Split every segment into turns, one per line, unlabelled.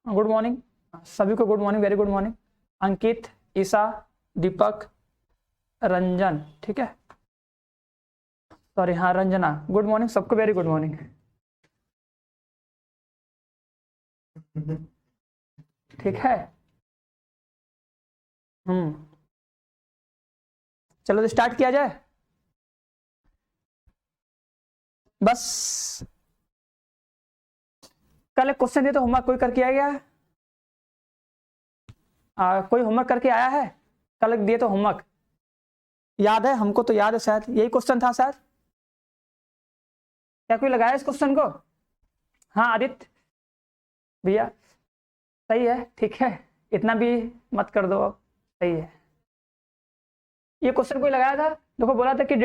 Good morning सभी को, good morning, very good morning. Ankit, Isha, Deepak, Ranjan, ठीक है, सॉरी हाँ रंजना, गुड मॉर्निंग सबको, वेरी गुड मॉर्निंग। ठीक है, चलो तो स्टार्ट किया जाए। बस कल एक क्वेश्चन दिया तो होमवर्क कोई करके आ गया है? कोई होमवर्क करके आया है? कल दिए तो होमवर्क याद है हमको, तो याद है शायद, यही क्वेश्चन था शायद। क्या कोई लगाया इस क्वेश्चन को? हाँ आदित्य भैया, सही है, ठीक है, इतना भी मत कर दो, अब सही है। ये क्वेश्चन कोई लगाया था? देखो बोला था कि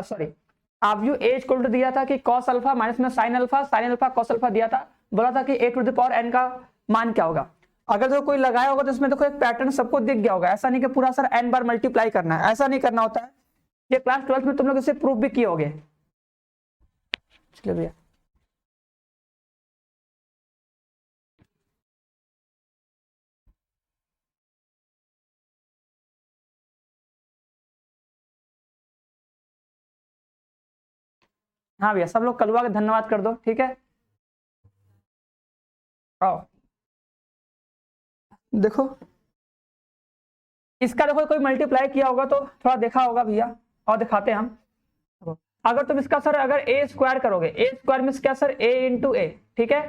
सॉरी आप यू एज इक्वल टू दिया था कि कॉस अल्फा माइनस में साइन अल्फा कॉस अल्फा दिया था, बोला था कि ए टू द पावर एन का मान क्या होगा। अगर तो कोई लगाया होगा तो इसमें देखो एक पैटर्न सबको दिख गया होगा। ऐसा नहीं कि पूरा सर एन बार मल्टीप्लाई करना है, ऐसा नहीं करना होता है। ये क्लास 12 में तुम लोग इसे प्रूफ भी किए होगे। चलिए भैया, हाँ भैया सब लोग कलवा के धन्यवाद कर दो, ठीक है। आओ देखो, इसका देखो कोई मल्टीप्लाई किया होगा तो थोड़ा देखा होगा भैया, और दिखाते हैं हम। अगर तुम इसका सर अगर ए स्क्वायर करोगे, ए स्क्वायर में क्या सर ए इंटू ए, ठीक है।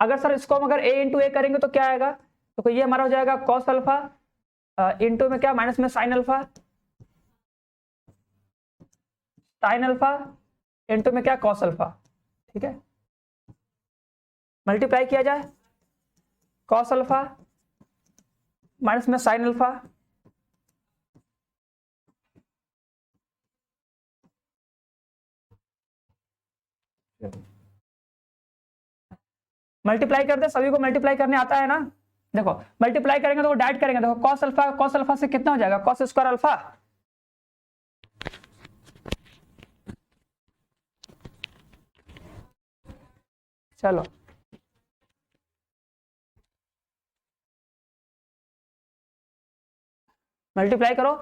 अगर सर इसको हम अगर ए इंटू ए करेंगे तो क्या आएगा, तो ये हमारा हो जाएगा कॉस अल्फा इंटू में क्या माइनस में sign alpha, sine alpha into में क्या कॉस अल्फा, ठीक है। मल्टीप्लाई किया जाए, कॉस अल्फा माइनस में साइन अल्फा, मल्टीप्लाई करते, सभी को मल्टीप्लाई करने आता है ना। देखो मल्टीप्लाई करेंगे तो डायरेक्ट करेंगे, देखो कॉस अल्फा से कितना हो जाएगा, कॉस स्क्वायर अल्फा, चलो मल्टीप्लाई करो,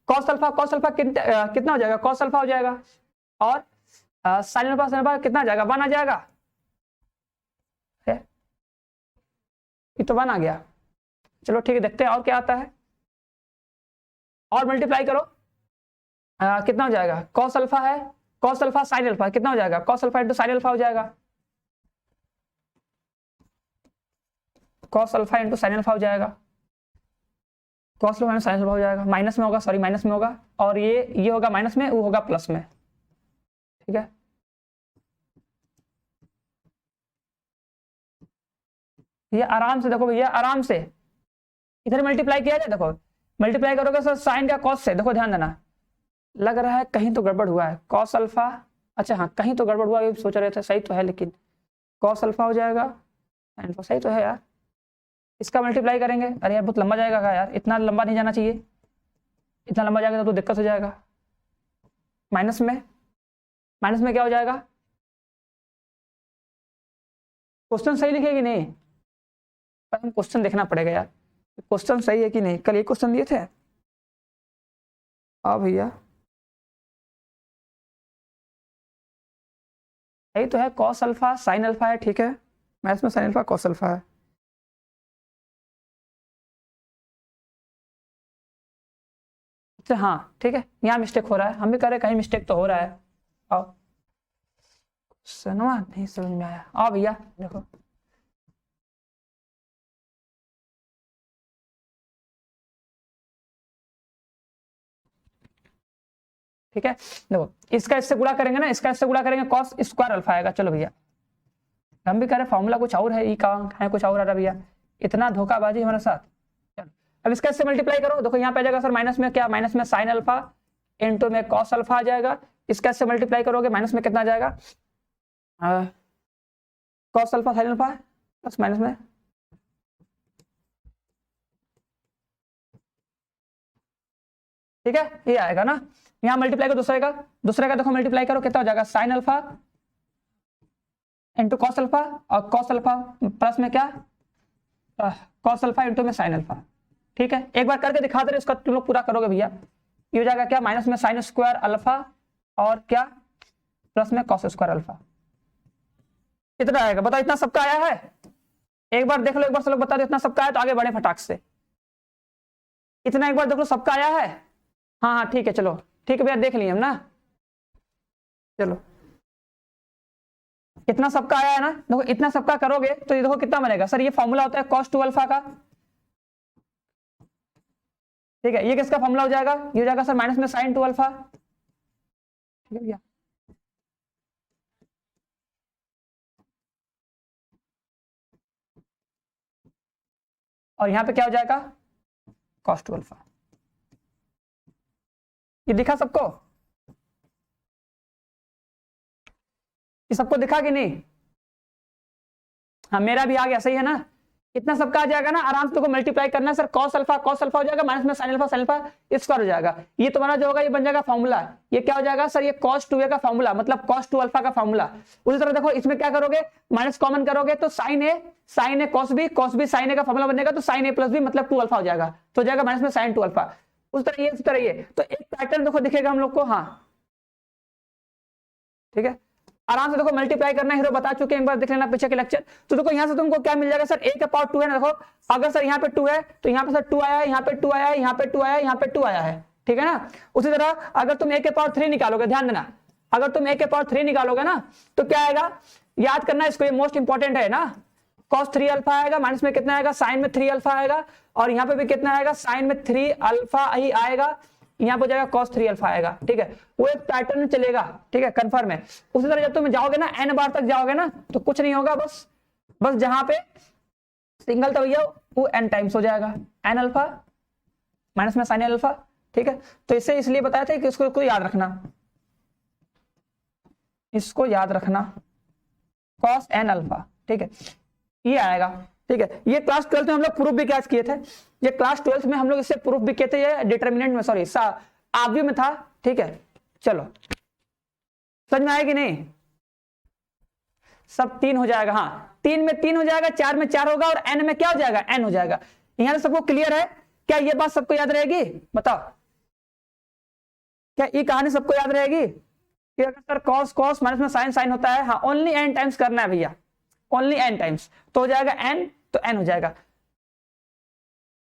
कॉस अल्फा कितना हो जाएगा, कॉस अल्फा हो जाएगा, और साइन अल्फा कितना आ जाएगा, 1 आ जाएगा, ये तो 1 आ गया। चलो ठीक है, देखते हैं और क्या आता है, और मल्टीप्लाई करो, कितना हो जाएगा, कॉस अल्फा है, कॉस अल्फा साइन अल्फा कितना हो जाएगा, cos alpha into sine alpha हो जाएगा, cos alpha into sine alpha हो जाएगा, कॉस अल्फा साइन अल्फा हो जाएगा, माइनस में होगा, सॉरी माइनस में होगा, और ये होगा माइनस में, वो होगा प्लस में, ठीक है। ये आराम से देखो भैया, आराम से इधर मल्टीप्लाई किया जाए, देखो मल्टीप्लाई करोगे सर साइन का कॉस से, देखो ध्यान देना, लग रहा है कहीं तो गड़बड़ हुआ है, कॉस अल्फा, अच्छा हाँ कहीं तो गड़बड़ हुआ, ये सोच रहे थे सही तो है, लेकिन कॉस अल्फा हो जाएगा, साइन अल्फा सही तो है यार। इसका मल्टीप्लाई करेंगे, अरे यार बहुत लंबा जाएगा यार, इतना लंबा नहीं जाना चाहिए, इतना लंबा जाएगा तो दिक्कत हो जाएगा। माइनस में क्या हो जाएगा, क्वेश्चन सही लिखेगी नहीं, पर हम क्वेश्चन देखना पड़ेगा यार, क्वेश्चन सही है कि नहीं, कल ये क्वेश्चन दिए थे। हाँ भैया यही तो है, कॉस अल्फा साइन अल्फा है, ठीक है, मैथ्स में साइन अल्फा कॉस अल्फा है। अच्छा हाँ ठीक है, यहाँ मिस्टेक हो रहा है, हम भी कह रहे कहीं मिस्टेक तो हो रहा है। आओ सनवा नहीं समझ में आया, आओ भैया देखो, ठीक है। देखो इसका इससे गुणा करेंगे ना, इसका इससे गुणा करेंगे, कॉस स्क्वायर अल्फा आएगा। चलो भैया हम भी कह रहे फॉर्मूला कुछ और है, ई का है कुछ और आ रहा भैया, इतना धोखाबाजी हमारे साथ। चलो अब इसका इससे मल्टीप्लाई करो, देखो यहाँ पे आ जाएगा सर माइनस में क्या, माइनस में साइन अल्फा इंटू में कॉस अल्फा आ जाएगा, इसका इससे मल्टीप्लाई करोगे माइनस में कितना आ जाएगा, cos alpha sine alpha plus minus में, ठीक है, ये आएगा ना। यहाँ मल्टीप्लाई करो दूसरे का देखो मल्टीप्लाई करो, कितना हो जाएगा, sine alpha into cos alpha, और कॉस अल्फा प्लस में क्या कॉस अल्फा इंटू में साइन अल्फा। ठीक है, एक बार करके दिखा दे रहे, उसका तुम लोग पूरा करोगे भैया। ये हो जाएगा क्या, माइनस में साइन स्क्वायर अल्फा और क्या प्लस में कॉस स्क्वायर अल्फा। कितना आएगा बताओ, इतना सबका आया है? एक बार देख लो, एक बार सब लोग बता दो इतना सबका आया तो आगे बढ़े फटाक से। इतना एक बार देख लो सबका आया है? हाँ हाँ ठीक है, चलो ठीक है भैया, देख लिए हम ना। चलो इतना सबका आया है ना, देखो इतना सबका करोगे तो ये देखो कितना बनेगा सर, ये फॉर्मूला होता है cos 2 अल्फा का। ठीक है, ये किसका फॉर्मूला हो जाएगा, ये हो जाएगा सर माइनस में साइन 2 अल्फा। ठीक है भैया, और यहां पे क्या हो जाएगा cos 2 अल्फा। ये दिखा सबको, ये सबको दिखा कि नहीं? हाँ मेरा भी आ गया, सही है ना। इतना सबका आ जाएगा ना, आराम से को मल्टीप्लाई करना है सर, cos अल्फा हो जाएगा माइनस में साइन अल्फा स्क्वायर हो जाएगा। ये तुम्हारा जो होगा ये बन जाएगा फॉर्मूला। ये क्या हो जाएगा सर, ये cos 2a का फॉर्मूला, मतलब cos 2 अल्फा का फॉर्मूला। उसी तरह देखो इसमें क्या करोगे, माइनस कॉमन करोगे तो साइन ए cos b साइन ए का फॉर्मूला बनेगा तो साइन ए प्लस बी मतलब 2 अल्फा हो जाएगा, तो हो जाएगा माइनस में साइन 2 अल्फा। उस तरह ये तो एक पैटर्न देखो दिखेगा हम लोग को। हाँ ठीक है, आराम से देखो मल्टीप्लाई करना, हीरो बता चुके हैं, एक बार देख लेना पीछे के लेक्चर। तो देखो यहां से तुमको क्या मिल जाएगा सर, a का पावर 2 है ना, देखो अगर सर यहाँ पे 2 है तो यहाँ पे सर 2 आया है, यहाँ पे 2 आया है, यहाँ पे 2 आया है, यहाँ पे 2 आया है। ठीक है ना, उसी तरह अगर तुम a के पावर 3 निकालोगे, ध्यान देना, अगर तुम a के पावर 3 निकालोगे ना तो क्या आएगा, याद करना इसको, ये मोस्ट इंपॉर्टेंट है ना। cos 3 अल्फा आएगा, माइनस में कितना आएगा, साइन में 3 अल्फा आएगा, और यहाँ पे भी कितना आएगा, साइन में 3 अल्फा ही आएगा, यहाँ पे जाएगा cos 3 अल्फा आएगा। ठीक है, वो एक पैटर्न चलेगा, ठीक है कंफर्म है। उसी तरह जब तुम जाओगे ना n बार तक जाओगे ना तो कुछ नहीं होगा, बस जहां पे सिंगल था भैया वो n टाइम्स हो जाएगा, n अल्फा माइनस में साइन अल्फा। ठीक है, तो इसे इसलिए बताया था कि इसको याद रखना, इसको याद रखना cos n अल्फा। ठीक है, ये आएगा। ठीक है, ये क्लास 12 में हम लोग प्रूफ भी क्या किए थे, ये क्लास 12 में हम लोग इससे प्रूफ भी किए थे, ये डिटर्मिनेंट में सॉरी आव्य में था। ठीक है, चलो समझ में आएगी नहीं, सब 3 हो जाएगा। हाँ 3 में 3 हो जाएगा, 4 में 4 होगा, और n में क्या हो जाएगा, n हो जाएगा। यहां सबको क्लियर है क्या, ये बात सबको याद रहेगी बताओ, क्या ये कहानी सबको याद रहेगी कि अगर सर cos माइनस में साइन होता है, हाँ ओनली n टाइम्स करना है भैया, ओनली n टाइम्स, तो हो जाएगा n, तो n हो जाएगा।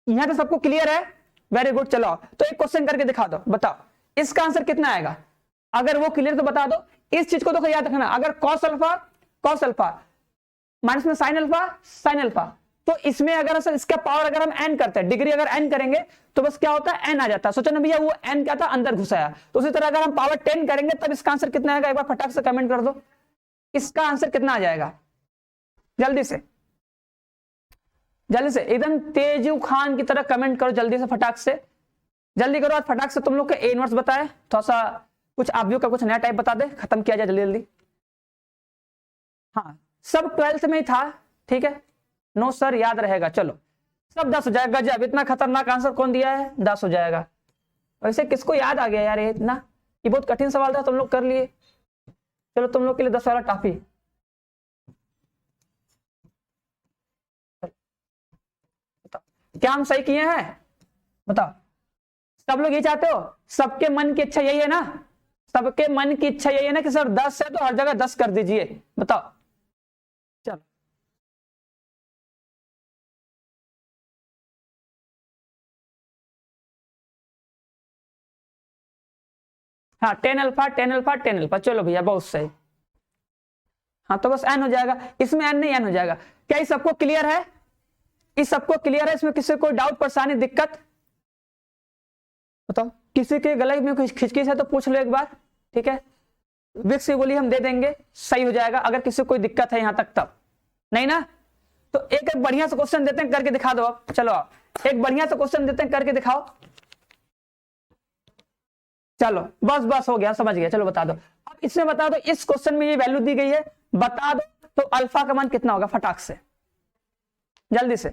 यहां तो सबको क्लियर है, वेरी गुड। चलो तो एक क्वेश्चन करके दिखा दो, बताओ इसका आंसर कितना आएगा, अगर वो क्लियर तो बता दो। इस चीज को देखो याद रखना, अगर cos अल्फा माइनस में साइन अल्फा, तो इसमें अगर सर इसका पावर अगर हम n करते हैं, डिग्री अगर n करेंगे तो बस क्या होता है n आ जाता है। सोचो ना भैया वो n क्या था, अंदर घुसाया, तो उसी तरह अगर हम पावर 10 करेंगे तब इसका आंसर कितना आएगा, एक बार फटाक से कमेंट कर दो, इसका आंसर कितना आ जाएगा, जल्दी से एकदम तेजू खान की तरह कमेंट करो, जल्दी से फटाक से, जल्दी करो, आज फटाक से तुम लोग का ए इनवर्स बताए, थोड़ा सा कुछ आप का कुछ नया टाइप बता दे, खत्म किया जाए जल्दी जल्दी। हाँ सब 12th में ही था, ठीक है, नो सर याद रहेगा, चलो सब 10 हो जाएगा। गजब, इतना खतरनाक आंसर कौन दिया है, 10 हो जाएगा। वैसे किसको याद आ गया यार ये इतना, ये बहुत कठिन सवाल था, तुम लोग कर लिए। चलो तुम लोग के लिए 10 वाला टॉफी, क्या हम सही किए हैं बताओ, सब लोग ये चाहते हो, सबके मन की इच्छा यही है ना, सबके मन की इच्छा यही है ना कि सर 10 है तो हर जगह 10 कर दीजिए, बताओ। चलो हाँ 10 अल्फा, चलो भैया बहुत सही। हाँ तो बस n हो जाएगा, इसमें n नहीं n हो जाएगा। क्या ये सबको क्लियर है, इस सबको क्लियर है, इसमें किसी कोई डाउट परेशानी दिक्कत बताओ, किसी के गले में कुछ खिचखिच है तो पूछ लो एक बार, ठीक है, विक्स की गोली हम दे देंगे, सही हो जाएगा अगर किसी को कोई दिक्कत है यहां तक, तब नहीं ना। तो एक बढ़िया सा क्वेश्चन देते हैं, करके दिखा दो आप, चलो आप एक बढ़िया सा क्वेश्चन देते हैं, करके दिखाओ। चलो बस हो गया, समझ गया, चलो बता दो। अब इसमें बता दो, इस क्वेश्चन में ये वैल्यू दी गई है, बता दो तो अल्फा का मान कितना होगा, फटाक से जल्दी से।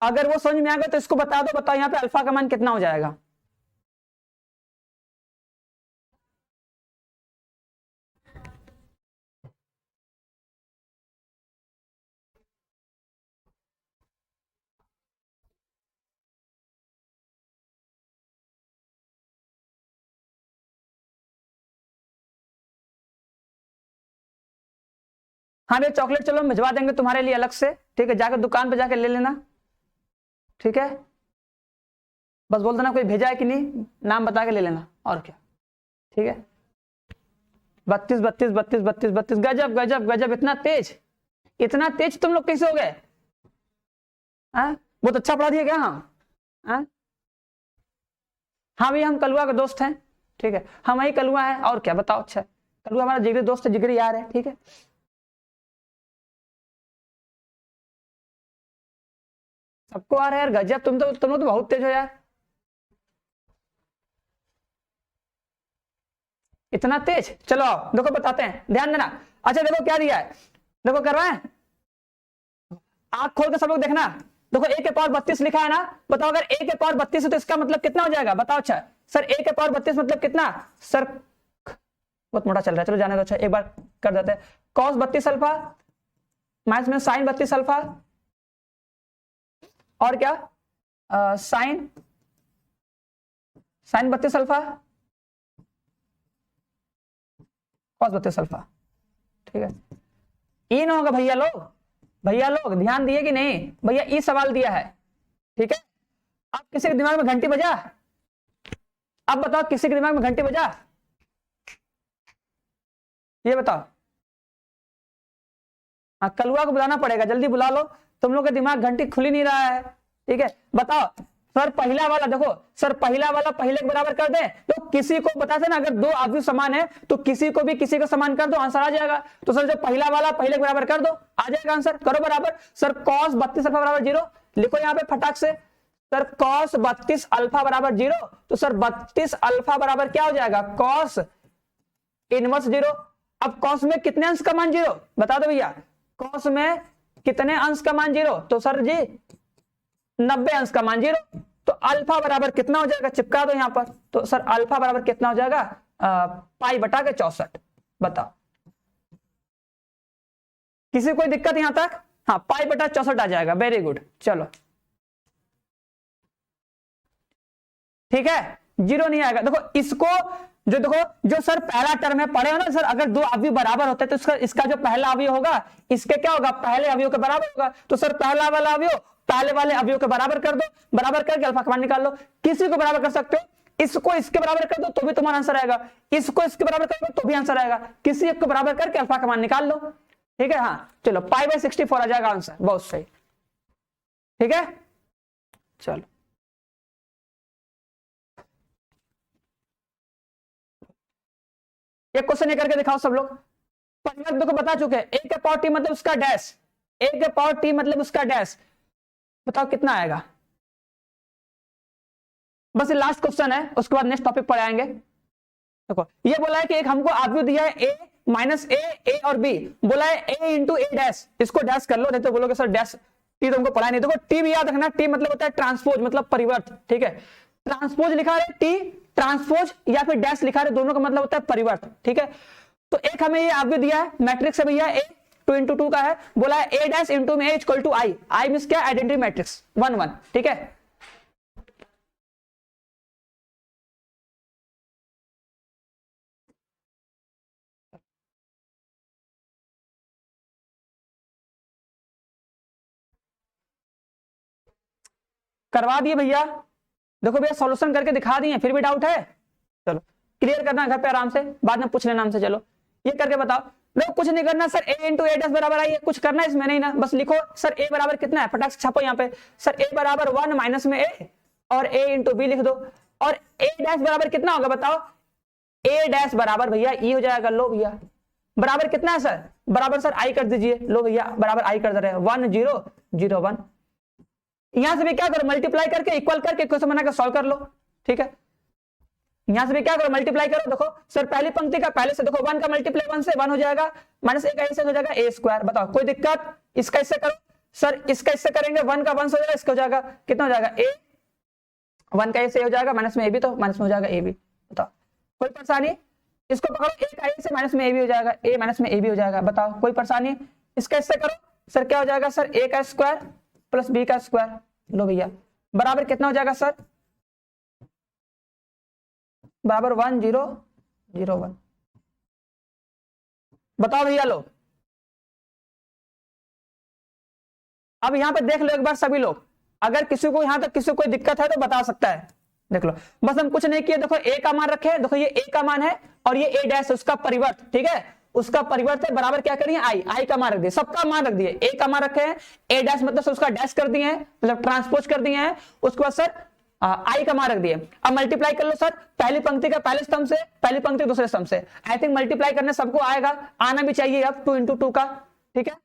अगर वो समझ में आ गया तो इसको बता दो, बताओ यहाँ पे अल्फा का मान कितना हो जाएगा। हाँ भैया चॉकलेट चलो हम भिजवा देंगे तुम्हारे लिए अलग से, ठीक है, जाकर दुकान पे जाकर ले लेना, ठीक है, बस बोल देना कोई भेजा है कि नहीं, नाम बता के ले लेना, और क्या, ठीक है। 32 32 32 32 32, गजब गजब गजब, इतना तेज तुम लोग कैसे हो गए? बहुत अच्छा पढ़ा दिया क्या? हाँ हाँ भैया हम कलुआ के दोस्त हैं, ठीक है, हम वही कलुआ है, और क्या बताओ। अच्छा कलुआ हमारा जिगरी दोस्त है, जिगरी यार है, ठीक है। सबको आ रहा है यार, गजब, तुम लोग तो बहुत तेज हो यार, इतना तेज। चलो आओ देखो बताते हैं, ध्यान देना। अच्छा देखो क्या दिया है, देखो कर रहा है, आंख खोल के सब लोग देखना। देखो a के पावर 32 लिखा है ना, बताओ अगर a के पावर 32 है तो इसका मतलब कितना हो जाएगा, बताओ। अच्छा सर a के पावर 32 मतलब कितना? सर बहुत मोटा चल रहा है, चलो जाने दो। अच्छा एक बार कर देते हैं, cos 32 अल्फा माइनस में साइन 32 अल्फा, और क्या साइन 32 अल्फा, cos 32 अल्फा, ठीक है। ई ना होगा भैया लोग ध्यान दिए कि नहीं भैया, ई सवाल दिया है, ठीक है। अब किसी के दिमाग में घंटी बजा, अब बताओ किसी के दिमाग में घंटी बजा, ये बताओ। हाँ कलुआ को बुलाना पड़ेगा, जल्दी बुला लो, तुम लोग का दिमाग घंटी खुल ही नहीं रहा है, ठीक है। बताओ सर पहला वाला देखो, सर पहला वाला पहले के बराबर कर दे, तो किसी को बता ना, अगर दो अवयव समान है तो किसी को भी किसी को समान कर दो, आंसर आ जाएगा। तो सर जो पहला वाला पहले के बराबर कर दो, आ जाएगा आंसर, करो बराबर। सर cos 32 अल्फा बराबर 0, लिखो यहाँ पे फटाक से, सर cos 32 अल्फा बराबर 0, तो सर 32 अल्फा बराबर क्या हो जाएगा, cos इनवर्स 0। अब cos में कितने अंश का मान 0 बता दो भैया, cos में कितने अंश का मान 0, तो सर जी 90 अंश का मान 0, तो अल्फा बराबर कितना हो जाएगा, चिपका दो यहां पर, तो सर अल्फा बराबर कितना हो जाएगा, पाई बटा के 64, बताओ किसी कोई दिक्कत यहां तक? हाँ पाई बटा 64 आ जाएगा, वेरी गुड। चलो ठीक है, 0 नहीं आएगा। देखो इसको जो सर पहला टर्म है पढ़े हो ना सर, अगर दो अवयव बराबर होते हैं तो इसका जो पहला अवयव होगा इसके क्या होगा, पहले अवयव के बराबर होगा। तो सर पहला वाला अवयव पहले वाले अवयव के बराबर कर दो, बराबर करके अल्फा का मान निकाल लो। किसी को बराबर कर सकते हो, इसको इसके बराबर कर दो तो भी तुम्हारा आंसर आएगा, इसको इसके बराबर कर दो तो भी आंसर आएगा, किसी एक को बराबर करके अल्फा का मान निकाल लो, ठीक है। हाँ चलो पाई बाई 64 आ जाएगा आंसर, बहुत सही, ठीक है। चलो एक क्वेश्चन ये करके दिखाओ सब लोग। परिवर्त देखो बता चुके हैं, ए के पावर टी मतलब उसका डैश, ए के पावर टी मतलब उसका डैश, बताओ कितना आएगा। बस ये लास्ट क्वेश्चन है, उसके बाद नेक्स्ट टॉपिक पर आएंगे। देखो ये बोला है कि एक हमको आव्यूह दिया है ए माइनस ए और बी, बोला है ए इंटू ए डैश, इसको डैश कर लो, नहीं तो बोलोगे सर डैश टी तो हमको पढ़ा नहीं। देखो टी भी याद रखना, टी मतलब होता है ट्रांसपोज, मतलब परिवर्त, ठीक है। ट्रांसपोज लिखा है टी ट्रांसपोज या फिर डैश लिखा है, दोनों का मतलब होता है परिवर्त, ठीक है। तो एक हमें ये आव्यूह दिया है, मैट्रिक्स है भैया ए 2 इंटू 2 का है, बोला है ए डैश इंटू में equal to I, I means क्या, आइडेंटिटी मैट्रिक्स 1 1, ठीक है। करवा दिए भैया, देखो भैया सॉल्यूशन करके दिखा दिए, फिर भी डाउट है, चलो क्लियर करना घर पे आराम से, बाद में पूछ लेना हमसे। चलो ये करके बताओ, लोग कुछ नहीं करना sir, A into A dash बराबर आई है, कुछ करना है इसमें नहीं ना, बस लिखो सर ए बराबर कितना है, फटाक से छापो यहाँ पे, सर ए बराबर 1 माइनस में ए और ए इंटू बी लिख दो, और ए डैश बराबर कितना होगा बताओ, ए डैश बराबर भैया ई हो जाएगा, लो भैया बराबर कितना है सर, बराबर सर आई कर दीजिए, लो भैया बराबर आई कर दे रहे हैं 1 0 0 1, यहां से भी क्या करो मल्टीप्लाई करके इक्वल करके क्वेश्चन बनाकर सॉल्व कर लो, ठीक है। यहां से भी क्या करो मल्टीप्लाई करो, देखो सर पहली पंक्ति का पहले से देखो 1 का मल्टीप्लाई 1 से 1 हो जाएगा, माइनस ए का ऐसे हो जाएगा ए स्क्वायर, बताओ कोई दिक्कत, इसका इससे करो सर, इसका इससे करेंगे 1 का 1 से हो जाएगा, इसका हो जाएगा कितना हो जाएगा ए, 1 का ए से हो जाएगा, माइनस में ए भी, तो माइनस में हो जाएगा ए भी, बताओ कोई परेशानी, इसको पकड़ो ए का ए से माइनस में ए भी हो जाएगा, ए माइनस में ए भी हो जाएगा, बताओ कोई परेशानी, इसका इससे करो सर क्या हो जाएगा सर, ए का स्क्वायर प्लस बी का स्क्वायर, लो भैया बराबर कितना हो जाएगा सर, बराबर 1 0 0 1, बताओ भैया लो अब यहाँ पे देख लो एक बार सभी लोग, अगर किसी को यहाँ तक किसी को कोई दिक्कत है तो बता सकता है। देख लो बस हम कुछ नहीं किए, देखो ए का मान रखे, देखो ये ए का मान है और ये ए डैश उसका परिवर्त, ठीक है, उसका परिवर्त है बराबर क्या करिए आई का मान रख दिए, सबका मान रख दिए, ए का मान रखे हैं, ए डैश मतलब उसका डैश कर दिए हैं, मतलब ट्रांसपोज कर दिए हैं, उसके बाद सर आई का मान रख दिए। अब मल्टीप्लाई कर लो सर, पहली पंक्ति का पहले स्तंभ से, पहली पंक्ति दूसरे स्तंभ से। आई थिंक मल्टीप्लाई करने सबको आएगा, आना भी चाहिए अब 2 into 2 का, ठीक है,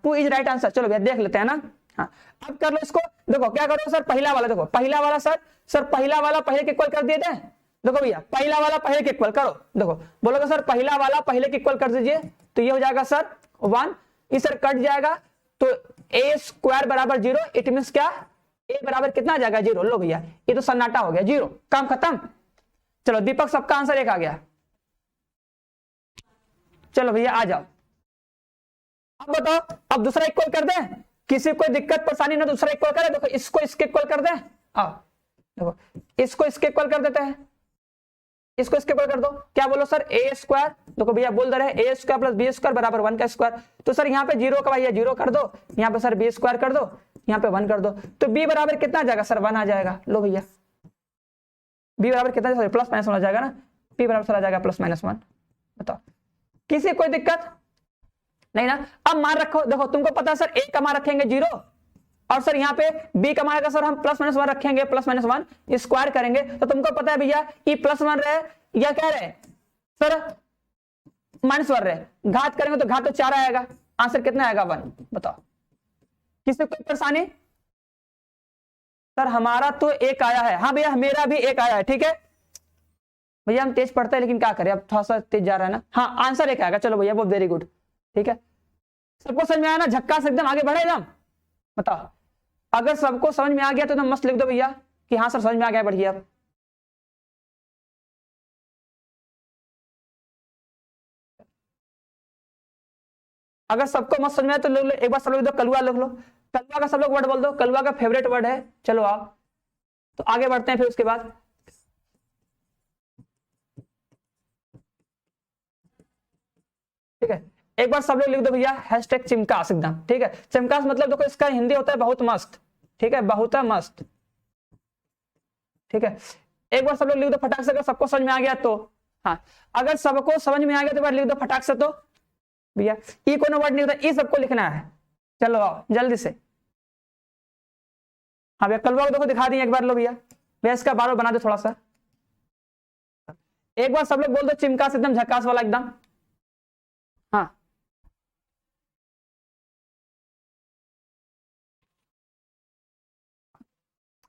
2 इज राइट आंसर। चलो भैया देख लेते हैं ना। हाँ अब कर लो इसको, देखो क्या करो सर, पहला वाला देखो, पहला वाला सर पहला वाला पहले के इक्वल कर दिए थे, देखो भैया पहला वाला पहले के इक्वल करो, देखो बोलोगे सर पहला वाला पहले के इक्वल कर दीजिए, तो ये हो जाएगा सर 1, इस सर कट जाएगा तो ए स्क्वायर बराबर 0, इट मींस क्या, ए बराबर कितना आ जाएगा 0। लो भैया ये तो सन्नाटा हो गया, 0, काम खत्म। चलो दीपक सबका आंसर एक आ गया। चलो भैया आ जाओ, अब बताओ, अब दूसरा इक्वल कर दें, किसी को कोई दिक्कत परेशानी ना, दूसरा इक्वल करें, देखो इसको इसके इक्वल कर दें, आओ देखो इसको इसके इक्वल कर देते हैं, इसको इसके इक्वल कर दो, क्या बोलो सर ए स्क्वायर, देखो भैया बोल दे रहे ए स्क्वायर प्लस बी स्क्वायर बराबर 1 का स्क्वायर, तो सर यहाँ पे 0 का भैया 0 कर दो, यहाँ पे सर बी स्क्वायर कर दो, यहाँ पे 1 कर दो, तो बी बराबर कितना आ जाएगा सर 1 आ जाएगा। लो भैया बी बराबर कितना, प्लस माइनस 1 आ जाएगा ना, बी बराबर सर आ जाएगा प्लस माइनस 1। बताओ किसी कोई दिक्कत नहीं ना। अब मान रखो, देखो तुमको पता है सर ए का मान रखेंगे 0 और सर यहाँ पे बी का मान का सर हम प्लस माइनस 1 रखेंगे, प्लस माइनस 1 स्क्वायर करेंगे, तो तुमको पता है भैया ये प्लस 1 रहे या क्या रहे सर माइनस 1 रहे, घात करेंगे तो घात तो 4 आएगा, आंसर कितना आएगा 1। बताओ किसी कोई परेशानी सर, हमारा तो एक आया है, हाँ भैया मेरा भी एक आया है, ठीक है भैया हम तेज पढ़ते हैं लेकिन क्या करें अब थोड़ा सा तेज जा रहा है ना। हाँ आंसर एक आएगा, चलो भैया वो वेरी गुड, ठीक है सबको समझ में आया ना, झक्का से एकदम आगे बढ़े एकदम। बताओ अगर सबको समझ में आ गया तो एकदम मस्त लिख दो भैया कि हाँ सर समझ में आ गया, बढ़िया। अब अगर सबको मस्त समझ में आया तो लिख लो, एक बार सब लोग लिख दो कलुआ, लिख लो कलुआ का, सब लोग वर्ड बोल दो, कलुआ का फेवरेट वर्ड है। चलो आओ तो आगे बढ़ते हैं, फिर उसके बाद ठीक है एक बार सब लोग लिख दो भैया हैशटैग चिमकास एकदम, ठीक है चिमकास मतलब देखो इसका हिंदी होता है बहुत मस्त, ठीक है बहुत मस्त, ठीक है एक बार सब लोग लिख दो फटाक से, अगर सबको समझ में आ गया तो। हाँ अगर सबको समझ में आ गया तो बार लिख दो फटाक से, तो भैया ई कोनो वर्ड नहीं होता, ई सबको लिखना है। चलो आओ जल्दी से, हाँ भैया कलवा को देखो दिखा दी एक बार, लो भैया इसका बारो बना दो थोड़ा सा, एक बार सब लोग बोल दो चिमकास एकदम झकास वाला एकदम। हाँ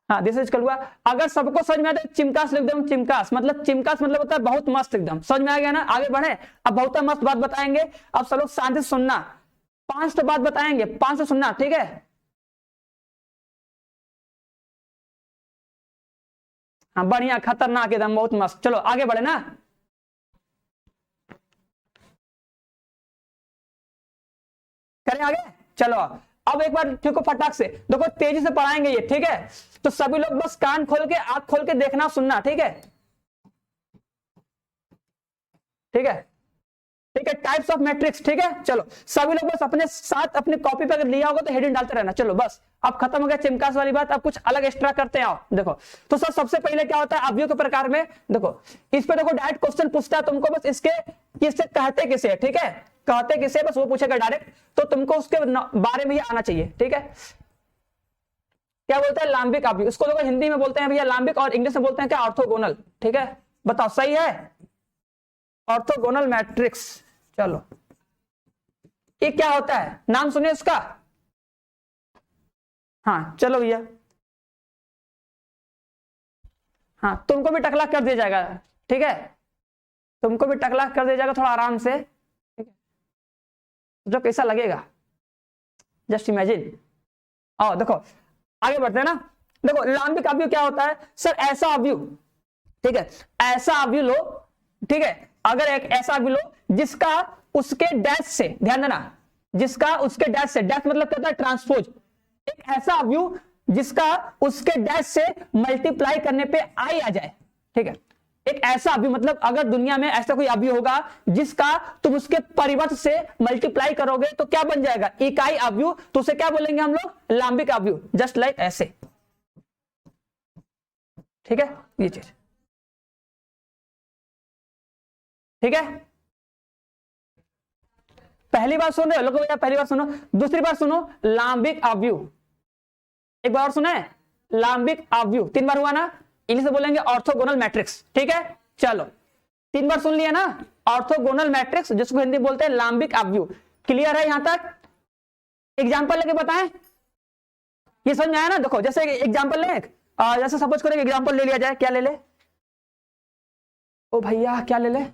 हाँ दिस इज कलुआ। अगर सबको समझ में आता है चिमकास लिख दो, चिमकास मतलब होता है बहुत मस्त एकदम, समझ में आ गया ना। आगे बढ़े, अब बहुत मस्त बात बताएंगे, अब सब लोग शांति से सुनना, 5 तो बात बताएंगे, 5 तो सुनना, ठीक है हाँ बढ़िया खतरनाक एकदम बहुत मस्त। चलो आगे बढ़े ना, करें आगे, चलो अब एक बार ठीक है फटाक से देखो, तेजी से पढ़ाएंगे ये, ठीक है तो सभी लोग बस कान खोल के आंख खोल के देखना सुनना, ठीक है ठीक है ठीक है टाइप्स ऑफ मैट्रिक्स, ठीक है चलो सभी लोग बस अपने साथ अपनी कॉपी पे अगर लिया होगा तो हेडिंग डालते रहना। चलो बस अब खत्म हो गया चिमकास वाली बात, अब कुछ अलग एक्स्ट्रा करते हैं। आओ देखो तो सर सबसे पहले क्या होता है अवयव के प्रकार में, देखो इस पे देखो डायरेक्ट क्वेश्चन पूछता है तुमको, बस इसके किससे कहते किसे है, ठीक है कहते किसे बस वो पूछेगा डायरेक्ट, तो तुमको उसके बारे में ही आना चाहिए, ठीक है क्या बोलते हैं लांबिक अवयव, उसको लोग हिंदी में बोलते हैं भैया लांबिक और इंग्लिश में बोलते हैं क्या ऑर्थोगोनल, ठीक है बताओ सही है ऑर्थोगोनल मैट्रिक्स। चलो ये क्या होता है नाम सुनिए उसका, हाँ चलो भैया हाँ तुमको भी टकला कर दिया जाएगा, ठीक है तुमको भी टकला कर दिया जाएगा, थोड़ा आराम से, ठीक है जो कैसा लगेगा जस्ट इमेजिन। आओ देखो आगे बढ़ते हैं ना, देखो लांबिक अवयव क्या होता है सर, ऐसा अवयव, ठीक है ऐसा अवयव लो, ठीक है अगर एक ऐसा अवयव लो जिसका उसके डैश से, ध्यान देना जिसका उसके डैश से, डैश मतलब क्या होता है ट्रांसपोज, एक ऐसा अवयव जिसका उसके डैश से मल्टीप्लाई करने पे आई आ जाए, ठीक है एक ऐसा अवयव, मतलब अगर दुनिया में ऐसा कोई अवयव होगा जिसका तुम उसके परिवर्त से मल्टीप्लाई करोगे तो क्या बन जाएगा, इकाई अवयव, तो उसे क्या बोलेंगे हम लोग, लांबिक अवयव, जस्ट लाइक ऐसे। ठीक है, ये चीज ठीक है। पहली बार सुन रहे हो लोग, पहली बार सुनो। दूसरी बार सुनो, लांबिक अवयव, एक बार और सुना है, लांबिक अवयव 3 बार हुआ ना, इंग्लिश में बोलेंगे ऑर्थोगोनल मैट्रिक्स। ठीक है, चलो 3 बार सुन लिया ना, ऑर्थोगोनल मैट्रिक्स, जिसको हिंदी बोलते हैं लांबिक अवयव। क्लियर है यहां तक? एग्जांपल लेके बताएं, ये समझ में आया ना? देखो जैसे एग्जांपल ले, जैसे सपोज करें एग्जांपल ले लिया जाए, क्या ले ले, ओ भैया क्या ले ले,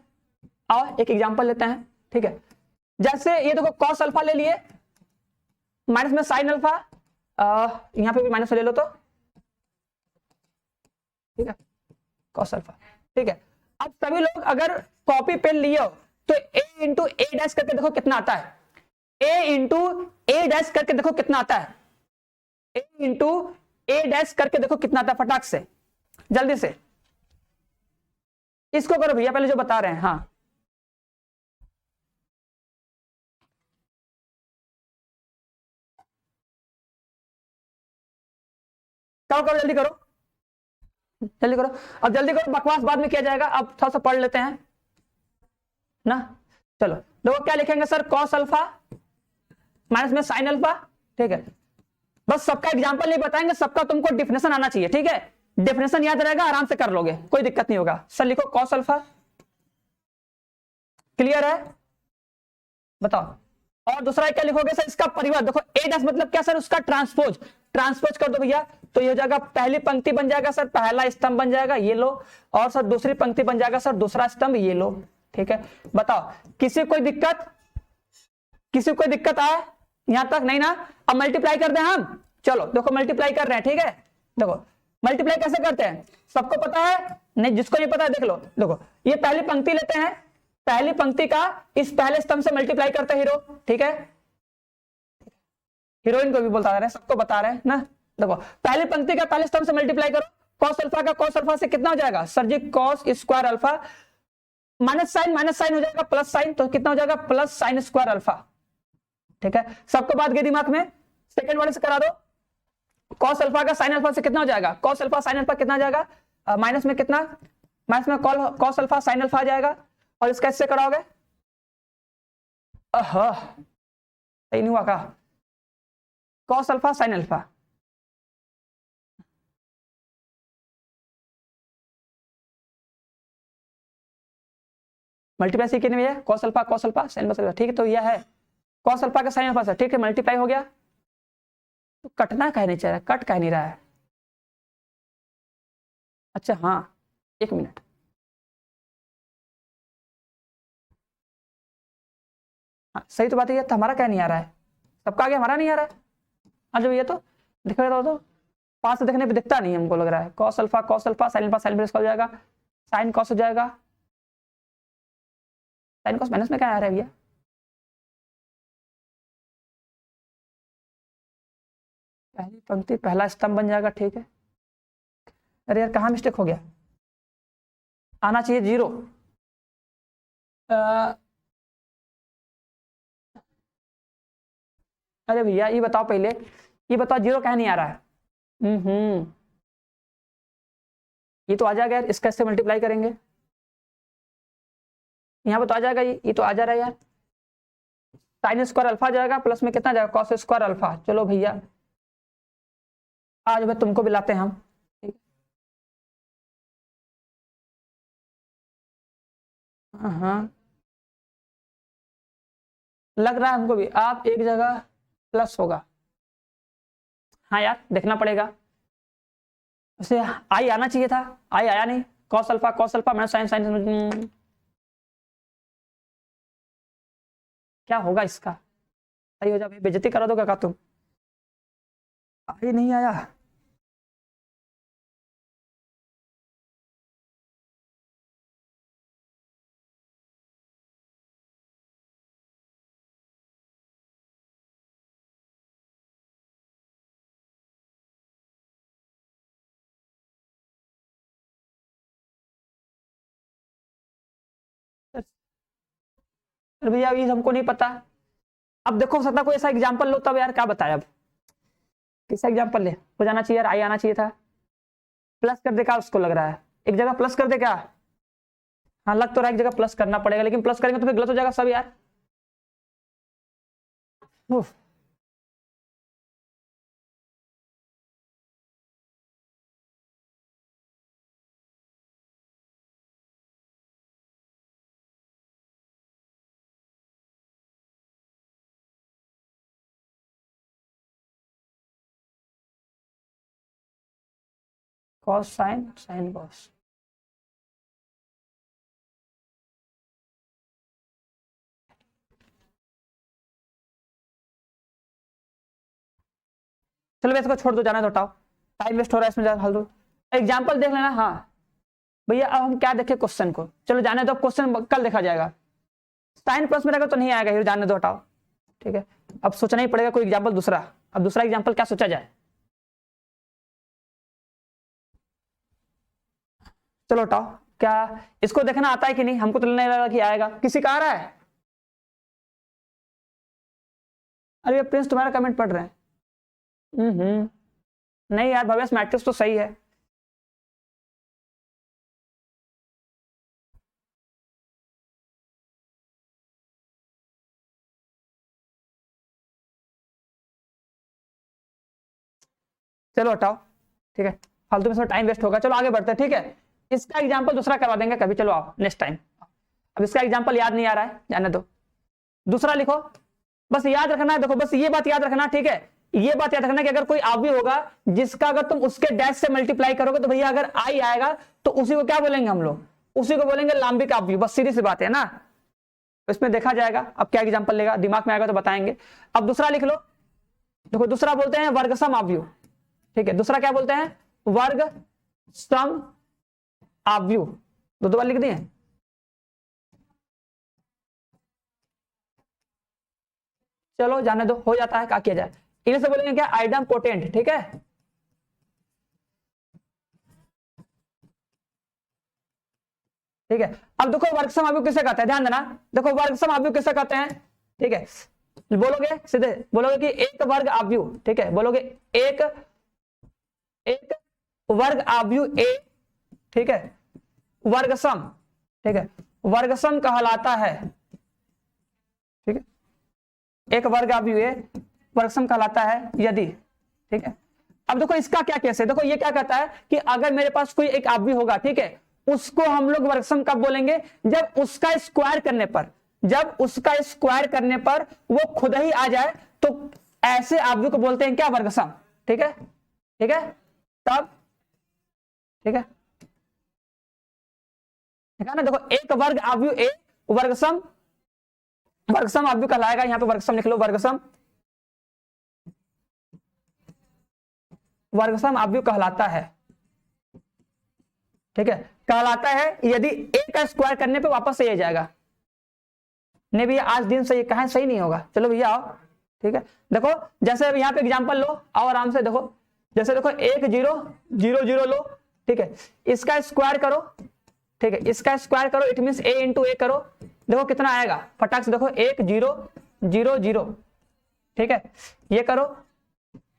आओ एक एग्जांपल लेते हैं। ठीक है, जैसे ये देखो कॉस अल्फा ले लिए, माइनस में साइन अल्फा, यहां पे भी माइनस ले लो तो, ठीक है, कॉस अल्फा। ठीक है, अब सभी लोग अगर कॉपी पेन लिए हो तो a इंटू ए डैश करके देखो कितना आता है, a इंटू ए डैश करके देखो कितना आता है, a इंटू ए डैश करके देखो कितना आता है, फटाक से जल्दी से इसको करो भैया, पहले जो बता रहे हैं। हाँ करो करो, जल्दी करो जल्दी करो, अब जल्दी करो, बकवास बाद में किया जाएगा, अब थोड़ा सा पढ़ लेते हैं ना। चलो देखो क्या लिखेंगे सर, कॉस अल्फा माइनस में साइन अल्फा। ठीक है, बस सबका एग्जांपल नहीं बताएंगे, सबका तुमको डिफिनेशन आना चाहिए। ठीक है, डिफिनेशन याद रहेगा, आराम से कर लोगे, कोई दिक्कत नहीं होगा। सर लिखो कॉस अल्फा, क्लियर है, बताओ। और दूसरा क्या लिखोगे सर, इसका परिवार देखो, ए डैश मतलब क्या सर, उसका ट्रांसपोज, ट्रांसपोज कर दो भैया, तो ये हो जाएगा पहली पंक्ति बन जाएगा सर, पहला स्तंभ बन जाएगा, ये लो, और सर दूसरी पंक्ति बन जाएगा सर, दूसरा स्तंभ, ये लो। ठीक है, बताओ किसी कोई दिक्कत, किसी कोई दिक्कत आए यहां तक? नहीं ना? अब मल्टीप्लाई कर दें हम, चलो देखो मल्टीप्लाई कर रहे हैं। ठीक है, देखो मल्टीप्लाई कैसे करते हैं, सबको पता है? नहीं, जिसको नहीं पता है देख लो, देखो ये पहली पंक्ति लेते हैं, पहली पंक्ति का इस पहले स्तंभ से मल्टीप्लाई करते हैं हीरो। ठीक है, हीरोइन को भी बोलता रहे, सबको बता रहे हैं ना। देखो पहली पंक्ति का पहले स्तंभ से मल्टीप्लाई करो, कॉस अल्फा का कॉस अल्फा से कितना हो जाएगा sir ji, cos square alpha, minus sine हो जाएगा प्लस साइन, तो कितना हो जाएगा, प्लस साइन स्क्वायर अल्फा। ठीक है, सबको बात गई दिमाग में? सेकंड वाले से करा दो, कॉस अल्फा का साइन अल्फा से कितना हो जाएगा, कॉस अल्फा साइन अल्फा कितना हो जाएगा, माइनस में कितना, माइनस में कॉस अल्फा साइन अल्फा आ जाएगा, और इसका इससे कराओगे, सही नहीं हुआ का, cos alpha sine alpha, multiply से कितने है, कॉस अल्फा साइन अल्फा। ठीक है, तो यह है कॉस अल्फा का साइन अल्फा से। ठीक है, मल्टीप्लाई हो गया, तो कटना कह नहीं चाह रहा, कट कह नहीं रहा है। अच्छा हाँ, एक मिनट, हाँ सही तो बात है, तो हमारा क्या नहीं आ रहा है, सबका आगे हमारा नहीं आ रहा है। हाँ जब ये तो दिखेगा तो पास से देखने पे दिखता नहीं हमको, लग रहा है cos alpha sine alpha, sine हो जाएगा, साइन कॉस हो जाएगा, साइन कॉस माइनस में क्या आ रहा है भैया, पहली पंक्ति पहला स्तंभ बन जाएगा। ठीक है, अरे यार कहाँ मिस्टेक हो गया, आना चाहिए 0। अरे भैया ये बताओ पहले, ये बताओ 0 कहाँ नहीं आ रहा है? ये तो आ जाएगा यार, इसका इससे मल्टीप्लाई करेंगे, यहाँ पे तो आ जाएगा, ये तो आ जा रहा है यार, साइन स्क्वायर अल्फा जाएगा, प्लस में कितना जाएगा, कॉस स्क्वायर अल्फा। चलो भैया आज भाई तुमको भी लाते हैं हम। हाँ लग रहा है हमको भी, आप एक जगह प्लस होगा, हाँ यार देखना पड़ेगा, उसे आई आना चाहिए था, आई आया नहीं, cos alpha minus sine sine, क्या होगा इसका, सही हो जा भाई, बेइज्जती करा दो क्या तुम, आई नहीं आया। अरे भैया ये हमको नहीं पता। अब देखो हो सकता कोई ऐसा एग्जाम्पल लो तब यार, क्या बताया अब किसा एग्जाम्पल ले, हो जाना चाहिए यार, आई आना चाहिए था। प्लस कर दे क्या उसको लग रहा है, एक जगह प्लस कर दे क्या? हाँ लग तो रहा है एक जगह प्लस करना पड़ेगा, लेकिन प्लस करेंगे तो फिर गलत हो जाएगा सब यार। उफ। Cos sine, sine cos. चलो मैं इसको छोड़ दो, जाने दो, हटाओ, टाइम वेस्ट हो रहा है इसमें, हल दो। एग्जाम्पल देख लेना। हाँ भैया अब हम क्या देखें क्वेश्चन को, चलो जाने दो, क्वेश्चन कल देखा जाएगा। साइन प्लस में रहेगा तो नहीं आएगा, जाने दो, हटाओ। ठीक है, अब सोचना ही पड़ेगा कोई एग्जाम्पल दूसरा। अब दूसरा एग्जाम्पल क्या सोचा जाए? चलो हटाओ। क्या इसको देखना आता है कि नहीं? हमको तो नहीं लगा कि आएगा, किसी का आ रहा है? अरे प्रिंस तुम्हारा कमेंट पढ़ रहे हैं। नहीं यार भव्य मैट्रिक्स तो सही है। चलो हटाओ, ठीक है, फालतू में टाइम वेस्ट होगा। चलो आगे बढ़ते हैं, ठीक है, इसका एग्जाम्पल दूसरा करवा देंगे कभी, चलो आओ नेक्स्ट टाइम। अब इसका एग्जाम्पल याद नहीं आ रहा है, जाने दो, दूसरा लिखो। बस याद रखना है, देखो बस ये बात याद रखना, ठीक है, ये बात याद रखना कि अगर कोई अवयव होगा जिसका अगर तुम उसके डैश से मल्टीप्लाई करोगे तो भैया अगर आई आएगा तो उसी को क्या बोलेंगे हम लोग? उसी को बोलेंगे लांबिक अवयव, बस सीधी सी बात है ना। तो इसमें देखा जाएगा अब क्या एग्जाम्पल लेगा, दिमाग में आएगा तो बताएंगे। अब दूसरा लिख लो, देखो दूसरा बोलते हैं वर्गसम अवयव, ठीक है, दूसरा क्या बोलते हैं? वर्ग सम अवयव, दो बार लिख दिए। चलो जाने दो, हो जाता है, क्या किया जाए। इन्हें से बोलेंगे क्या? आइडम पोटेंट, ठीक है। ठीक है, अब देखो वर्गसम अवयव किसे कहते हैं, ध्यान देना, देखो वर्गसम अवयव किसे कहते हैं, ठीक है, बोलोगे सीधे, बोलोगे कि एक वर्ग अवयव, ठीक है, बोलोगे एक एक वर्ग अवयव ए, ठीक है, वर्गसम, ठीक है, वर्गसम कहलाता है, ठीक है, एक वर्ग अवयव ए वर्गसम कहलाता है यदि, ठीक है। अब देखो इसका क्या केस है, देखो ये क्या कहता है कि अगर मेरे पास कोई एक अवयव होगा, ठीक है, उसको हम लोग वर्गसम कब बोलेंगे? जब उसका स्क्वायर करने पर, जब उसका स्क्वायर करने पर वो खुद ही आ जाए तो ऐसे अवयव को बोलते हैं क्या? वर्गसम, ठीक है, ठीक है, तब ठीक है, ठीक है ना। देखो एक वर्ग अवयव ए वर्गसम, वर्गसम अवयव कहलाएगा, यहां पे वर्गसम लिख लो, वर्गसम, वर्गसम अवयव कहलाता है, ठीक है, कहलाता है यदि ए का स्क्वायर करने पे वापस से आ जाएगा। नहीं भैया आज दिन सही कहा, सही नहीं होगा, चलो भैया आओ, ठीक है, देखो जैसे यहाँ पे एग्जांपल लो, आओ आराम से, देखो जैसे देखो 1 0 0 0 लो, ठीक है, इसका स्क्वायर करो, ठीक है, इसका स्क्वायर करो, इट मींस a इंटू ए करो, देखो कितना आएगा, फटाक से देखो 1 0 0 0, ठीक है, ये करो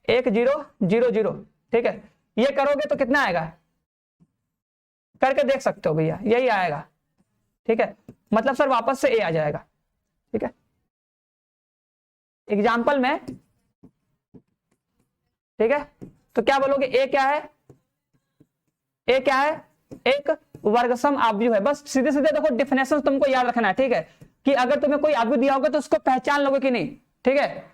1 0 0 0, ठीक है, ये करोगे तो कितना आएगा, करके देख सकते हो भैया, यही आएगा, ठीक है, मतलब सर वापस से ए आ जाएगा, ठीक है, एग्जाम्पल में, ठीक है, तो क्या बोलोगे? ए क्या है? ए क्या है? एक वर्गसम अवयव है, बस सीधे सीधे देखो डिफिनेशन तुमको याद रखना है, ठीक है, कि अगर तुम्हें कोई अवयव दिया होगा तो उसको पहचान लोगे कि नहीं, ठीक है।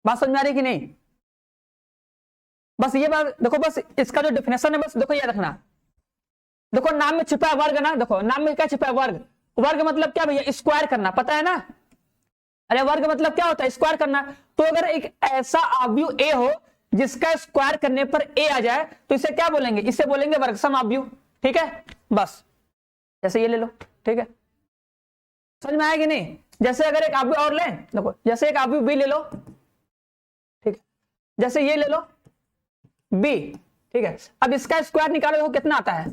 बात समझ में आ रही कि नहीं? बस ये बात देखो, बस इसका जो डिफिनेशन है बस देखो याद रखना, देखो नाम में छिपा है वर्ग ना, देखो नाम में क्या छिपा है? वर्ग, वर्ग मतलब क्या भैया? स्क्वायर करना, पता है ना? अरे वर्ग मतलब क्या होता है? स्क्वायर करना। तो अगर एक ऐसा अवयव ए हो जिसका स्क्वायर करने पर ए आ जाए तो इसे क्या बोलेंगे? इसे बोलेंगे वर्गसम अवयव, ठीक है, बस जैसे ये ले लो, ठीक है, समझ में आया कि नहीं? जैसे अगर एक आव्यूह और लें, देखो जैसे एक आव्यूह बी ले लो, ठीक है, जैसे ये ले लो बी, ठीक है, अब इसका स्क्वायर निकालो, देखो कितना आता है,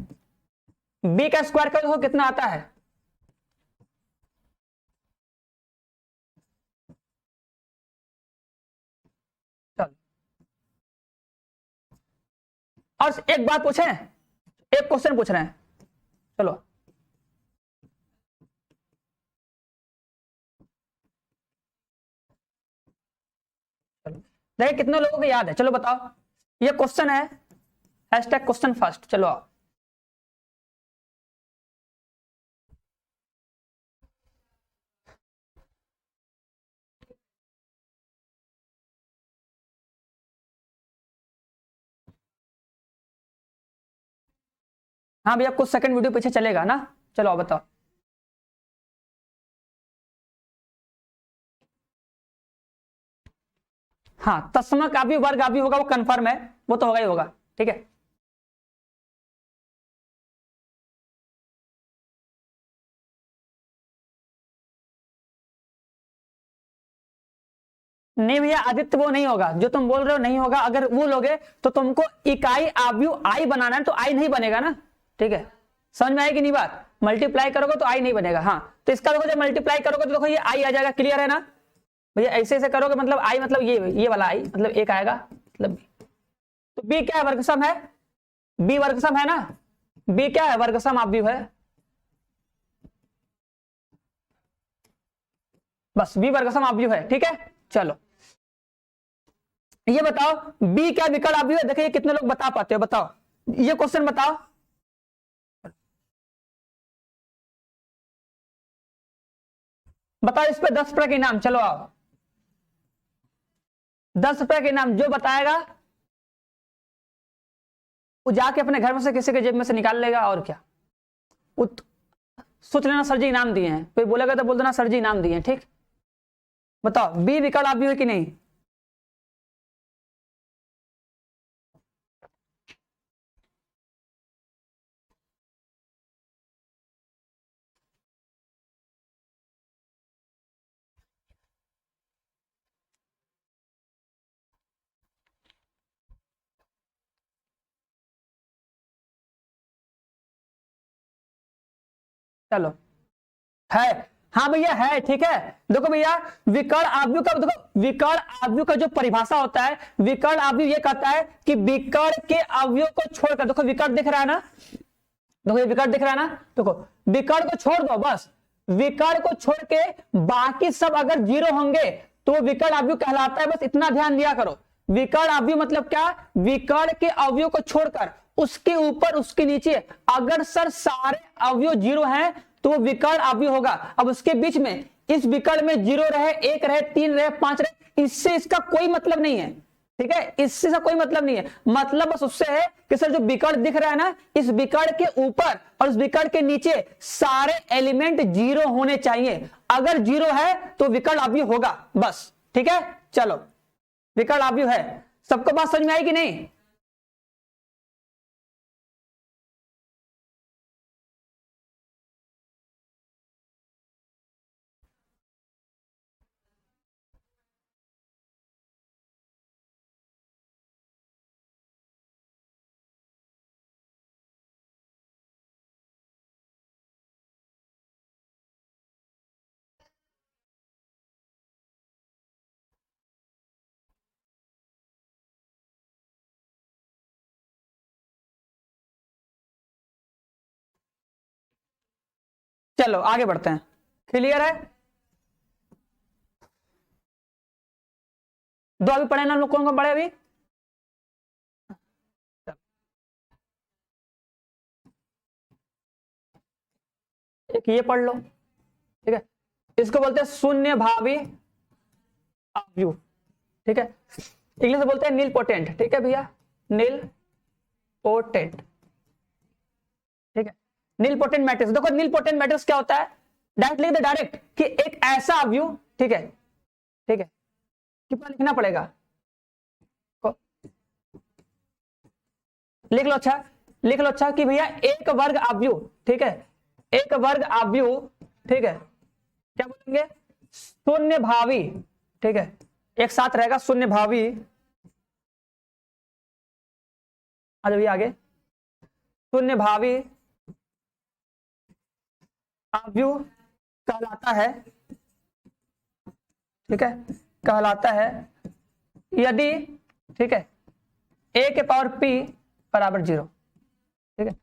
बी का स्क्वायर करो, देखो कितना आता है, चलो। और एक बात पूछें, एक क्वेश्चन पूछ रहे हैं, चलो देखिए कितने लोगों को याद है, चलो बताओ, ये क्वेश्चन है, हैशटैग क्वेश्चन फर्स्ट, चलो आओ। हाँ भैया कुछ सेकंड वीडियो पीछे चलेगा ना, चलो आओ बताओ। हाँ तस्मक आव्यूह वर्ग आव्यूह होगा, वो कंफर्म है, वो तो होगा ही होगा, ठीक है। नहीं भैया आदित्य वो नहीं होगा, जो तुम बोल रहे हो नहीं होगा, अगर वो लोगे तो तुमको इकाई आव्यूह आई बनाना है, तो आई नहीं बनेगा ना, ठीक है, समझ में आएगी नहीं बात, मल्टीप्लाई करोगे तो आई नहीं बनेगा। हाँ तो इसका देखो जब मल्टीप्लाई करोगे तो देखो ये आई आ जाएगा, क्लियर है ना भैया, ऐसे ऐसे करोगे मतलब आई मतलब ये वाला आई मतलब एक आएगा, मतलब तो बी क्या है, वर्गसम है, बी वर्गसम है ना, बी क्या है, वर्गसम आव्यूह है, बस बी वर्गसम आव्यूह है, ठीक है। चलो ये बताओ बी क्या विकर्ण आव्यूह है, देखिए कितने लोग बता पाते हो, बताओ ये क्वेश्चन बताओ, बताओ इस पे 10 रुपए के इनाम, चलो आओ 10 रुपए के इनाम, जो बताएगा वो जाके अपने घर में से किसी के जेब में से निकाल लेगा, और क्या सोच लेना सर जी इनाम दिए हैं, कोई बोलेगा तो बोल देना सर जी इनाम दिए हैं, ठीक। बताओ बी विकर्ण आव्यूह है कि नहीं, चलो है, हाँ भैया है, ठीक है। देखो भैया विकर्ण आव्यूह का, देखो विकर्ण आव्यूह का जो परिभाषा होता है, विकर्ण आव्यूह ये कहता है कि विकर्ण के अवयव को छोड़कर, देखो विकर्ण दिख रहा है ना, देखो ये विकर्ण दिख रहा है ना, देखो विकर्ण को छोड़ दो, बस विकर्ण को छोड़ के बाकी सब अगर जीरो होंगे तो विकर्ण आव्यूह कहलाता है, बस इतना ध्यान दिया करो। विकर्ण आव्यूह मतलब क्या, विकर्ण के अवयव को छोड़कर उसके ऊपर उसके नीचे अगर सर सारे अवयव जीरो हैं तो वो विकर्ण आव्यूह होगा। अब उसके बीच में इस विकर्ण में जीरो रहे, एक रहे, तीन रहे, पांच रहे, इससे इसका कोई मतलब नहीं है, ठीक है, इससे कोई मतलब नहीं है, मतलब बस उससे है कि सर जो विकर्ण दिख रहा है ना, इस विकर्ण के ऊपर और इस विकर्ण के नीचे सारे एलिमेंट जीरो होने चाहिए, अगर जीरो है तो विकर्ण आव्यूह होगा, बस ठीक है। चलो विकर्ण आव्यूह है, सबको बात समझ में आई कि नहीं, चलो आगे बढ़ते हैं, क्लियर है। दो अभी पढ़े ना लोग, कौन कौन पढ़े अभी, एक ये पढ़ लो, ठीक है, इसको बोलते हैं शून्य भावी आव्यूह, ठीक है, इंग्लिश में बोलते हैं नील पोटेंट, ठीक है भैया, नील पोटेंट, ठीक है, नील पोटेंट मैट्रिक्स। देखो नील पोटेंट मैट्रिक्स क्या होता है, डायरेक्ट लिख दे, डायरेक्ट कि एक ऐसा अवयव, ठीक है, ठीक है, कितना लिखना पड़ेगा, लिख लो, अच्छा लिख लो, अच्छा कि भैया एक वर्ग अवयव, ठीक है, एक वर्ग अवयव, ठीक है, क्या बोलेंगे, शून्य भावी, ठीक है, एक साथ रहेगा शून्य भावी, आ जाइए आगे, शून्य भावी अवयव कहलाता है, ठीक है, कहलाता है यदि, ठीक है, a के पावर p बराबर 0, ठीक है।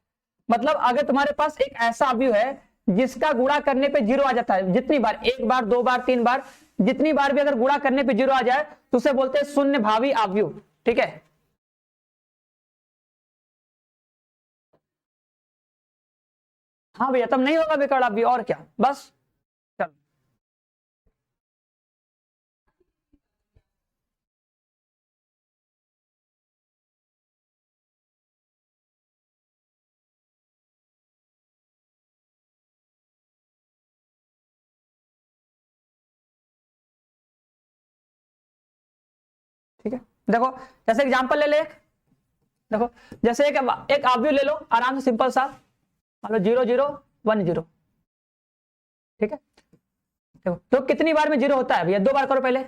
मतलब अगर तुम्हारे पास एक ऐसा अवयव है जिसका गुणा करने पे 0 आ जाता है, जितनी बार, एक बार, दो बार, तीन बार, जितनी बार भी अगर गुणा करने पे 0 आ जाए तो उसे बोलते हैं शून्य भावी अवयव, ठीक है। हाँ भैया, तब नहीं होगा विकर्ण अवयव, और क्या, बस चलो। ठीक है, देखो जैसे एग्जांपल ले ले, देखो जैसे एक अवयव ले लो आराम से, सिंपल सा, मान लो 0 0 1 0, ठीक है। देखो तो कितनी बार में 0 होता है भैया, 2 बार करो पहले,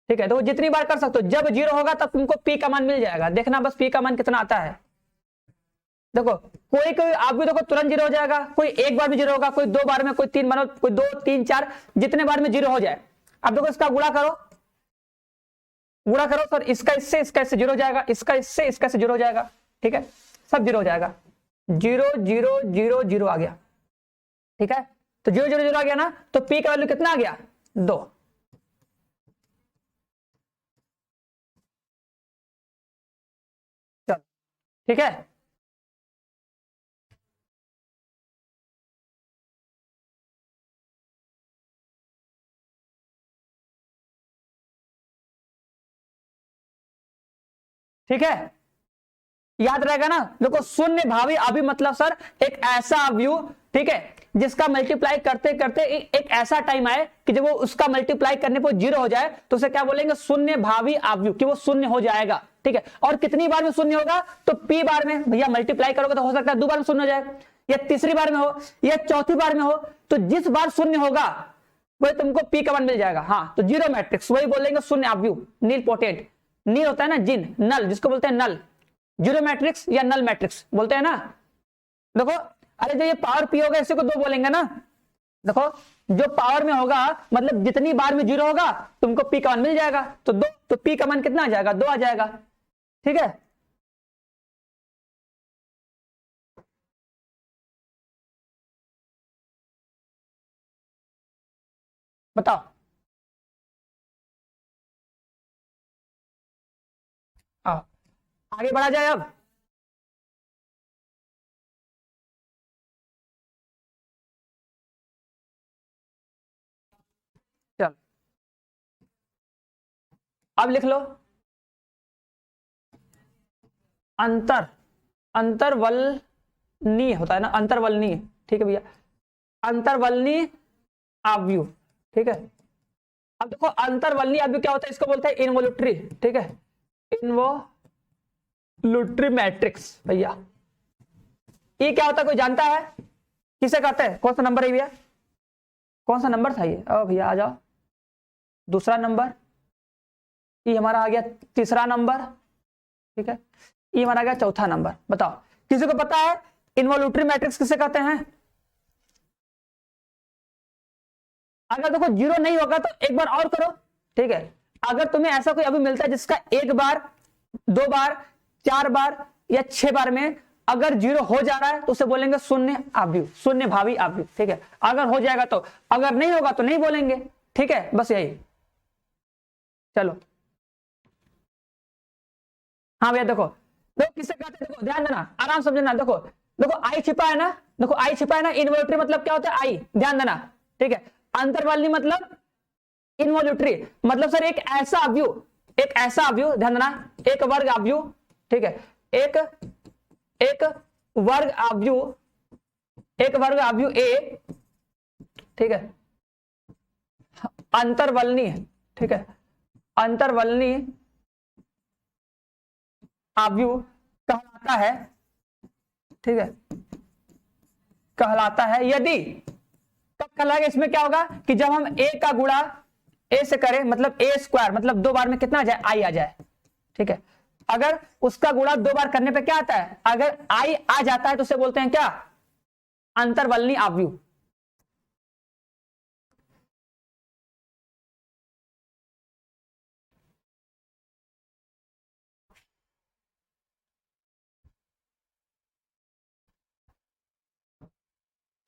ठीक है। तो जितनी बार कर सकते हो, जब 0 होगा तब तुमको p का मान मिल जाएगा, देखना बस p का मान कितना आता है। देखो कोई कोई अवयव देखो तुरंत 0 हो जाएगा, कोई एक बार में 0 होगा, कोई 2 बार में, कोई 3 बार में, कोई 2 3 4, जितने बार में 0 हो जाए। अब देखो इसका गुणा करो, गुणा करो सर, इसका इससे 0 हो जाएगा, इसका इससे 0 हो जाएगा, ठीक है, सब 0 हो जाएगा, 0 0 0 0 आ गया, ठीक है। तो 0 0 0 आ गया ना, तो p का वैल्यू कितना आ गया, 2, चलो ठीक है। ठीक है, याद रहेगा ना। देखो शून्य भावी अभी मतलब सर एक ऐसा अवयव, ठीक है, जिसका मल्टीप्लाई करते करते एक ऐसा टाइम आए कि जब वो उसका मल्टीप्लाई करने पर 0 हो जाए तो उसे क्या बोलेंगे, शून्य भावी अवयव, कि वो शून्य हो जाएगा, ठीक है। और कितनी बार में शून्य होगा, तो p बार में, भैया मल्टीप्लाई करोगे तो हो सकता है 2 बार में शून्य हो जाए, या तीसरी बार में हो, या चौथी बार में हो, तो जिस बार शून्य होगा वही तुमको p का मान मिल जाएगा। हाँ, तो जीरो मैट्रिक्स वही बोलेंगे शून्य अवयव, नील पोटेंट, नील होता है ना जिन, नल जिसको बोलते हैं नल, जीरो मैट्रिक्स या नल मैट्रिक्स बोलते हैं ना। देखो अरे जो ये पावर पी होगा इसी को 2 बोलेंगे ना। देखो जो पावर में होगा मतलब जितनी बार में 0 होगा तुमको पी का मान मिल जाएगा, तो 2, तो पी का मान कितना आ जाएगा, 2 आ जाएगा, ठीक है। बताओ, आओ आगे बढ़ा जाए अब। चल अब लिख लो, अंतर, अंतरवलनीय होता है ना, अंतरवलनीय, ठीक है भैया, अंतरवलनीय अवयव, ठीक है। अब देखो अंतरवलनीय अवयव क्या होता है, इसको बोलते हैं इनवोल्यूटरी, ठीक है, इनवोल्यूटरी मैट्रिक्स। भैया ये क्या होता है, कोई जानता है, किसे कहते हैं, कौन सा नंबर है भैया, कौन सा नंबर था ये, ओ भैया आ जाओ, दूसरा नंबर, ये हमारा आ गया तीसरा नंबर, ठीक है, ये हमारा आ गया चौथा नंबर। बताओ किसी को पता है इनवोल्यूटरी मैट्रिक्स किसे कहते हैं। अगर देखो 0 नहीं होगा तो एक बार और करो, ठीक है। अगर तुम्हें ऐसा कोई अभी मिलता है जिसका एक बार, 2 बार, 4 बार या 6 बार में अगर 0 हो जा रहा है तो उसे बोलेंगे शून्य अवयव, शून्य भावी अवयव, ठीक है। अगर हो जाएगा तो, अगर नहीं होगा तो नहीं बोलेंगे, ठीक है, बस यही। चलो हाँ भैया देखो, देखो किससे कहते हैं, देखो ध्यान देना, आराम समझना, देखो देखो आई छिपा है ना, देखो आई छिपा है ना, इन्वोल्यूटरी मतलब क्या होता है, आई, ध्यान देना, ठीक है। अंतरवाली मतलब इनवोल्यूटरी मतलब सर एक ऐसा अवयव, एक ऐसा अवयव, ध्यान देना, एक वर्ग अवयव, ठीक है, एक एक वर्ग अवयव, एक वर्ग अवयव ए, ठीक है, अंतरवलनीय, ठीक है, अंतरवलनीय अवयव कहलाता है, ठीक है, कहलाता है यदि, कब कहलाएगा, इसमें क्या होगा कि जब हम a का गुणा a से करें मतलब a स्क्वायर, मतलब 2 बार में कितना आ जाए, i आ जाए, ठीक है। अगर उसका गुणा 2 बार करने पे क्या आता है, अगर i आ जाता है तो उसे बोलते हैं क्या, अंतर्वलनी आव्यूह।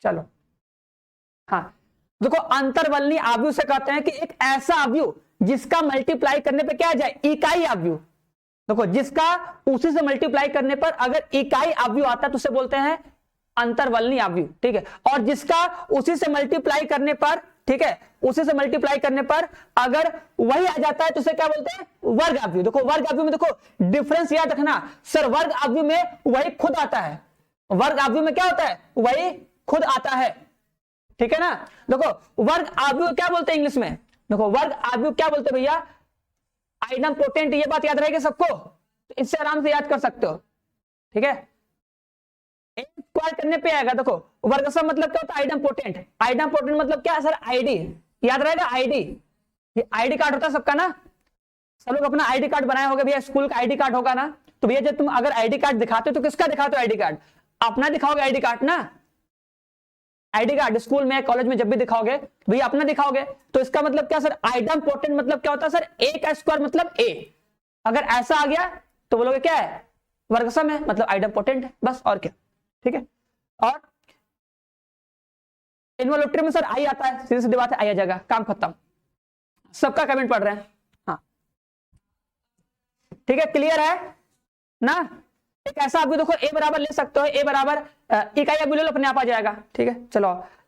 चलो हाँ, देखो अंतर्वलनी आव्यूह से कहते हैं कि एक ऐसा आव्यूह जिसका मल्टीप्लाई करने पे क्या आ जाए, इकाई आव्यूह। देखो जिसका उसी से मल्टीप्लाई करने पर अगर इकाई आव्यूह आता है तो उसे बोलते हैं अंतर्वलनी आव्यूह, ठीक है। और जिसका उसी से मल्टीप्लाई करने पर, ठीक है, उसी से मल्टीप्लाई करने पर अगर वही आ जाता है तो उसे क्या बोलते हैं, वर्ग आव्यूह। देखो वर्ग आव्यूह में देखो डिफरेंस याद रखना सर, वर्ग आव्यूह में वही खुद आता है, वर्ग आव्यूह में क्या होता है, वही खुद आता है, ठीक है ना। देखो वर्ग आव्यूह क्या बोलते हैं इंग्लिश में, देखो वर्ग आव्यूह क्या बोलते हैं भैया, आइडम पोटेंट। ये बात याद रहेगी सबको, तो इससे आराम से याद कर सकते हो, ठीक है। एक स्क्वायर करने पे आएगा, देखो वर्गसम मतलब क्या होता है, आइडम पोटेंट। आइडम पोटेंट मतलब क्या है सर, आईडी, याद रहेगा आईडी, ये आईडी कार्ड होता है सबका ना, सब लोग अपना आईडी कार्ड बनाए होगे भैया, स्कूल का आईडी कार्ड होगा ना। तो भैया जब तुम अगर आईडी कार्ड दिखाते हो तो किसका दिखाते हो आईडी कार्ड, अपना दिखाओगे आईडी कार्ड ना, आईडी कार्ड स्कूल में कॉलेज में जब भी दिखाओगे भैया अपना दिखाओगे। तो इसका मतलब क्या सर, आइडम पोटेंट मतलब क्या होता है सर, ए का स्क्वायर मतलब ए, अगर ऐसा आ गया तो बोलोगे क्या है, वर्गसम है, मतलब आइडम पोटेंट है, बस और क्या, ठीक है। और इन्वोल्यूटरी में सर आई आता है, सीधी सीधी बात है, आई आ जाएगा, काम खत्म। सबका कमेंट पढ़ रहे हैं, हाँ ठीक है, क्लियर है ना। एक ऐसा आप भी देखो ए बराबर ले सकते हो, ए बराबर इकाई अब ले लो, अपने आप आ जाएगा, ठीक है। चलो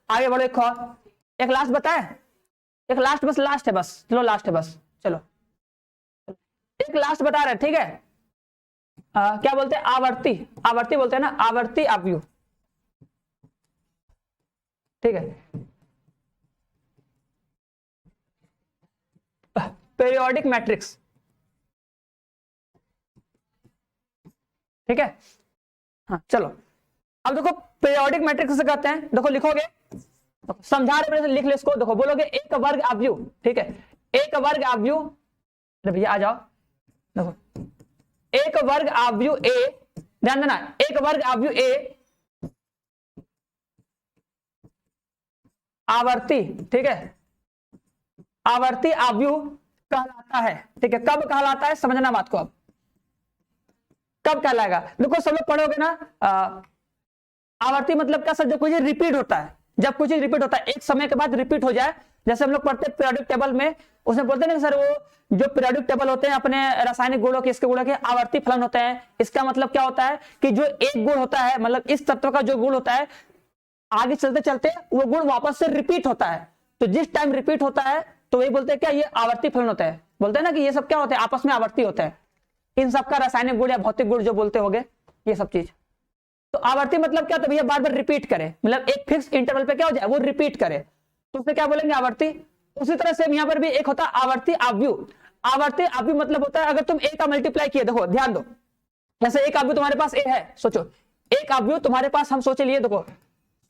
आगे बढ़ो, एक और, एक लास्ट बताए, एक लास्ट, बस लास्ट है, बस चलो लास्ट है बस, चलो एक लास्ट बता रहे, ठीक है। क्या बोलते हैं, आवर्ती, आवर्ती बोलते हैं ना, आवर्ती आव्यूह, ठीक है। पीरियोडिक मैट्रिक्स, ठीक है। हाँ चलो अब देखो पीरियोडिक मैट्रिक्स से कहते हैं, देखो लिखोगे, समझा रहे लिख ले इसको, देखो बोलोगे एक वर्ग आव्यूह, ठीक है, एक वर्ग आव्यूह, अरे भैया आ जाओ, देखो एक वर्ग आव्यूह ए, ध्यान देना, एक वर्ग आव्यूह ए आवर्ती, ठीक है, आवर्ती आव्यूह कहलाता है, ठीक है। कब कहलाता है समझना बात को, अब कब कहलाएगा, देखो सब लोग पढ़ोगे ना, आवर्ती मतलब क्या सर, जब कोई चीज रिपीट होता है, जब कोई चीज रिपीट होता है एक समय के बाद रिपीट हो जाए, जैसे हम लोग पढ़ते हैं पीरियोडिक टेबल में, उसमें बोलते हैं ना सर, वो जो पीरियोडिक टेबल होते हैं अपने रासायनिक गुणों के, इसके गुणों के आवर्ती फलन होते हैं। इसका मतलब क्या होता है कि जो एक गुण होता है, मतलब इस तत्व का जो गुण होता है, आगे चलते चलते वो गुण वापस से रिपीट होता है, तो जिस टाइम रिपीट होता है तो वही बोलते हैं क्या, ये आवर्ती फलन होता है। बोलते हैं ना कि ये सब क्या होता है, आपस में आवर्ती होता है, इन सब का रासायनिक गुण या भौतिक गुण जो बोलते होंगे, ये सब चीज। तो आवर्ती मतलब क्या होता है भैया, बार बार रिपीट करे, मतलब एक फिक्स इंटरवल पे क्या हो जाए, वो रिपीट करे, तो उसे क्या बोलेंगे, आवर्ती। उसी तरह से यहाँ पर भी एक होता है आवर्ती आव्यूह। आवर्ती आव्यूह मतलब होता है अगर तुम ए का मल्टीप्लाई किए, देखो ध्यान दो, जैसे एक आव्यूह तुम्हारे पास ए है, सोचो एक आव्यूह तुम्हारे पास, हम सोच लिए, देखो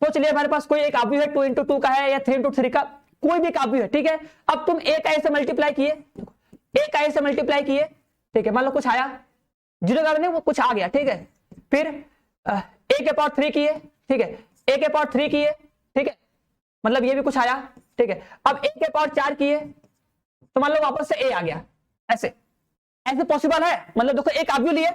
सोच लिए हमारे पास कोई एक आव्यूह है, 2 into 2 का है या 3 into 3 का, कोई भी आव्यूह है, ठीक है। अब तुम ए का ए से मल्टीप्लाई किए, ए का ए से मल्टीप्लाई किए, ठीक है, मान लो कुछ आया, जीरो का नहीं, वो कुछ आ गया, ठीक है। फिर ए के पावर 3 किए, ठीक है, ए के पावर 3 किए, ठीक है, मतलब ये भी कुछ आया, ठीक है। अब ए के पावर 4 किए तो मान लो वापस से ए आ गया, ऐसे ऐसे पॉसिबल है, मतलब देखो एक आव्यूह लिए,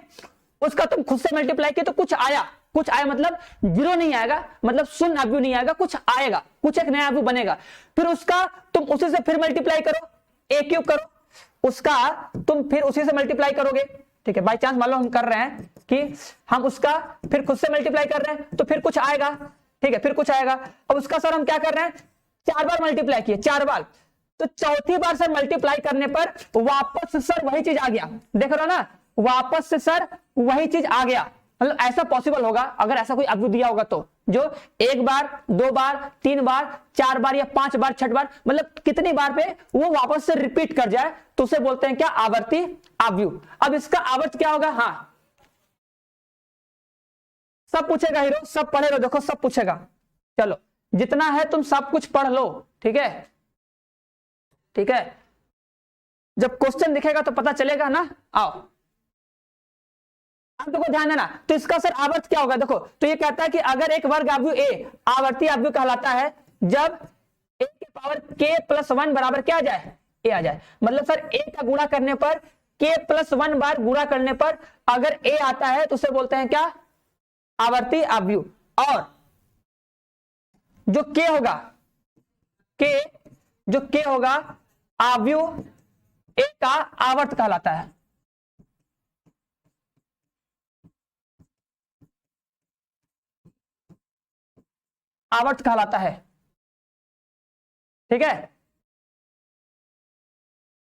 उसका तुम खुद से मल्टीप्लाई किए तो कुछ आया, कुछ आया मतलब जीरो नहीं आएगा, मतलब शून्य आव्यूह नहीं आएगा, कुछ आएगा, कुछ एक नया आव्यूह बनेगा। फिर उसका तुम उसी से फिर मल्टीप्लाई करो, ए क्यूब करो, उसका तुम फिर उसी से मल्टीप्लाई करोगे, ठीक है। बाई चांस मान लो हम कर रहे हैं कि हम उसका फिर खुद से मल्टीप्लाई कर रहे हैं तो फिर कुछ आएगा, ठीक है, फिर कुछ आएगा। अब उसका सर हम क्या कर रहे हैं, 4 बार मल्टीप्लाई किए, 4 बार, तो चौथी बार सर मल्टीप्लाई करने पर वापस से सर वही चीज आ गया, देख रहे हो ना, वापस से सर वही चीज आ गया। मतलब ऐसा पॉसिबल होगा अगर ऐसा कोई आव्यूह दिया होगा तो, जो 1 बार 2 बार 3 बार 4 बार या 5 बार 6 बार, मतलब कितनी बार पे वो वापस से रिपीट कर जाए तो उसे बोलते हैं क्या, आवर्ती आव्यूह। अब इसका आवर्त क्या होगा, हाँ सब पूछेगा हीरो, सब पढ़े रहो, देखो सब पूछेगा। चलो जितना है तुम सब कुछ पढ़ लो, ठीक है, ठीक है। जब क्वेश्चन दिखेगा तो पता चलेगा ना। आओ अब देखो ध्यान देना, तो इसका सर आवर्त क्या होगा, देखो तो ये कहता है कि अगर एक वर्ग आव्यूह ए आवर्ती आव्यूह कहलाता है जब ए के पावर के प्लस वन बराबर क्या आ जाए, ए आ जाए। मतलब सर ए का गुणा करने पर, के प्लस वन बार गुणा करने पर अगर ए आता है तो उसे बोलते हैं क्या, आवर्ती आव्यूह। और जो के होगा, के जो के होगा आव्यूह ए का आवर्त कहलाता है। आवर्त कहलाता है, ठीक है,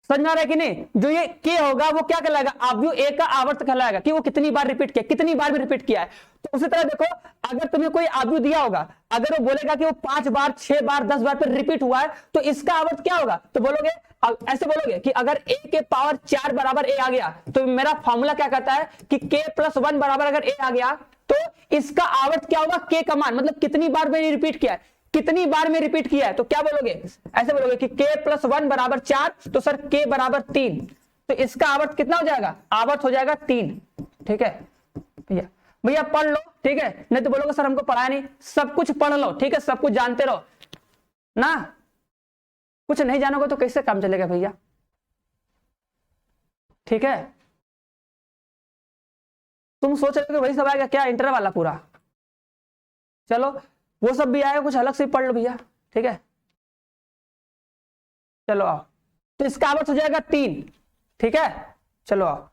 समझ में आ रहा है कि नहीं। जो ये के होगा वो क्या कहलाएगा, आव्यूह ए का आवर्त कहलाएगा कि वो कितनी बार रिपीट किया, कितनी बार भी रिपीट किया है। तो उसी तरह देखो, अगर तुम्हें कोई आव्यूह दिया होगा, अगर वो बोलेगा कि वो 5 बार 6 बार 10 बार पर रिपीट हुआ है तो इसका आवर्त क्या होगा, तो बोलोगे ऐसे बोलोगे कि अगर ए के पावर 4 बराबर ए आ गया तो मेरा फॉर्मूला क्या कहता है कि के प्लस वन बराबर अगर ए आ गया तो इसका आवर्त क्या होगा, के का मान, मतलब कितनी बार मैंने रिपीट किया है, कितनी बार में रिपीट किया है। तो क्या बोलोगे, ऐसे बोलोगे कि के प्लस वन बराबर 4, तो सर के बराबर 3, तो इसका आवर्त कितना हो जाएगा, आवर्त हो जाएगा 3, ठीक है भैया। भैया पढ़ लो, ठीक है, नहीं तो बोलोगे सर हमको पढ़ाया नहीं। सब कुछ पढ़ लो, ठीक है, सब कुछ जानते रहो ना, कुछ नहीं जानोगे तो कैसे काम चलेगा भैया, ठीक है। तुम सोच रहे हो कि वही सब आएगा क्या, इंटर वाला पूरा, चलो वो सब भी आएगा, कुछ अलग से पढ़ लो भैया, ठीक है। चलो आओ, तो इसका आवर्त हो जाएगा 3, ठीक है। चलो आओ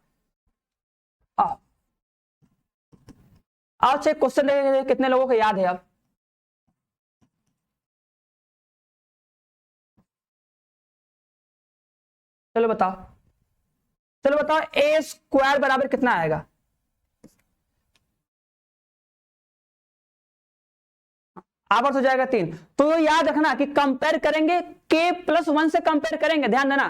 आओ आओ, चेक क्वेश्चन देखेंगे कितने लोगों को याद है अब। चलो बताओ, चलो बताओ ए स्क्वायर बराबर कितना आएगा, आवर्त हो जाएगा 3। तो याद रखना कि कंपेयर करेंगे, के प्लस वन से कंपेयर करेंगे, ध्यान देना।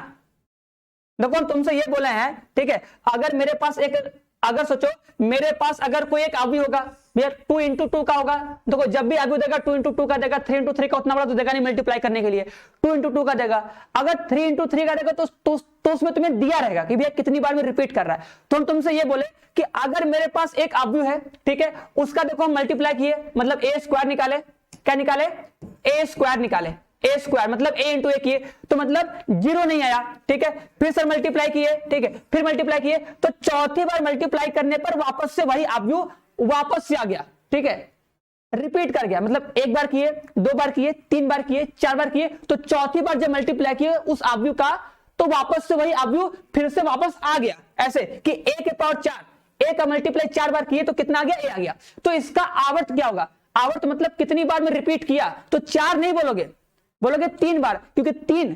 देखो हम तुमसे ये बोले हैं, ठीक है, अगर मेरे पास एक, अगर सोचो मेरे पास अगर कोई एक आव्यूह होगा भैया 2 इंटू 2 का होगा, देखो जब भी आव्यूह देगा 2 इंटू 2 का देगा, 3 इंटू 3 का उतना बड़ा तो देगा नहीं मल्टीप्लाई करने के लिए, 2 इंटू 2 का देगा। अगर 3 इंटू 3 का देगा तो उसमें तुम्हें दिया रहेगा कि भैया कितनी बार में रिपीट कर रहा है। तो हम तुमसे ये बोले कि अगर मेरे पास एक आव्यूह है, ठीक है, उसका देखो हम मल्टीप्लाई किए, मतलब ए स्क्वायर निकाले, क्या निकाले, ए स्क्वायर निकाले, ए स्क्वायर मतलब ए इंटू ए किए तो मतलब 0 नहीं आया, ठीक है। फिर सर मल्टीप्लाई किए, ठीक है, फिर मल्टीप्लाई किए तो चौथी बार मल्टीप्लाई करने पर वापस से वही आव्यूह वापस से आ गया, ठीक है, रिपीट कर गया। मतलब एक बार किए, 2 बार किए, 3 बार किए, 4 बार किए, तो चौथी बार जब मल्टीप्लाई किए उस आव्यूह का तो वापस से वही आव्यूह फिर से वापस आ गया, ऐसे कि ए के पावर 4, ए का मल्टीप्लाई 4 बार किए तो कितना आ गया, ए आ गया। तो इसका आवर्त क्या होगा, आवर्त मतलब कितनी बार में रिपीट किया, तो 4 नहीं बोलोगे, बोलोगे 3 बार, क्योंकि 3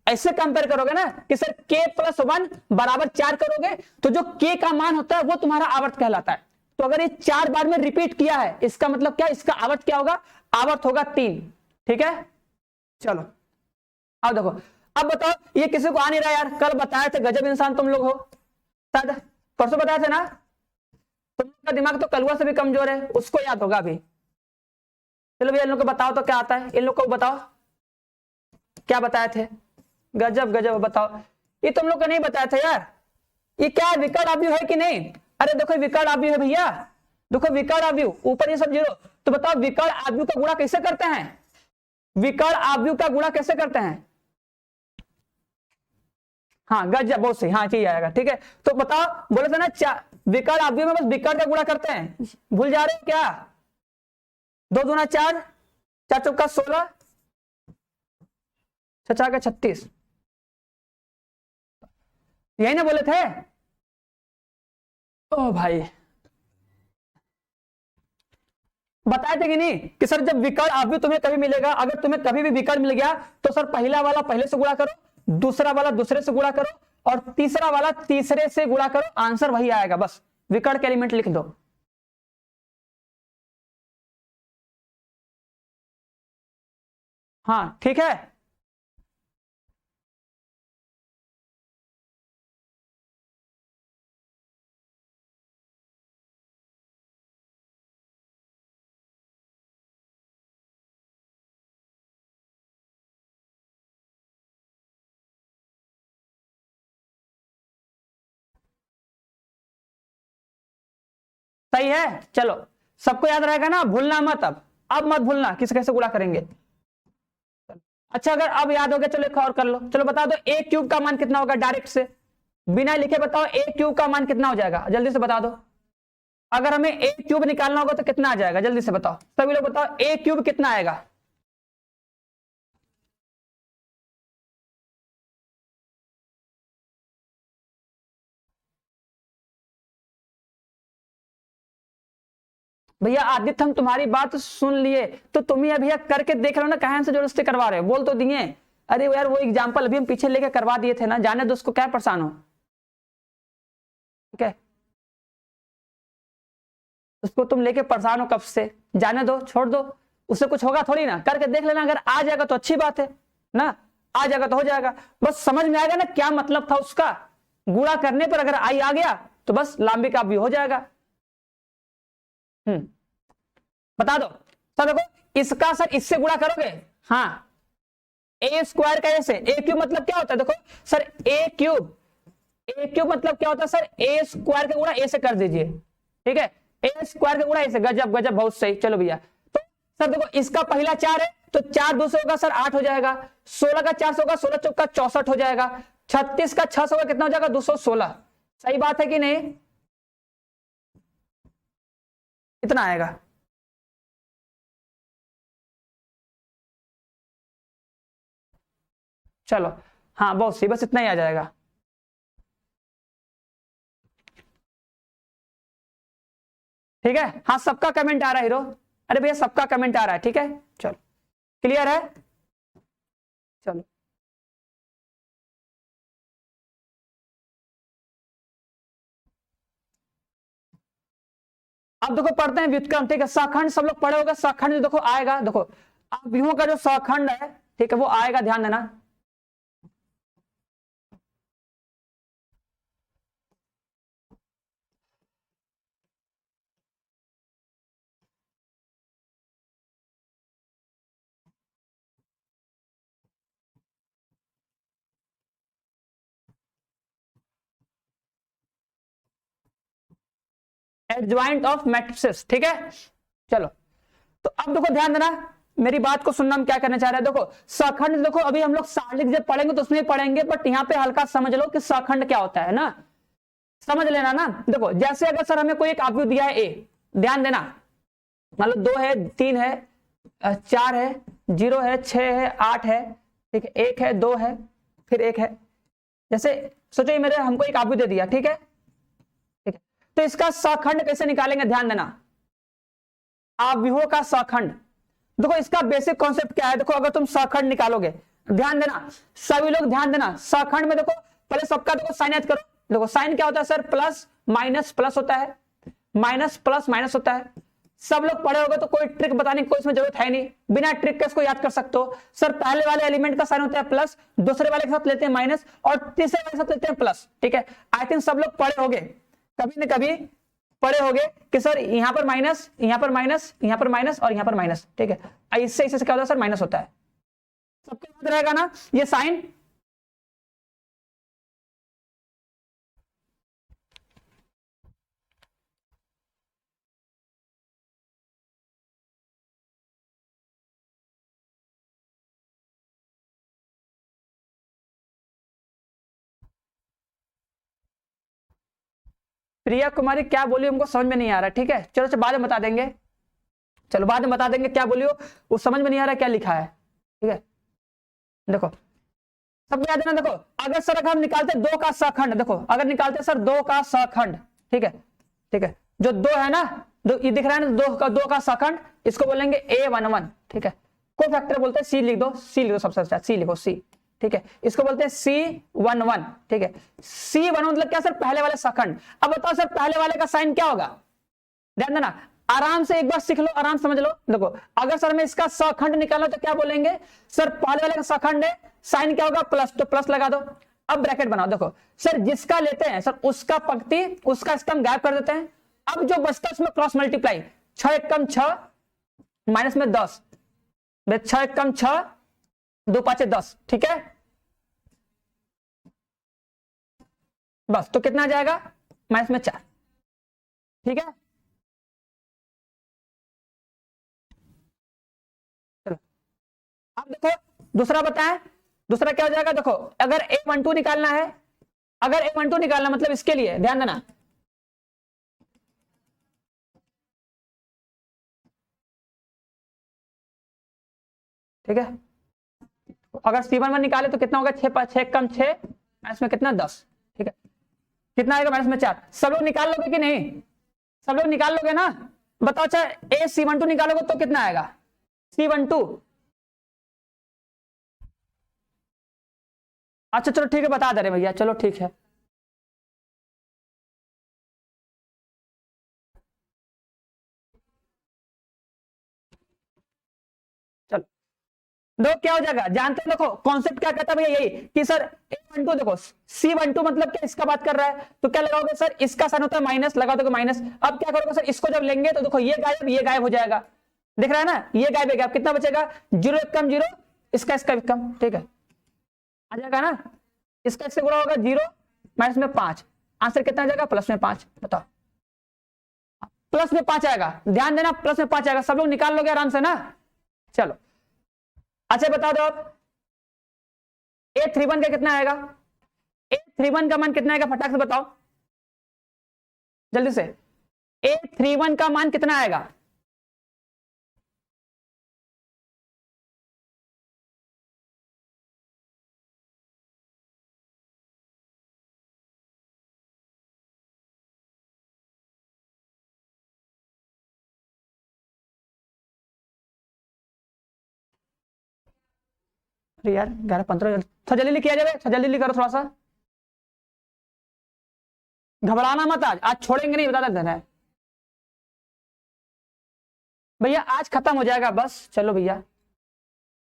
ऐसे कंपेयर करोगे ना कि सर के प्लस वन बराबर 4 करोगे तो जो के का मान होता है वो तुम्हारा आवर्त कहलाता है। तो अगर ये 4 बार में रिपीट किया है इसका मतलब क्या, इसका आवर्त क्या होगा, आवर्त होगा 3, ठीक है। चलो अब देखो, अब बताओ ये किसी को आ नहीं रहा यार, कल बताए थे, गजब इंसान तुम लोग हो, शायद परसों बताए थे ना, तुम लोग का दिमाग तो कलुआ से भी कमजोर है, उसको याद होगा अभी। चलो भैया इन लोग को बताओ तो क्या आता है, इन लोग को बताओ क्या बताए थे, गजब गजब बताओ, ये तुम लोग को नहीं बताया था यार। ये क्या है, विकर्ण आव्यूह है कि नहीं, अरे देखो विकर्ण आव्यूह है भैया, देखो विकर्ण आव्यूह ऊपर ये सब 0, तो बताओ विकर्ण आव्यूह का गुणा कैसे करते हैं, विकर्ण आव्यूह का गुणा कैसे करते हैं, हाँ गजब बहुत सही, हाँ ठीक आएगा, ठीक है। तो बताओ बोले थे ना विकर्ण आव्यूह में बस विकर्ण का गुणा करते हैं, भूल जा रहे हो क्या, 2 दूना 4, 4 चौका 16, 6 का 36, यही ना बोले थे। ओ भाई बताए थे कि नहीं कि सर जब विकर्ण आव्यूह तुम्हें कभी मिलेगा, अगर तुम्हें कभी भी विकर्ण मिल गया तो सर पहला वाला पहले से गुणा करो, दूसरा वाला दूसरे से गुणा करो और तीसरा वाला तीसरे से गुणा करो, आंसर वही आएगा, बस विकर्ण के एलिमेंट लिख दो। हाँ ठीक है। सही है। चलो सबको याद रहेगा ना, भूलना मत। अब मत भूलना किस कैसे गुणा करेंगे। अच्छा अगर अब याद हो गया, चलो एक और कर लो। चलो बता दो ए क्यूब का मान कितना होगा, डायरेक्ट से बिना लिखे बताओ ए क्यूब का मान कितना हो जाएगा, जल्दी से बता दो। अगर हमें ए क्यूब निकालना होगा तो कितना आ जाएगा, जल्दी से बताओ सभी लोग, बताओ ए क्यूब कितना आएगा। भैया आदित्य हम तुम्हारी बात सुन लिए, तो तुम ही भैया करके देख लो ना, कहां से जबरदस्ती करवा रहे हो, बोल तो दिए। अरे यार वो एग्जाम्पल अभी हम पीछे लेके करवा दिए थे ना, जाने दो उसको, क्या परेशान हो। ठीक है उसको तुम लेके परेशान हो कब से, जाने दो, छोड़ दो, उससे कुछ होगा थोड़ी ना, करके देख लेना, अगर आ जाएगा तो अच्छी बात है ना, आ जाएगा तो हो जाएगा, बस समझ में आएगा ना क्या मतलब था उसका। गुणा करने पर अगर आई आ गया तो बस लांबी का भी हो जाएगा। बता दो सर, देखो इसका सर इससे गुणा करोगे, हाँ ए स्क्वायर का ऐसे, ए क्यूब मतलब क्या होता है, देखो सर ए क्यूब मतलब क्या होता है सर, ए स्क्वायर का गुणा ए से कर दीजिए। ठीक है ए स्क्वायर का गुणा ए से, गजब गजब बहुत सही। चलो भैया तो सर देखो इसका पहला 4 है, तो 4 2 से होगा सर 8 हो जाएगा, 16 का 4 से होगा 16 चौका 64 हो जाएगा, 36 का 6 से होगा कितना हो जाएगा 216। सही बात है कि नहीं, इतना आएगा। चलो हाँ बहुत सही, बस इतना ही आ जाएगा। ठीक है हाँ सबका कमेंट आ रहा है हीरो, अरे भैया सबका कमेंट आ रहा है, ठीक है चलो क्लियर है। चलो अब देखो पढ़ते हैं व्युत्क्रम। ठीक है सखंड सब लोग पढ़े होगा, सखंड देखो आएगा, देखो अब व्यूहों का जो सखंड है ठीक है वो आएगा, ध्यान देना। एडजॉइंट ऑफ मैट्रिसेस, ठीक है चलो। तो अब देखो ध्यान देना, मेरी बात को सुनना, हम क्या करना चाह रहे हैं, देखो सखंड, देखो अभी हम लोग सारणिक जब पढ़ेंगे तो उसमें पढ़ेंगे, बट यहाँ पे हल्का समझ लो कि सखंड क्या होता है ना, समझ लेना ना। देखो जैसे अगर सर हमें कोई एक अवयव दिया है ए, ध्यान देना, मान लो 2 है 3 है 4 है 0 है 6 है 8 है, ठीक है 1 है 2 है फिर 1 है, जैसे सोचो ये मेरे हमको एक अवयव दे दिया, ठीक है ठीक है। तो इसका सखंड कैसे निकालेंगे, ध्यान देना, अवयवों का सखंड। देखो इसका बेसिक कॉन्सेप्ट क्या है, देखो अगर तुम सखंड निकालोगे, ध्यान देना सभी लोग, ध्यान देना सखंड में देखो पहले सबका देखो साइन याद करो। देखो साइन क्या होता है सर, प्लस माइनस प्लस होता है, माइनस प्लस माइनस होता है। सब लोग पढ़े होगे तो कोई ट्रिक बताने की कोई इसमें जरूरत है नहीं, बिना ट्रिक के इसको याद कर सकते हो। सर पहले वाले एलिमेंट का साइन होता है प्लस, दूसरे वाले के साथ लेते हैं माइनस, और तीसरे वाले के साथ लेते हैं प्लस। ठीक है आई थिंक सब लोग पढ़े होगे, कभी न कभी पढ़े होगे कि सर यहां पर माइनस, यहां पर माइनस, यहां पर माइनस और यहां पर माइनस। ठीक है इससे इससे क्या होता है सर, माइनस होता है, सबको याद रहेगा ना ये साइन। प्रिया कुमारी क्या बोली हमको समझ में नहीं आ रहा, ठीक है चलो चलो बाद में बता देंगे, चलो बाद में बता देंगे क्या बोलियो, वो समझ में नहीं आ रहा क्या लिखा है। ठीक है देखो सबको याद है ना, देखो अगर सर अगर हम निकालते 2 का सखंड, देखो अगर निकालते सर 2 का सखंड, ठीक है जो 2 है ना, दो ये दिख रहा है ना, 2 का सखंड, इसको बोलेंगे A11। ठीक है को फैक्टर बोलते हैं, सी लिख दो, सी लिख दो सबसे अच्छा, सी लिखो सी। ठीक है इसको बोलते हैं C11। ठीक है C11 मतलब क्या सर, पहले वाले सखंड। अब बताओ सर पहले वाले का साइन क्या होगा, ध्यान देना आराम से एक बार सीख लो, आराम समझ लो। देखो अगर सर में इसका सखंड निकाला तो क्या बोलेंगे सर, पहले वाले का सखंड है, साइन क्या होगा प्लस, तो प्लस लगा दो। अब ब्रैकेट बनाओ, देखो सर जिसका लेते हैं सर उसका पंक्ति उसका स्तंभ गायब कर देते हैं। अब जो बचता है उसमें क्रॉस मल्टीप्लाई, 6 एकम 6 माइनस में 10, 6 एकम 6 2 5 10। ठीक है बस तो कितना आ जाएगा, माइनस में 4। ठीक है अब देखो दूसरा बताएं, दूसरा क्या हो जाएगा, देखो अगर A12 निकालना है, अगर A12 निकालना मतलब इसके लिए ध्यान देना, ठीक है, अगर C11 निकाले तो कितना होगा, 6 कम 6 माइनस में कितना 10, ठीक है, कितना आएगा माइनस में 4। सब लोग निकाल लोगे कि नहीं, सब लोग निकाल लोगे ना, बताओ। अच्छा C12 निकालोगे तो कितना आएगा C12, अच्छा चलो ठीक है बता दे रहे भैया, चलो ठीक है। चलो दो क्या हो जाएगा जानते हो, देखो कॉन्सेप्ट क्या कहता है भैया यही कि सर A12 देखो C12 मतलब क्या, इसका बात कर रहा है तो क्या लगाओगे सर, इसका साइन होता है माइनस, लगा दोगे माइनस। अब क्या करोगे सर, इसको जब लेंगे तो देखो ये गायब हो जाएगा, दिख रहा है ना, ये गायब है, कितना बचेगा, 0 1 कम 0, इसका कम, ठीक है, आ जाएगा ना, इसका इससे गुणा होगा 0 माइनस में 5, आंसर कितना आ जाएगा प्लस में 5, बताओ प्लस में 5 आएगा, ध्यान देना प्लस में 5 आएगा, सब लोग निकाल लोगे आराम से ना। चलो अच्छा बता दो अब A31 का कितना आएगा, A31 का मान कितना आएगा फटाक से बताओ जल्दी से, A31 का मान कितना आएगा, अरे यार 11 15 थोड़ा जल्दी किया जाए, थोड़ा जल्दी करो थोड़ा सा, घबराना मत, आज छोड़ेंगे नहीं, बता देना है भैया, आज खत्म हो जाएगा बस, चलो भैया,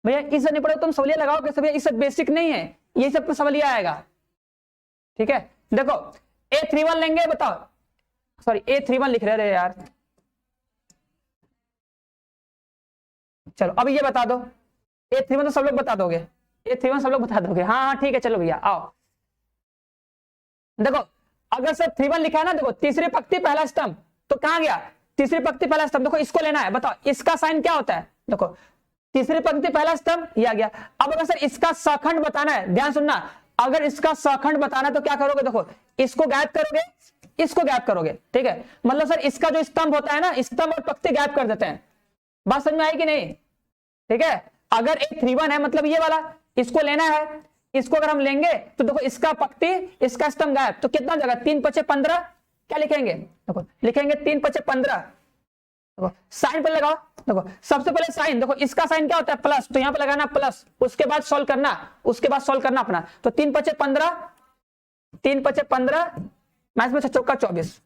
भैया इससे नहीं पढ़ो तुम सवालिया लगाओ कैसे भैया, इससे बेसिक नहीं है, ये सब पे सवालिया आएगा, ठीक है। देखो A31 लेंगे, बताओ सॉरी A31 लिख रहे थे यार, चलो अब ये बता दो, A31 तो सब लोग बता दोगे, A31 सब लोग बता दोगे, हाँ हाँ ठीक है, चलो भैया आओ। देखो अगर सर 31 लिखा है ना, देखो तीसरी पंक्ति पहला स्तंभ, तो कहां गया, तीसरी पंक्ति पहला स्तंभ, देखो इसको लेना है, बताओ इसका साइन क्या होता है, देखो तीसरी पंक्ति पहला स्तंभ ये आ गया। अब अगर सर इसका सखंड बताना है, ध्यान सुनना, अगर इसका सखंड बताना है तो क्या करोगे, देखो इसको गायब करोगे, इसको गायब करोगे, ठीक है, मतलब सर इसका जो स्तंभ होता है ना, स्तंभ और पंक्ति गायब कर देते हैं, बात समझ में आई कि नहीं, ठीक है। अगर A31 है मतलब ये वाला, इसको लेना है, इसको अगर हम लेंगे तो देखो इसका पंक्ति इसका स्तंभ गायब, तो कितना हो जाएगा 3 5 15, क्या लिखेंगे, देखो लिखेंगे 3 5 15, देखो साइन पे लगाओ, देखो सबसे पहले साइन, देखो इसका साइन क्या होता है प्लस, तो यहां पे लगाना प्लस, उसके बाद सॉल्व करना, उसके बाद सॉल्व करना अपना, तो 3 5 15, 3 5 15 माइनस में 6 चौका 24,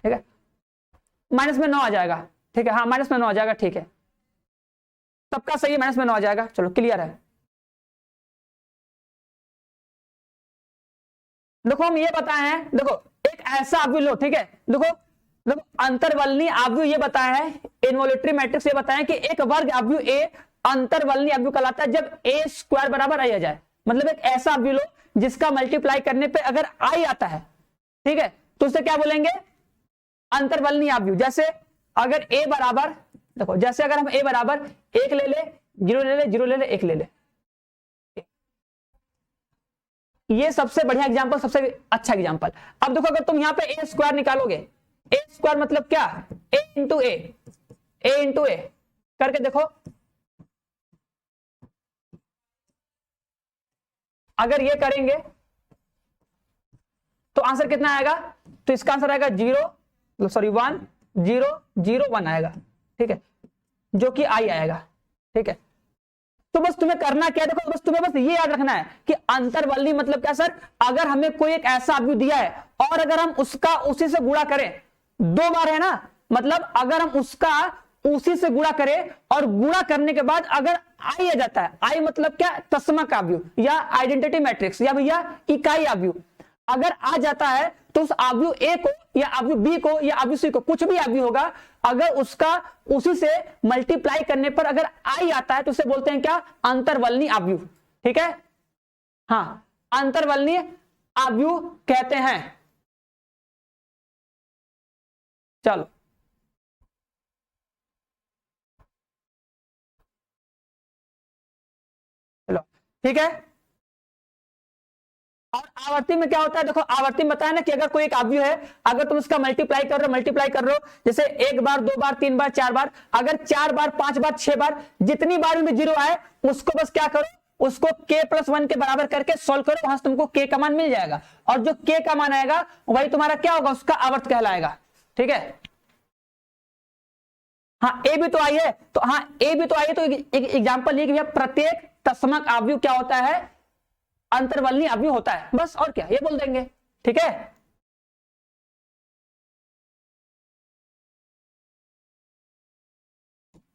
ठीक है, माइनस में 9 आ जाएगा, ठीक है, हाँ माइनस में 9 आ जाएगा, ठीक है, सबका सही है, माइनस में 9 आ जाएगा, चलो क्लियर है। देखो हम ये बताए हैं, देखो एक ऐसा अवयव लो, ठीक है, देखो देखो अंतर्वलनीय अवयव ये बताया है, इन्वोल्यूटरी मैट्रिक्स ये बताया कि एक वर्ग अवयव ए अंतर्वलनीय अवयव कहलाता है जब ए स्क्वायर बराबर आई आ जाए, मतलब एक ऐसा अवयव लो जिसका मल्टीप्लाई करने पे अगर आई आता है, ठीक है, तो उसे क्या बोलेंगे अंतर्वलनीय अवयव। जैसे अगर ए बराबर, देखो जैसे अगर हम ए बराबर 1 ले ले, 0 ले ले, 0 ले ले, 1 ले ले, ये सबसे बढ़िया एग्जांपल, सबसे अच्छा एग्जांपल। अब देखो अगर तुम यहां पे ए स्क्वायर निकालोगे, ए स्क्वायर मतलब क्या, ए इंटू ए, ए इंटू ए करके देखो, अगर ये करेंगे तो आंसर कितना आएगा, तो इसका आंसर आएगा 0 सॉरी 1 0 0 1 आएगा, ठीक है, जो कि आई आएगा, ठीक है। तो बस तुम्हें करना क्या, देखो बस तुम्हें बस ये याद रखना है कि अंतर्वलनी मतलब क्या सर, अगर हमें कोई एक ऐसा अवयव दिया है और अगर हम उसका उसी से गुणा करें, 2 बार है ना, मतलब अगर हम उसका उसी से गुणा करें और गुणा करने के बाद अगर आई आ जाता है, आई मतलब क्या तस्मक अवयव या आइडेंटिटी मैट्रिक्स या भैया इकाई अवयव, अगर आ जाता है तो उस अवयव ए को या अवयव बी को या अवयव सी को, कुछ भी अवयव होगा, अगर उसका उसी से मल्टीप्लाई करने पर अगर आई आता है तो उसे बोलते हैं क्या, अंतर्वलनीय अवयव, ठीक है, हाँ अंतर्वलनीय अवयव कहते हैं। चलो ठीक है। और आवर्ती में क्या होता है, देखो आवर्ती में बताया ना कि अगर कोई एक अवयव है, अगर तुम उसका मल्टीप्लाई कर रहे हो, जैसे एक बार, दो बार, तीन बार, चार बार, अगर 4 बार, 5 बार, 6 बार, जितनी बार में जीरो आए उसको बस क्या करो, उसको k+1 के बराबर करके सोल्व करो, वहां से तुमको k का मान मिल जाएगा, और जो k का मान आएगा वही तुम्हारा क्या होगा, उसका आवर्त कहलाएगा। ठीक है। हाँ ए भी तो आई है, तो हाँ ए भी तो आई है, तो एक एग्जांपल ये कि भैया प्रत्येक तत्समक अवयव क्या होता है, अंतर्वलनीय अवयव होता है, बस और क्या ये बोल देंगे। ठीक है।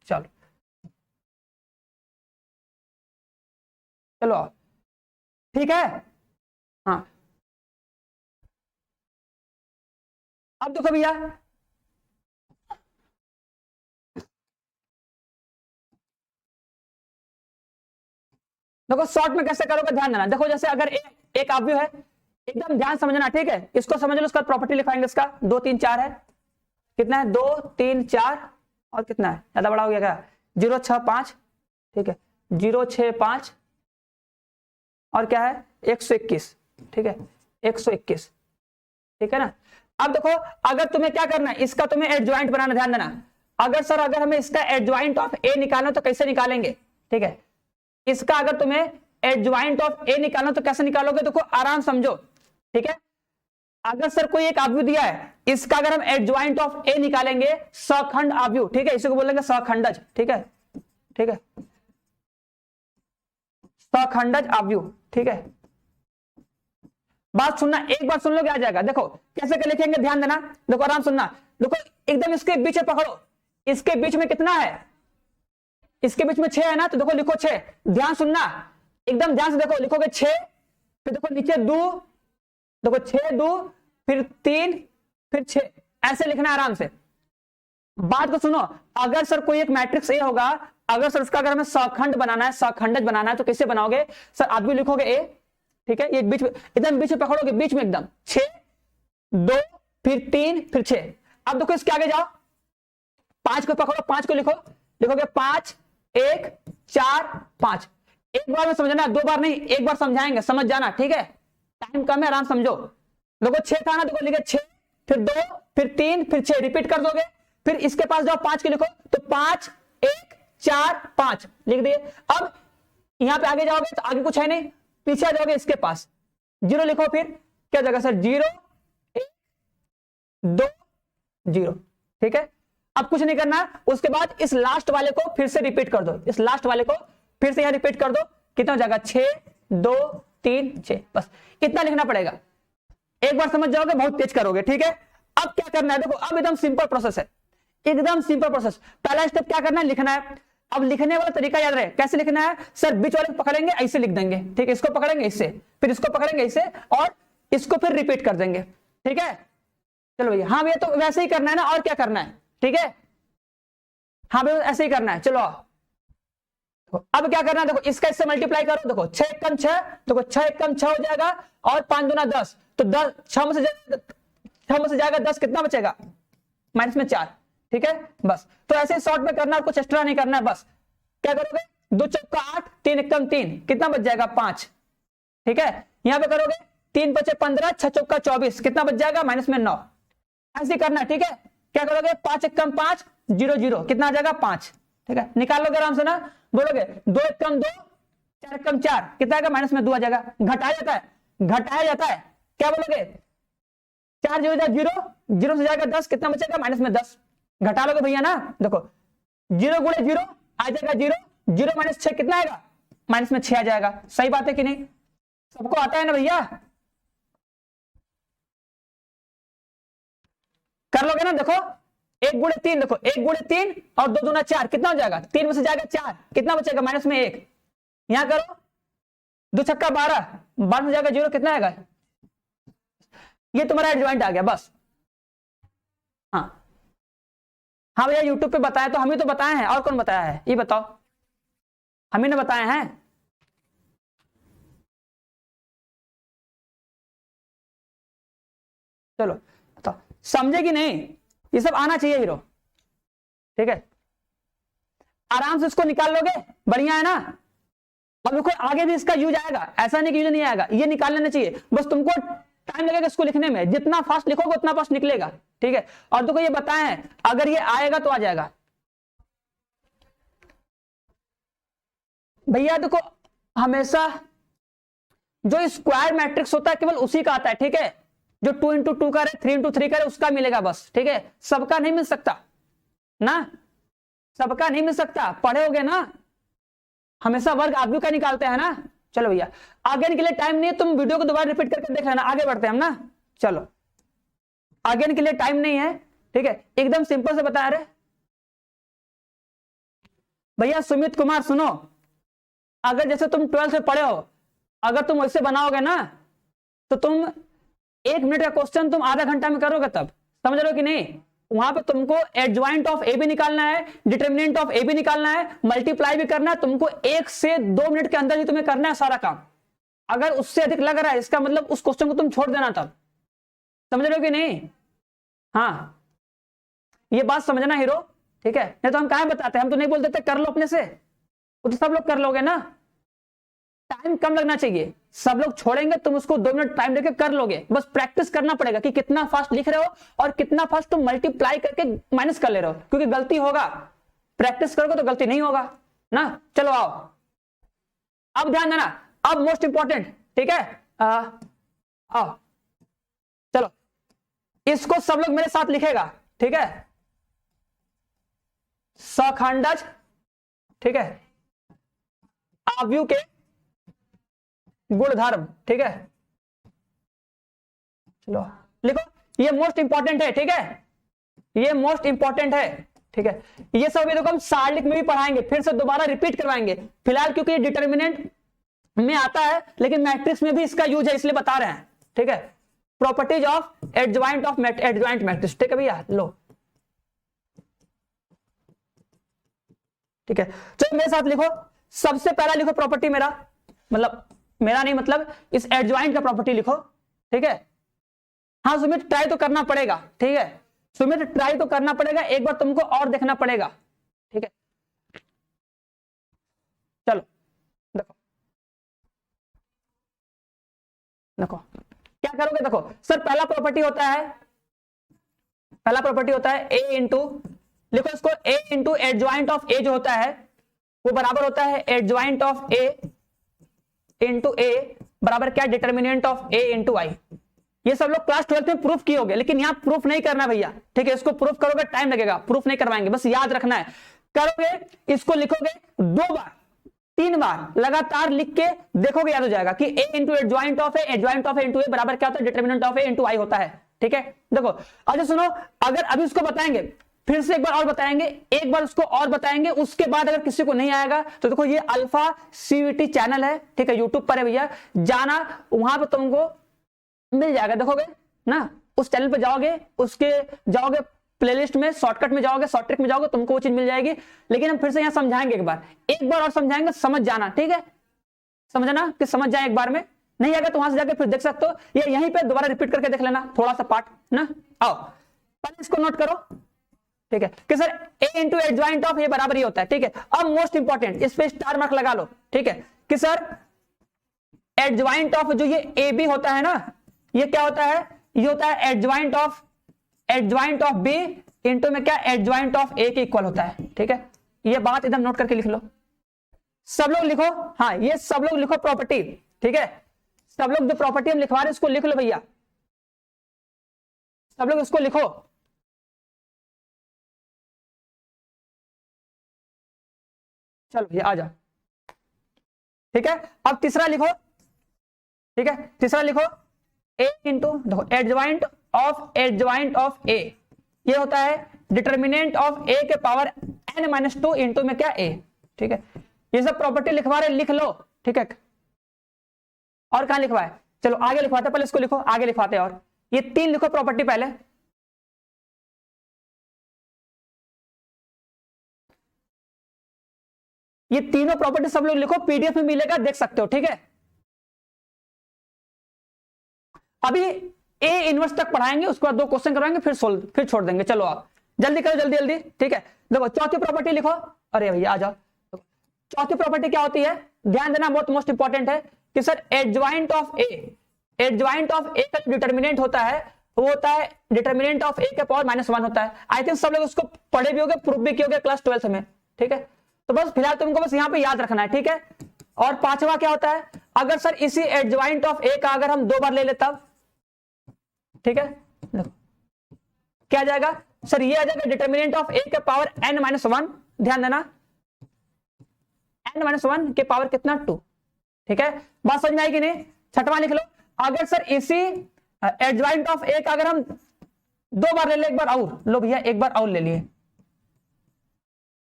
चलो चलो ठीक है। हाँ अब देखो भैया, देखो शॉर्ट में कैसे करोगे ध्यान देना। देखो जैसे अगर एक अवयव है, एकदम ध्यान समझना, ठीक है, इसको समझ लो, उसका प्रॉपर्टी लिखाएंगे, इसका 2 3 4 है, कितना है 2 3 4, और कितना है, ज्यादा बड़ा हो गया क्या, 0 6 5, ठीक है 0 6 5, और क्या है 121, ठीक है 121, ठीक है ना। अब देखो अगर तुम्हें क्या करना है, इसका तुम्हें एडजॉइंट बनाना, ध्यान देना, अगर सर अगर हमें इसका एडजॉइंट ऑफ ए निकालना तो कैसे निकालेंगे, ठीक है, इसका अगर तुम्हें एडजॉइंट ऑफ ए निकालना तो कैसे निकालोगे, देखो आराम समझो। ठीक है। अगर सर कोई एक अवयव दिया है, इसका अगर हम एडजॉइंट ऑफ ए निकालेंगे, सखंड अवयव, ठीक है, इसी को बोलेंगे सखंडज। ठीक है। ठीक है, सखंडज अवयव। ठीक है, बात सुनना, एक बार सुन लो क्या आ जाएगा। देखो कैसे क्या लिखेंगे, ध्यान देना, देखो आराम सुनना, देखो एकदम इसके बीच में पकड़ो, इसके बीच में कितना है, इसके बीच में 6 है ना, तो देखो लिखो 6, ध्यान सुनना, एकदम ध्यान से देखो, लिखोगे 6, फिर देखो नीचे 2, देखो 6 2, फिर 3, फिर 6, ऐसे लिखना आराम से। बात को सुनो, अगर सर कोई एक मैट्रिक्स ए होगा, अगर सर उसका अगर हमें सखंड बनाना है, सखंडज बनाना है, तो कैसे बनाओगे सर, आप भी लिखोगे ए, ठीक है, ये बीच में एकदम बीच में पकड़ोगे, बीच में एकदम 6 2, फिर 3, फिर 6। अब देखो इसके आगे जाओ, 5 को पकड़ो, 5 को लिखो, लिखोगे 5 1 4 5। एक बार में समझना, 2 बार नहीं, एक बार समझाएंगे, समझ जाना, ठीक है, टाइम कम है, आराम समझो। देखो 6 था ना, देखो लिखे 6, फिर 2, फिर 3, फिर 6, रिपीट कर दोगे, फिर इसके पास जाओ 5 के लिखो, तो 5 1 4 5 लिख दिए। अब यहां पे आगे जाओगे तो आगे कुछ है नहीं, पीछे आ जाओगे इसके पास 0 लिखो, फिर क्या जाएगा सर 0 1 2 0। ठीक है, अब कुछ नहीं करना, उसके बाद इस लास्ट वाले को फिर से रिपीट कर दो, इस लास्ट वाले को फिर से यहां रिपीट कर दो, कितना हो जाएगा 6 2 3 6, बस इतना लिखना पड़ेगा। एक बार समझ जाओगे, बहुत तेज करोगे। ठीक है, अब क्या करना है, देखो अब एकदम सिंपल प्रोसेस है, एकदम सिंपल प्रोसेस। पहला स्टेप क्या करना है, लिखना है। अब लिखने वाला तरीका याद रहे, कैसे लिखना है सर, बीच वाले को पकड़ेंगे ऐसे लिख देंगे, ठीक है, इसको पकड़ेंगे इससे, फिर इसको पकड़ेंगे इससे, और इसको फिर रिपीट कर देंगे। ठीक है, चलो भैया, हाँ भैया तो वैसे ही करना है ना, और क्या करना है, ठीक है, हाँ भैया ऐसे ही करना है। चलो तो अब क्या करना है, देखो इसका इससे मल्टीप्लाई करो, देखो 6 1 6, देखो 6 1 6 हो जाएगा, और 5 दूना 10, तो 10 6 में से जाएगा 10, कितना बचेगा माइनस में 4। ठीक है, बस तो ऐसे शॉर्ट में करना, कुछ एक्स्ट्रा नहीं करना है, बस क्या करोगे 2 चौका 8, 3 एकम 3, कितना बच जाएगा 5। ठीक है, यहां पे करोगे 3 बचे 15, 6 चौका 24, कितना बच जाएगा माइनस में 9। ऐसे करना, ठीक है, क्या करोगे 5 एकम 5 0 0, कितना आ जाएगा 5। ठीक है, निकाल लोगे आराम से ना, बोलोगे 2 एकम 2 4 एकम 4, कितना आएगा माइनस में 2 आ जाएगा, घटाया जाता है, घटाया जाता है, क्या बोलोगे 4 0 0, 0 से जाएगा 10, कितना बचेगा माइनस में 10, घटा लोगे भैया ना, देखो 0 गुणे 0 आ जाएगा 0, 0 माइनस 6 कितना आएगा माइनस में 6 आ जाएगा। सही बात है कि नहीं, सबको आता है ना भैया, कर लोगे ना। देखो 1 गुणे 3, देखो 1 गुणे 3 और 2 दूना 4, कितना हो जाएगा, 3 में से जाएगा 4, कितना बचेगा माइनस में 1। यहां करो 2 छक्का 12, 12 में जाएगा 0, कितना आएगा, ये तुम्हारा एडजॉइंट आ गया, बस। हाँ हाँ भैया यूट्यूब पे बताया, तो हम ही तो बताए हैं, और कौन बताया है ये बताओ, हम ही ने बताए हैं। चलो बताओ, समझे कि नहीं, ये सब आना चाहिए हीरो। ठीक है, आराम से इसको निकाल लोगे, बढ़िया है ना। अब देखो आगे भी इसका यूज आएगा, ऐसा नहीं कि यूज नहीं आएगा, ये निकाल लेना चाहिए, बस तुमको टाइम लगेगा इसको लिखने में, जितना फास्ट लिखोगे उतना फास्ट निकलेगा, ठीक है। और देखो ये बताए हैं अगर ये आएगा तो आ जाएगा भैया। देखो हमेशा जो स्क्वायर मैट्रिक्स होता है केवल उसी का आता है, ठीक है। जो 2 इंटू 2 करे, 3 इंटू 3 करे, उसका मिलेगा बस, ठीक है। सबका नहीं मिल सकता ना, सबका नहीं मिल सकता, पढ़े होगे ना, हमेशा वर्ग आदमी का निकालते हैं ना। चलो भैया आगे के लिए टाइम नहीं है, तुम वीडियो को दोबारा रिपीट करके देख लेना, आगे बढ़ते हैं हम ना। चलो आगे के लिए टाइम नहीं है, ठीक है, एकदम सिंपल से बता रहे भैया। सुमित कुमार सुनो, अगर जैसे तुम 12 से पढ़े हो, अगर तुम वैसे बनाओगे ना तो तुम 1 मिनट का क्वेश्चन तुम आधा घंटा में करोगे, तब समझ रहे हो कि नहीं। वहां पे तुमको एडजॉइंट ऑफ ए भी निकालना है, डिटरमिनेंट ऑफ ए भी निकालना है, मल्टीप्लाई भी करना है, तुमको 1 से 2 मिनट के अंदर ही तुम्हें करना है सारा काम। अगर उससे अधिक लग रहा है इसका मतलब उस क्वेश्चन को तुम छोड़ देना, तब समझ रहे हो कि नहीं। हाँ ये बात समझना हीरो, ठीक है, नहीं तो हम कहाँ बताते हैं, हम तो नहीं बोल देते कर लो अपने से, वो तो सब लोग कर लोगे ना। टाइम कम लगना चाहिए, सब लोग छोड़ेंगे, तुम उसको 2 मिनट टाइम लेके कर लोगे, बस प्रैक्टिस करना पड़ेगा कि कितना फास्ट लिख रहे हो और कितना फास्ट तुम मल्टीप्लाई करके माइनस कर ले रहे हो, क्योंकि गलती होगा, प्रैक्टिस करोगे तो गलती नहीं होगा ना। चलो आओ अब ध्यान देना, अब मोस्ट इंपॉर्टेंट, ठीक है। आओ चलो इसको सब लोग मेरे साथ लिखेगा, ठीक है। सखंडज, ठीक है, आव्यूह के गुणधर्म, ठीक है। चलो लिखो, ये मोस्ट इंपॉर्टेंट है, ठीक है, ये मोस्ट इंपॉर्टेंट है, ठीक है। ये सब देखो हम सारणिक में भी पढ़ाएंगे, फिर से दोबारा रिपीट करवाएंगे, फिलहाल क्योंकि ये डिटर्मिनेंट में आता है लेकिन मैट्रिक्स में भी इसका यूज है इसलिए बता रहे हैं, ठीक है। Properties of adjoint of adjoint matrix, ठीक है भैया, लो ठीक है। चलो मेरे साथ लिखो, सबसे पहला लिखो प्रॉपर्टी मेरा, मतलब मेरा नहीं, मतलब इस एडजॉइंट का प्रॉपर्टी लिखो, ठीक है। हाँ सुमित ट्राई तो करना पड़ेगा, ठीक है, सुमित ट्राई तो करना पड़ेगा, एक बार तुमको और देखना पड़ेगा, ठीक है। चलो देखो देखो क्या करोगे, देखो सर पहला प्रॉपर्टी होता है, पहला प्रॉपर्टी होता है ए इंटू, लिखो इसको, ए इंटू एडजॉइंट ऑफ ए जो होता है वो बराबर होता है adjoint of A into A बराबर क्या, डिटर्मिनेंट ऑफ ए इंटू आई। ये सब लोग क्लास 12 में प्रूफ किए होंगे, लेकिन यहां प्रूफ नहीं करना भैया, ठीक है। इसको प्रूफ करोगे टाइम लगेगा, प्रूफ नहीं करवाएंगे, बस याद रखना है। करोगे इसको लिखोगे 2 बार 3 बार लगातार लिख के देखोगे, याद हो जाएगा कि A into adjoint of A, adjoint of A into A बराबर क्या होता है, determinant of A into I होता है, ठीक है। देखो अच्छा सुनो, अगर अभी उसको बताएंगे, फिर से एक बार और बताएंगे, एक बार उसको और बताएंगे, उसके बाद अगर किसी को नहीं आएगा तो देखो ये अल्फा सीवीटी चैनल है, ठीक है, यूट्यूब पर है भैया, जाना वहां पर तुमको मिल जाएगा, देखोगे ना, उस चैनल पे जाओगे, उसके जाओगे प्लेलिस्ट में, शॉर्टकट में जाओगे, शॉर्ट ट्रिक में जाओगे, तुमको वो चीज मिल जाएगी। लेकिन हम फिर से यहाँ समझाएंगे, एक बार और समझाएंगे, समझ जाना, ठीक है, समझना कि समझ जाए एक बार में, नहीं आएगा तो वहां से जाके फिर देख सकते हो, या यहीं पे दोबारा रिपीट करके देख लेना थोड़ा सा पार्ट ना। आओ पहले इसको नोट करो, ठीक है, कि sir A into adjoint of A बराबर ही होता है, ठीक है। अब मोस्ट इंपॉर्टेंट, इस पे स्टार मार्क लगा लो, ठीक है, कि सर एडजॉइंट ऑफ जो ये ए बी होता है ना, ये क्या होता है, ये होता है एडजॉइंट ऑफ बी इंटू में क्या, एडजॉइंट ऑफ ए के इक्वल होता है, ठीक है। ये बात एकदम नोट करके लिख लो, सब लोग लिखो, हाँ ये सब लोग लिखो प्रॉपर्टी, ठीक है, सब लोग जो प्रॉपर्टी हम लिखवा रहे हैं इसको लिख लो भैया, सब लोग इसको लिखो। चलो ये आ जाओ, ठीक है। अब तीसरा लिखो, ठीक है, तीसरा लिखो, ए इंटू देखो एडजॉइंट ऑफ ए, ये होता है डिटर्मिनेंट ऑफ ए के पावर n-2 इंटू में क्या ए, ठीक है। ये सब प्रॉपर्टी लिखवा रहे, लिख लो, ठीक है। और कहां लिखवाए, चलो आगे लिखवाते, पहले इसको लिखो, आगे लिखवाते, और ये 3 लिखो प्रॉपर्टी पहले, ये तीनों प्रॉपर्टी सब लोग लिखो, पीडीएफ में मिलेगा, देख सकते हो, ठीक है। अभी ए इनवर्स तक पढ़ाएंगे, उसके बाद 2 क्वेश्चन करवाएंगे, फिर छोड़ देंगे। चलो आप जल्दी करो, जल्दी जल्दी, ठीक है। देखो चौथी प्रॉपर्टी लिखो, अरे भैया आ जाओ, चौथी प्रॉपर्टी क्या होती है, ध्यान देना, बहुत मोस्ट इंपॉर्टेंट है कि sir adjoint of A, adjoint of A का डिटर्मिनेंट होता है वो होता है डिटर्मिनेंट ऑफ ए के पावर -1 होता है। आई थिंक सब लोग उसको पढ़े भी होंगे, प्रूफ भी किए होंगे क्लास 12th में, ठीक है। तो बस फिलहाल तुमको बस यहां पे याद रखना है, ठीक है। और पांचवा क्या होता है, अगर सर इसी एडजॉइंट ऑफ ए का अगर हम 2 बार ले ले तब, ठीक है, क्या आ जाएगा सर, ये आ जाएगा डिटर्मिनेंट ऑफ ए के पावर n-1, ध्यान देना n-1 के पावर कितना 2, ठीक है। बात समझ में आएगी नहीं। छठवां लिख लो, अगर सर इसी एडजॉइंट ऑफ ए का अगर हम 2 बार ले ले, एक बार और लो भैया, एक बार और ले लिए,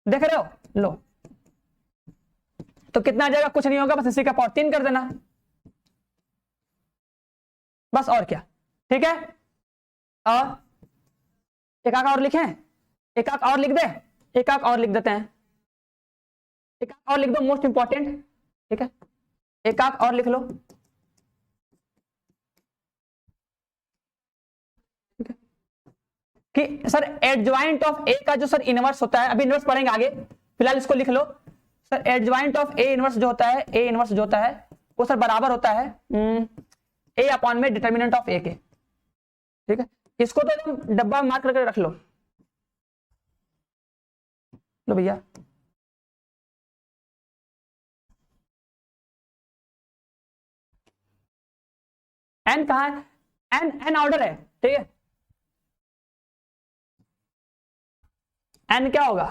देख रहे हो, लो तो कितना आ जाएगा, कुछ नहीं होगा, बस इसी का पावर 3 कर देना, बस और क्या, ठीक है। एक आंक और लिखें, एक आंक और लिख दे, एक आंक और लिख देते हैं, एक आंक और लिख दो, मोस्ट इंपॉर्टेंट, ठीक है, एक आंक और लिख लो, ठीक है, कि सर एडजॉइंट ऑफ ए का जो सर इनवर्स होता है, अभी इनवर्स पढ़ेंगे आगे, फिलहाल इसको लिख लो। Sir adjoint of A inverse जो होता है, ए इनवर्स जो होता है वो सर बराबर होता है ए अपॉन में डिटर्मिनेंट ऑफ ए के, ठीक है। इसको तो तुम डब्बा मार्क करके रख लो, लो भैया, एन कहां है, एन एन ऑर्डर है, ठीक है, एन क्या होगा,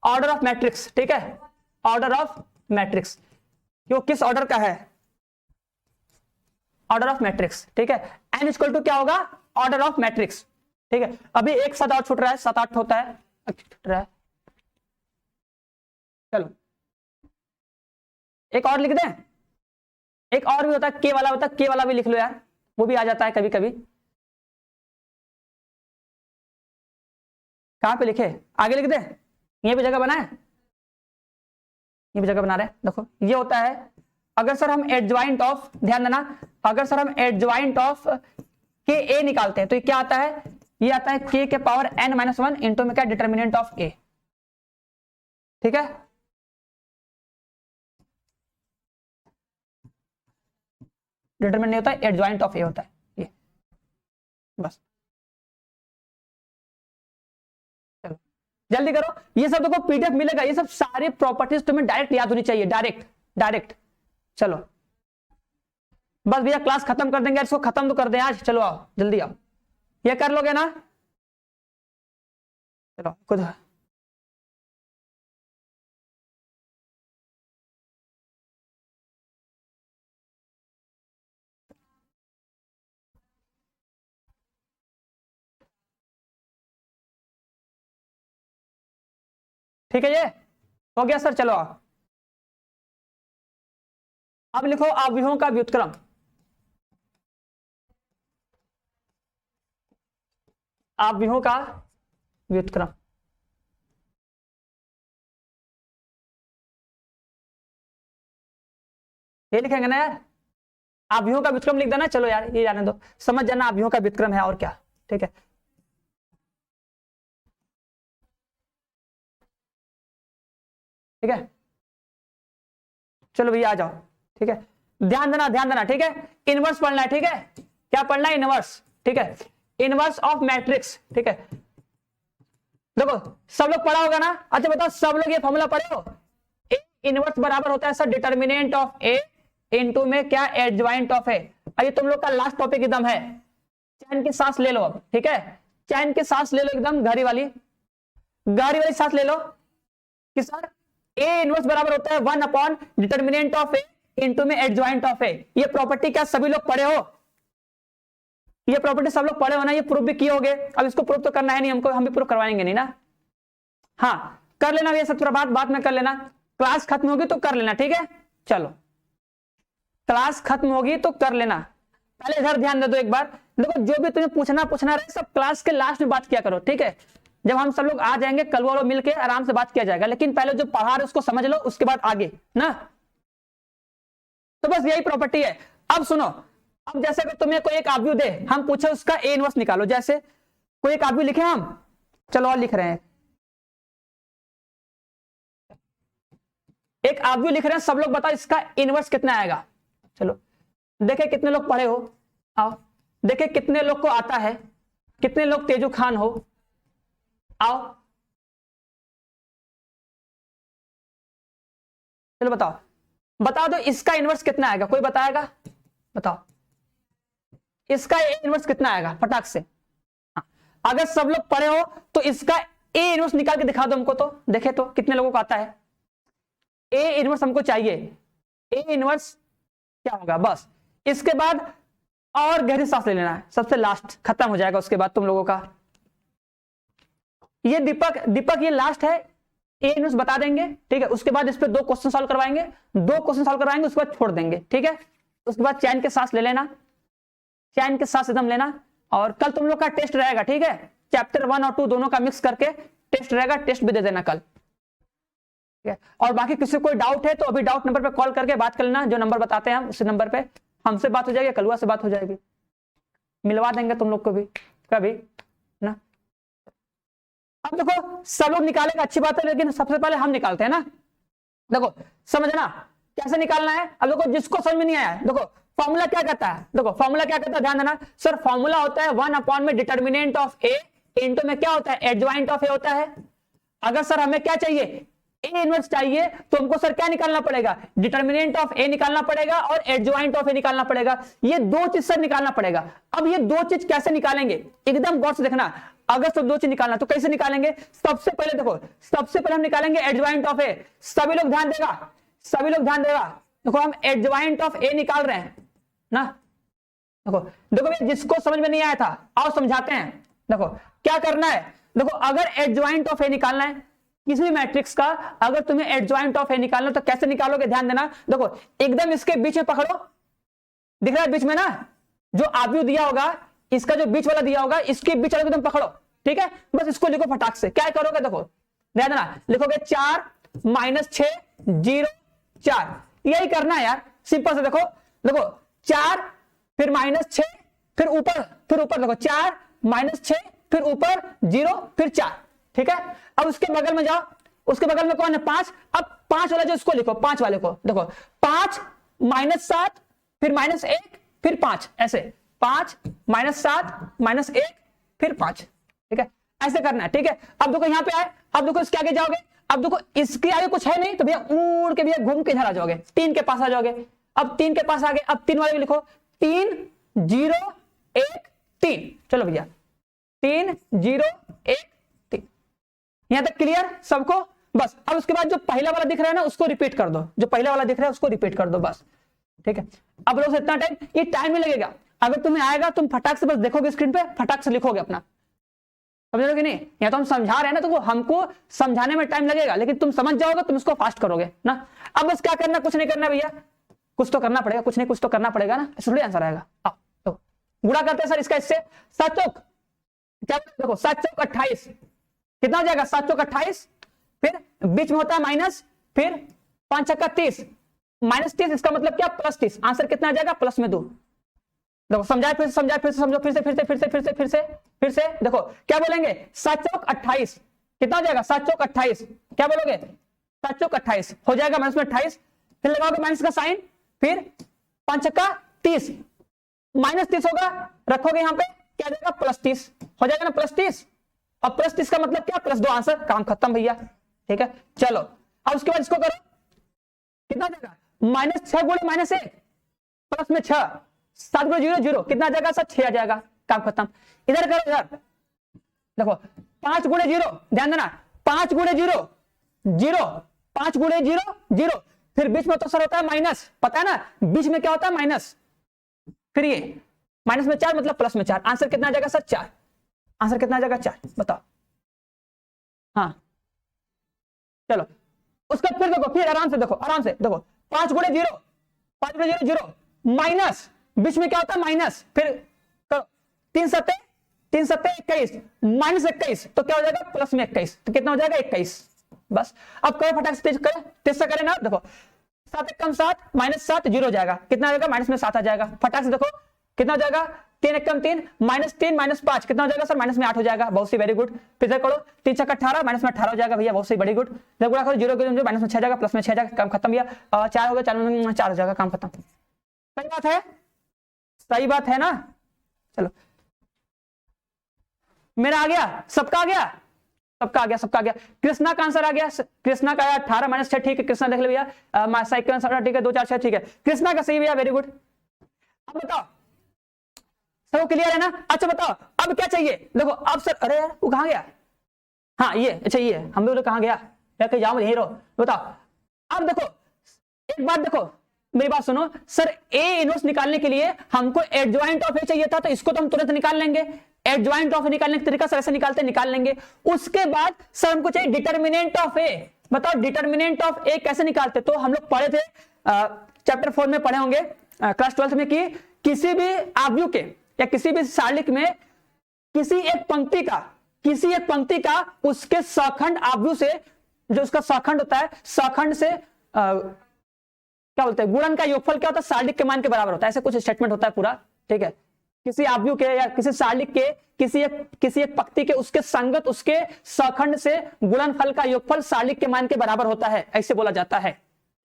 ऑर्डर ऑफ मैट्रिक्स, ठीक है, ऑर्डर ऑफ मैट्रिक्स, क्यों किस ऑर्डर का है, ऑर्डर ऑफ मैट्रिक्स, ठीक है। एन इक्वल टू क्या होगा, ऑर्डर ऑफ मैट्रिक्स, ठीक है। अभी एक 7 और छूट रहा है, 7-8 होता है, छूट रहा है, चलो एक और लिख दें, एक और भी होता है के वाला, होता है के वाला भी लिख लो यार, वो भी आ जाता है कभी कभी। कहां पे लिखे, आगे लिख दे, यहीं पे जगह बनाए, ये भी जगह बना रहे हैं, देखो ये होता है, अगर सर हम एडजॉइंट ऑफ, ध्यान देना, अगर सर हम एडजॉइंट ऑफ के ए निकालते हैं तो ये क्या आता है, ये आता है के के पावर n-1 इंटू में क्या डिटर्मिनेंट ऑफ ए, ठीक है। डिटर्मिनेंट नहीं होता है, एडजॉइंट ऑफ ए होता है ये, बस चलो जल्दी करो, ये सब देखो पीडीएफ मिलेगा, ये सब सारी प्रॉपर्टीज तुम्हें डायरेक्ट याद होनी चाहिए, डायरेक्ट डायरेक्ट। चलो बस भैया क्लास खत्म कर देंगे, इसको खत्म तो कर दें आज, चलो आओ जल्दी आओ, ये कर लोगे ना, चलो खुद ठीक है, ये हो गया सर, चलो आओ, अब लिखो अवयवों का व्युत्क्रम, अवयवों का व्युत्क्रम, ये लिखेंगे ना यार, अवयवों का व्युत्क्रम लिख देना, चलो यार ये जाने दो, समझ जाना अवयवों का व्युत्क्रम है और क्या, ठीक है। ठीक है, चलो भैया आ जाओ, ठीक है, ध्यान देना ध्यान देना, ठीक है, इनवर्स पढ़ना है, ठीक है, क्या पढ़ना है, इनवर्स, ठीक है, इनवर्स ऑफ मैट्रिक्स, ठीक है। देखो सब लोग पढ़ा होगा ना, अच्छा बताओ सब लोग ये फॉर्मूला पढ़े हो, ए इनवर्स बराबर होता है sir determinant of A into में क्या एडजॉइंट ऑफ ए। अरे तुम लोग का लास्ट टॉपिक एकदम है, चैन की सांस ले लो अब, ठीक है, चैन की सांस ले लो एकदम, गहरी वाली सांस ले लो कि सर ए इनवर्स बराबर होता है 1 upon determinant of A into में एडजॉइंट ऑफ ए। ये प्रॉपर्टी क्या सभी लोग पढ़े हो, ये प्रॉपर्टी सब लोग पढ़े हो ना, ये प्रूफ भी किए होगे, अब इसको प्रूफ तो करना है नहीं हमको, हम भी प्रूफ करवाएंगे नहीं ना, हाँ कर लेना ये सब थोड़ा बात में कर लेना, क्लास खत्म होगी तो कर लेना, ठीक है। चलो क्लास खत्म होगी तो कर लेना, पहले इधर ध्यान दे दो एक बार, देखो जो भी तुम्हें पूछना रहे सब क्लास के लास्ट में बात किया करो, ठीक है। जब हम सब लोग आ जाएंगे कल वो मिलके आराम से बात किया जाएगा, लेकिन पहले जो पढ़ा रहे उसको समझ लो, उसके बाद आगे ना, तो बस यही प्रॉपर्टी है। अब सुनो, अब जैसे अगर तुम्हें कोई एक आव्यूह दे, हम पूछे उसका ए इनवर्स निकालो, जैसे कोई एक आव्यूह लिखे हम, चलो और लिख रहे हैं, एक आप भी लिख रहे हैं, सब लोग बताओ इसका इनवर्स कितना आएगा। चलो देखे कितने लोग पढ़े हो, आओ देखे कितने लोग को आता है, कितने लोग तेजू खान हो, आओ चलो बताओ, बता दो इसका इनवर्स कितना आएगा, कोई बताएगा, बताओ इसका ए इनवर्स कितना आएगा फटाक से। हाँ, अगर सब लोग पढ़े हो तो इसका ए इनवर्स निकाल के दिखा दो हमको, तो देखे तो कितने लोगों को आता है। ए इनवर्स हमको चाहिए, ए इनवर्स क्या होगा, बस इसके बाद और गहरी सांस ले लेना है, सबसे लास्ट खत्म हो जाएगा उसके बाद तुम लोगों का। ये दीपक ये लास्ट है, ए इनवर्स बता देंगे, ठीक है। उसके बाद इस पे 2 क्वेश्चन सॉल्व करवाएंगे, 2 क्वेश्चन सॉल्व करवाएंगे, उसके बाद छोड़ देंगे, ठीक है। उसके बाद चैन के सांस ले लेना, चैन के सांस एकदम लेना। और कल तुम लोग का टेस्ट रहेगा, ठीक है, चैप्टर 1 और 2 दोनों का मिक्स करके टेस्ट रहेगा, टेस्ट भी दे देना कल, ठीक है। और बाकी किसी कोई डाउट है तो अभी डाउट नंबर पे कॉल करके बात कर लेना, जो नंबर बताते हैं हम उसी नंबर पे हमसे बात हो जाएगी, कलुआ से बात हो जाएगी, मिलवा देंगे तुम लोग को भी कभी ना। अब देखो सब लोग निकालेगा, अच्छी बात है, लेकिन सबसे पहले हम निकालते हैं ना। देखो समझना कैसे निकालना है। अब देखो जिसको समझ में नहीं आया, देखो फॉर्मूला क्या कहता है, देखो फॉर्मूला क्या कहता है, ध्यान देना सर। फॉर्मूला होता है 1 में डिटर्मिनेंट ऑफ ए इंटू में क्या होता है, एडजॉइंट ऑफ ए होता है। अगर सर हमें क्या चाहिए, ए इनवर्स चाहिए, तो हमको सर क्या निकालना पड़ेगा, डिटर्मिनेंट ऑफ ए निकालना पड़ेगा और एडजॉइंट ऑफ ए निकालना पड़ेगा। ये 2 चीज सर निकालना पड़ेगा। अब ये 2 चीज कैसे निकालेंगे, एकदम गौर से देखना। अगर सब 2 चीज निकालना तो कैसे निकालेंगे, सबसे पहले देखो, सबसे पहले हम निकालेंगे एडजॉइंट ऑफ ए। सभी लोग ध्यान देगा, सभी लोग ध्यान देगा। देखो हम एडजॉइंट ऑफ ए निकाल रहे हैं ना। देखो देखो जिसको समझ में नहीं आया था आओ समझाते हैं। देखो क्या करना है, देखो अगर एडजॉइंट ऑफ ए निकालना है किसी भी मैट्रिक्स का, अगर तुम्हें एडजॉइंट ऑफ ए निकालना तो कैसे निकालोगे, ध्यान देना। देखो एकदम इसके बीच में पकड़ो, दिख रहा है बीच में ना, जो आव्यूह दिया होगा, इसका जो बीच वाला दिया होगा, इसके बीच वाले को तुम पकड़ो, ठीक है। बस इसको लिखो फटाक से, क्या करोगे देखो ध्यान देना, लिखोगे 4 - 6 0 4, यही करना है यार, सिंपल से। देखो देखो 4 फिर -6 फिर ऊपर देखो 4 - 6 फिर ऊपर 0 फिर 4, ठीक है। अब उसके बगल में जाओ, उसके बगल में कौन है 5। अब 5 वाला जो इसको लिखो, 5 वाले को देखो 5 - 7 फिर -1 फिर 5, ऐसे 5 - 7 -1 फिर 5, ठीक है, ऐसे करना है, ठीक है। अब देखो यहाँ पे आए, अब देखो इसके आगे जाओगे, अब देखो इसके आगे कुछ है नहीं तो भैया उड़ के भैया घूम के इधर आ जाओगे, 3 के पास आ जाओगे। अब 3 के पास आ गए, अब 3 वाले को लिखो 3 0 1 3, चलो भैया 3 0 1 3, यहां तक क्लियर सबको। बस अब उसके बाद जो पहला वाला दिख रहा है ना उसको रिपीट कर दो, जो पहला वाला दिख रहा है उसको रिपीट कर दो, बस ठीक है। अब लोग इतना टाइम, ये टाइम नहीं लगेगा, अगर तुम्हें आएगा तुम फटाक से बस देखोगे स्क्रीन पे, फटाक से लिखोगे अपना, समझ रहे हो कि नहीं। या तो हम समझा रहे हैं ना, तो वो हमको समझाने में टाइम लगेगा, लेकिन तुम समझ जाओगे, तुम इसको फास्ट करोगे ना। अब बस क्या करना, कुछ नहीं करना भैया, कुछ तो करना पड़ेगा, कुछ नहीं कुछ तो करना पड़ेगा ना, इसलिए आंसर आएगा। आओ तो गुणा करते हैं सर इसका इससे, 7 चौक क्या, देखो 7 चौक 28, कितना हो जाएगा 7 चौक 28, फिर बीच में होता है माइनस, फिर 5 छक्का 30, -30, इसका मतलब क्या +30, आंसर कितना आ जाएगा +2। देखो समझाए फिर से, समझाए फिर से, समझो फिर से फिर से फिर से फिर से फिर से फिर से, देखो क्या बोलेंगे 7 चौक 28, कितना हो जाएगा 7 चौक 28, क्या बोलोगे 7 चौक 28 हो जाएगा, माइनस में 28, फिर लगाओगे माइनस का साइन, फिर 5 छक्का 30, -30 होगा, रखोगे यहाँ पे क्या जाएगा +30 हो जाएगा ना, +30, और +30 का मतलब क्या +2, आंसर, काम खत्म भैया, ठीक है। चलो अब उसके बाद इसको करो, कितना हो जाएगा -6 गुणे -1 प्लस में 6, 7 गुणे 0 0, कितना आ जाएगा सर 6 आ जाएगा, काम खत्म। इधर करो, इधर देखो 5 गुणे 0, ध्यान देना 5 गुणे 0 0, 5 गुणे 0 0, फिर बीच में तो सर होता है माइनस, पता है ना बीच में क्या होता है माइनस, फिर ये माइनस में 4 मतलब प्लस में 4, आंसर कितना आ जाएगा सर 4, आंसर कितना आ जाएगा 4, बताओ। हाँ चलो उसका फिर देखो, फिर आराम से देखो, आराम से देखो 5 गुणे 0 5 गुणे 0 0 माइनस, बीच में क्या होता है माइनस, फिर 3 सत्ते 21, -21, तो क्या हो जाएगा प्लस में 21, तो कितना हो जाएगा 21, बस। अब करो फटाक से तेज से करें ना, देखो 7 कम 7 -7 0 हो जाएगा, कितना आ जाएगा -7 आ जाएगा, फटाक से देखो कितना हो जाएगा 3 एकम 3 -3 -5 कितना हो जाएगा सर माइनस में 8 हो जाएगा, बहुत सी वेरी गुड। फिर से करो 3 छक्का 18 माइनस में 18 हो जाएगा भैया, बहुत सी बड़ी गुड। जब गुणा करो 0 के माइनस में 6 जाएगा, प्लस में 6 जाएगा, काम खत्म भैया। 4 हो गया, 4 में 4 हो जाएगा, काम खत्म। सही बात है, सही बात है ना। चलो मेरा आ गया, सबका आ गया, सबका आ गया, सबका आ गया। कृष्णा का आंसर आ गया, कृष्णा का 18 - 6 ठीक है, कृष्णा देख ले भैया। साइक का आंसर ठीक है, 2 4 6 ठीक है, कृष्णा का सही भैया, वेरी गुड। अब बताओ सब क्लियर है ना। अच्छा बताओ अब क्या चाहिए, देखो अब सर, अरे यार वो कहां गया, हाँ ये, अच्छा ये हम लोग कहां गया, या कहीं जाओ यहीं रहो। बताओ अब देखो एक बात, देखो मेरी बात सुनो सर, ए इनवर्स निकालने के लिए हमको एडजॉइंट ऑफ ए चाहिए था, तो इसको तो हम तुरंत निकाल लेंगे। एडजॉइंट ऑफ ए निकालने का तरीका सर ऐसे निकालते निकाल लेंगे। उसके बाद सर हमको चाहिए डिटर्मिनेंट ऑफ ए। बताओ डिटर्मिनेंट ऑफ ए कैसे निकालते, तो हम लोग पढ़े थे चैप्टर 4 में पढ़े होंगे, क्लास 12 में, कि किसी भी आव्यू के या किसी भी सारलिक में किसी एक पंक्ति का उसके सखंड आव्यू से, जो उसका सखंड होता है, सखंड से क्या बोलते हैं, गुणन का योगफल क्या होता है, सारलिक के मान के बराबर होता है, ऐसे कुछ स्टेटमेंट होता है पूरा, ठीक है। किसी आव्यू के या किसी सारलिक के किसी एक पंक्ति के उसके संगत उसके सखंड से गुणनफल का योगफल सारलिक के मान के बराबर होता है, ऐसे बोला जाता है,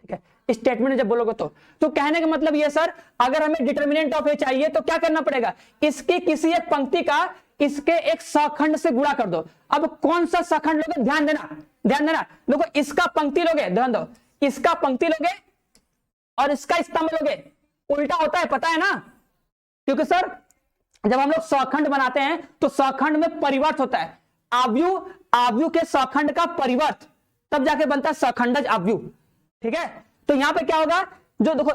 ठीक है। स्टेटमेंट जब बोलोगे तो कहने का मतलब ये सर, अगर हमें डिटर्मिनेंट ऑफ ए चाहिए तो क्या करना पड़ेगा, इसकी किसी एक पंक्ति का इसके एक सखंड से गुणा कर दो। अब कौन सा सखंड लोगे, ध्यान देना, ध्यान देना। देखो इसका पंक्ति लोगे, ध्यान दो, इसका पंक्ति लोगे और इसका स्तंभ लोगे, उल्टा होता है, पता है ना। क्योंकि सर जब हम लोग सखंड बनाते हैं तो सखंड में परिवर्त होता है, आव्यू के सखंड का परिवर्त, तब जाके बनता है सखंडज आव्यू, ठीक है। तो यहां पे क्या होगा, जो देखो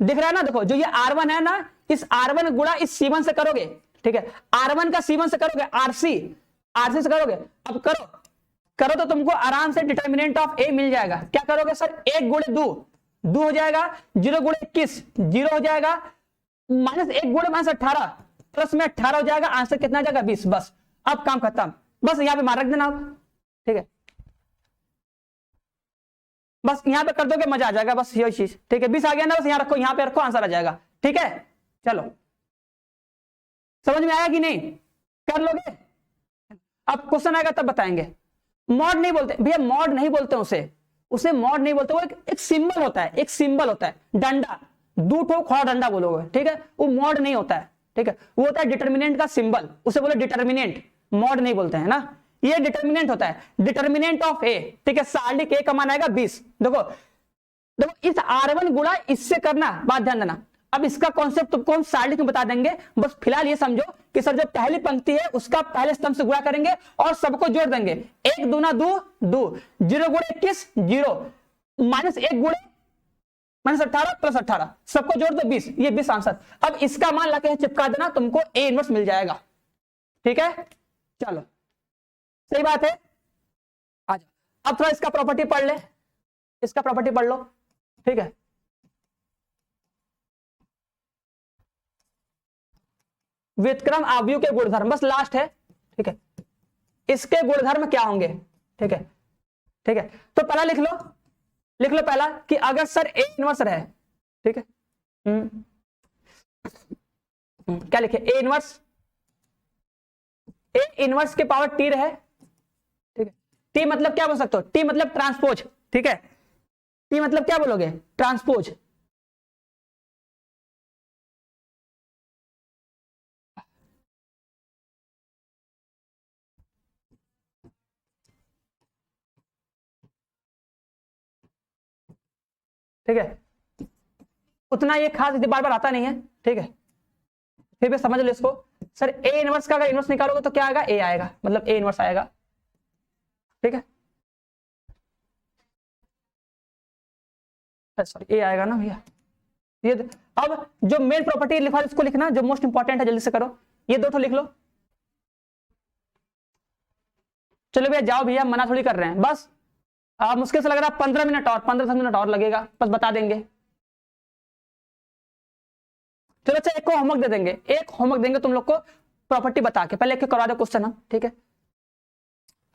दिख रहा है ना, देखो जो ये R1 है ना, इस R1 गुणा इस C1 से करोगे, ठीक है। R1 का C1 से करोगे, RC से करोगे। अब करो तो तुमको आराम से डिटर्मिनेंट ऑफ ए मिल जाएगा। क्या करोगे सर, 1 गुणे 2 हो जाएगा, 0 गुणे 21 0 हो जाएगा, -1 गुणे -18 प्लस में 18 हो जाएगा, आंसर कितना आ जाएगा 20। बस अब काम खत्म, बस यहां पे मार रख देना आप, ठीक है। बस यहां पे कर दोगे मजा आ जाएगा, बस यही चीज, ठीक है। 20 आ गया ना, बस यहां रखो, यहां पे रखो, आंसर आ जाएगा, ठीक है। चलो समझ में आया कि नहीं, कर लोगे। अब क्वेश्चन आएगा तब बताएंगे। मॉड नहीं बोलते भैया, मॉड नहीं बोलते उसे मॉड नहीं बोलते, वो एक सिंबल होता है, एक सिंबल होता है, डंडा, 2 ठो खड़ा डंडा बोलोगे, ठीक है, वो मॉड नहीं होता है, ठीक है। वो होता है डिटर्मिनेंट का सिंबल, उसे बोले डिटर्मिनेंट, मॉड नहीं बोलते हैं ना। ये डिटर्मिनेंट होता है, डिटर्मिनेंट ऑफ ए, ठीक है। सारलिक ए का मान आएगा 20। देखो इस R1 गुणा इससे करना, बात ध्यान देना। अब इसका कॉन्सेप्ट तुमको हम सारलिक में बता देंगे, बस फिलहाल ये समझो कि सर जो पहली पंक्ति है उसका पहले स्तंभ से गुणा करेंगे और सबको जोड़ देंगे, 1 दूना 2 0 गुणे 21 0 -1 गुणे -18 प्लस 18 सबको जोड़ दो 20, ये 20 आंसर। अब इसका मान लाके चिपका देना, तुमको ए इनवर्स मिल जाएगा, ठीक है। चलो सही बात है, आ जाओ। अब थोड़ा इसका प्रॉपर्टी पढ़ ले, इसका प्रॉपर्टी पढ़ लो, ठीक है। व्युत्क्रम आव्यूह के गुणधर्म, बस लास्ट है, ठीक है। इसके गुणधर्म क्या होंगे, ठीक है, ठीक है। तो पहला लिख लो पहला कि अगर सर ए इनवर्स रहे, ठीक है, क्या लिखे, ए इनवर्स के पावर टी रहे, ठीक है। टी मतलब क्या बोल सकते हो, टी मतलब ट्रांसपोज, ठीक है। टी मतलब क्या बोलोगे, ट्रांसपोज, ठीक है। उतना ये खास बार बार आता नहीं है, ठीक है, फिर भी समझ लो इसको। सर ए इनवर्स का अगर इनवर्स निकालोगे तो क्या आएगा, ए आएगा, मतलब ए इनवर्स आएगा, ठीक है। सॉरी ए आएगा ना भैया, ये अब जो मेन प्रॉपर्टी लिखा इसको लिखना, जो मोस्ट इंपॉर्टेंट है, जल्दी से करो, ये 2 ठो लिख लो। चलो भैया जाओ भैया, मना थोड़ी कर रहे हैं, बस मुश्किल से लग रहा है 15 मिनट और 15 मिनट और लगेगा, बस बता देंगे। चलो अच्छा, एक होमवर्क दे देंगे, एक होमवर्क देंगे तुम लोग को प्रॉपर्टी बता के, पहले एक करवा दो क्वेश्चन हम, ठीक है।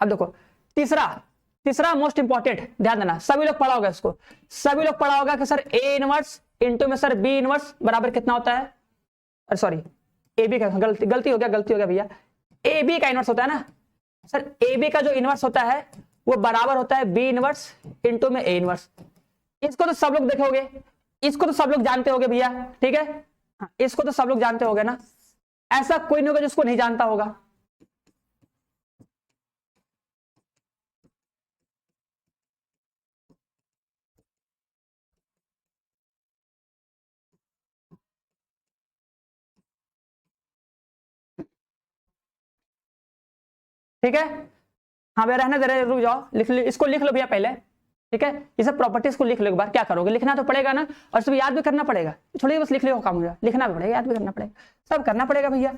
अब देखो तीसरा मोस्ट इंपॉर्टेंट, ध्यान देना, सभी लोग पढ़ा होगा इसको, सभी लोग पढ़ा होगा कि सर ए इनवर्स इंटू में सर बी इनवर्स बराबर कितना होता है, अरे सॉरी, ए बी का, गलती गलती हो गया भैया, ए बी का इनवर्स होता है ना सर, ए बी का जो इनवर्स होता है वो बराबर होता है बी इनवर्स इंटू में ए इनवर्स। इसको तो सब लोग देखोगे, इसको तो सब लोग जानते होगे भैया, ठीक है, हाँ, इसको तो सब लोग जानते होगे ना, ऐसा कोई नहीं होगा जिसको नहीं जानता होगा। ठीक है, हाँ भैया रहने दे रहे, रुक जाओ, इसको लिख लो भैया पहले, ठीक है, ये सब प्रॉपर्टीज को लिख लो एक बार, क्या करोगे, लिखना तो पड़ेगा ना, और सब याद भी करना पड़ेगा, थोड़ी बस लिख लो काम हो जाए, लिखना भी पड़ेगा, याद भी करना पड़ेगा, सब करना पड़ेगा भैया।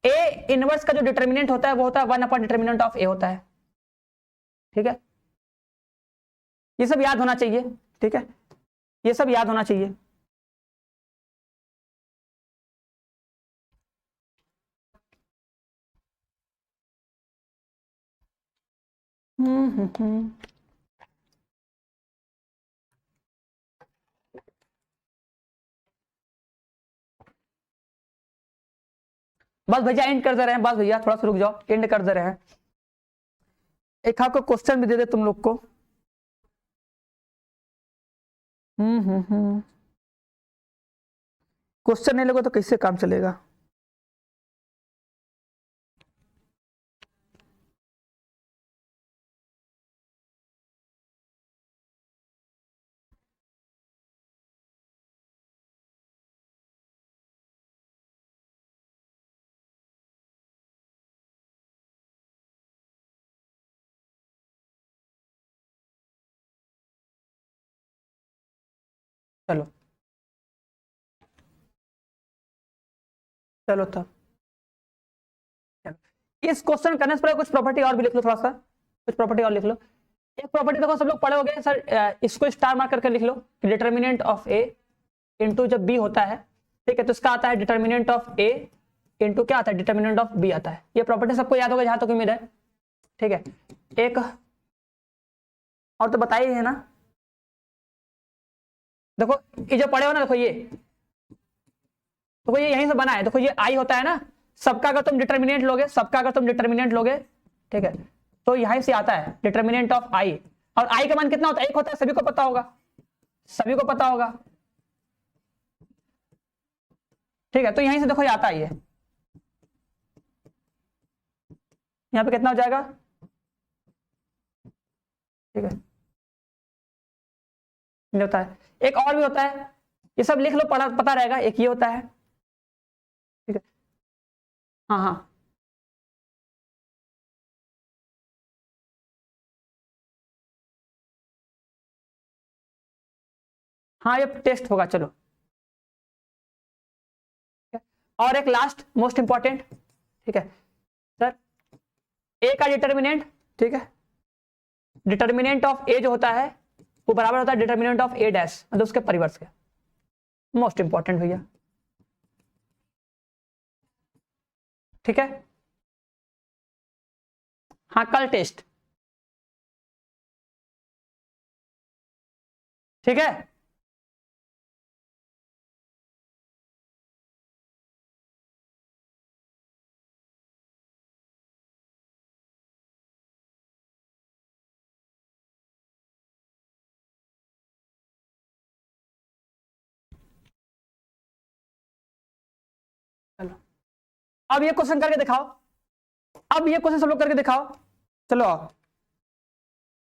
ए इनवर्स का जो डिटर्मिनेंट होता है वो होता है 1 अपॉन डिटर्मिनेंट ऑफ ए होता है, ठीक है, ये सब याद होना चाहिए, ठीक है, ये सब याद होना चाहिए। बस भैया एंड कर दे रहे हैं, बस भैया थोड़ा सा रुक जाओ, एंड कर दे रहे हैं, एक आपको क्वेश्चन भी दे दे तुम लोग को। क्वेश्चन नहीं लोगे तो कैसे काम चलेगा। चलो चलो तब, इस क्वेश्चन करने से पहले कुछ प्रॉपर्टी और भी लिख लो, थोड़ा सा कुछ प्रॉपर्टी और लिख लो। एक प्रॉपर्टी देखो सब लोग पढ़े होंगे सर, इसको स्टार मार्क करके लिख लो, डिटर्मिनेंट ऑफ ए इंटू जब बी होता है, ठीक है, तो इसका आता है डिटर्मिनेंट ऑफ ए इंटू क्या आता है, डिटर्मिनेंट ऑफ बी आता है। ये प्रॉपर्टी सबको याद होगा जहां तक उम्मीद है, ठीक है। एक और तो बताई है ना, देखो ये जो पढ़े हो ना, देखो ये यहीं से बना है, देखो ये आई होता है ना, सबका अगर तुम डिटर्मिनेंट लोगे, सबका अगर तुम डिटर्मिनेंट लोगे, ठीक है, तो यहीं से आता है डिटर्मिनेंट ऑफ आई, और आई का मान कितना होता है, एक होता है, सभी को पता होगा, सभी को पता होगा, ठीक है, तो यहीं से देखो ये आता है, ये यहाँ पे कितना हो जाएगा, ठीक है, ये होता है, एक और भी होता है, ये सब लिख लो, पढ़ा पता रहेगा, एक ये होता है, ठीक है, हाँ हाँ हाँ, ये टेस्ट होगा, चलो, और एक लास्ट मोस्ट इंपॉर्टेंट, ठीक है सर, ए का डिटर्मिनेंट, ठीक है, डिटर्मिनेंट ऑफ ए जो होता है वो बराबर होता है डिटर्मिनेंट ऑफ ए डैश, मतलब उसके परिवर्स के, मोस्ट इंपॉर्टेंट भैया, ठीक है, हाँ कल टेस्ट, ठीक है, चलो अब ये क्वेश्चन करके दिखाओ, अब ये क्वेश्चन सब लोग करके दिखाओ, चलो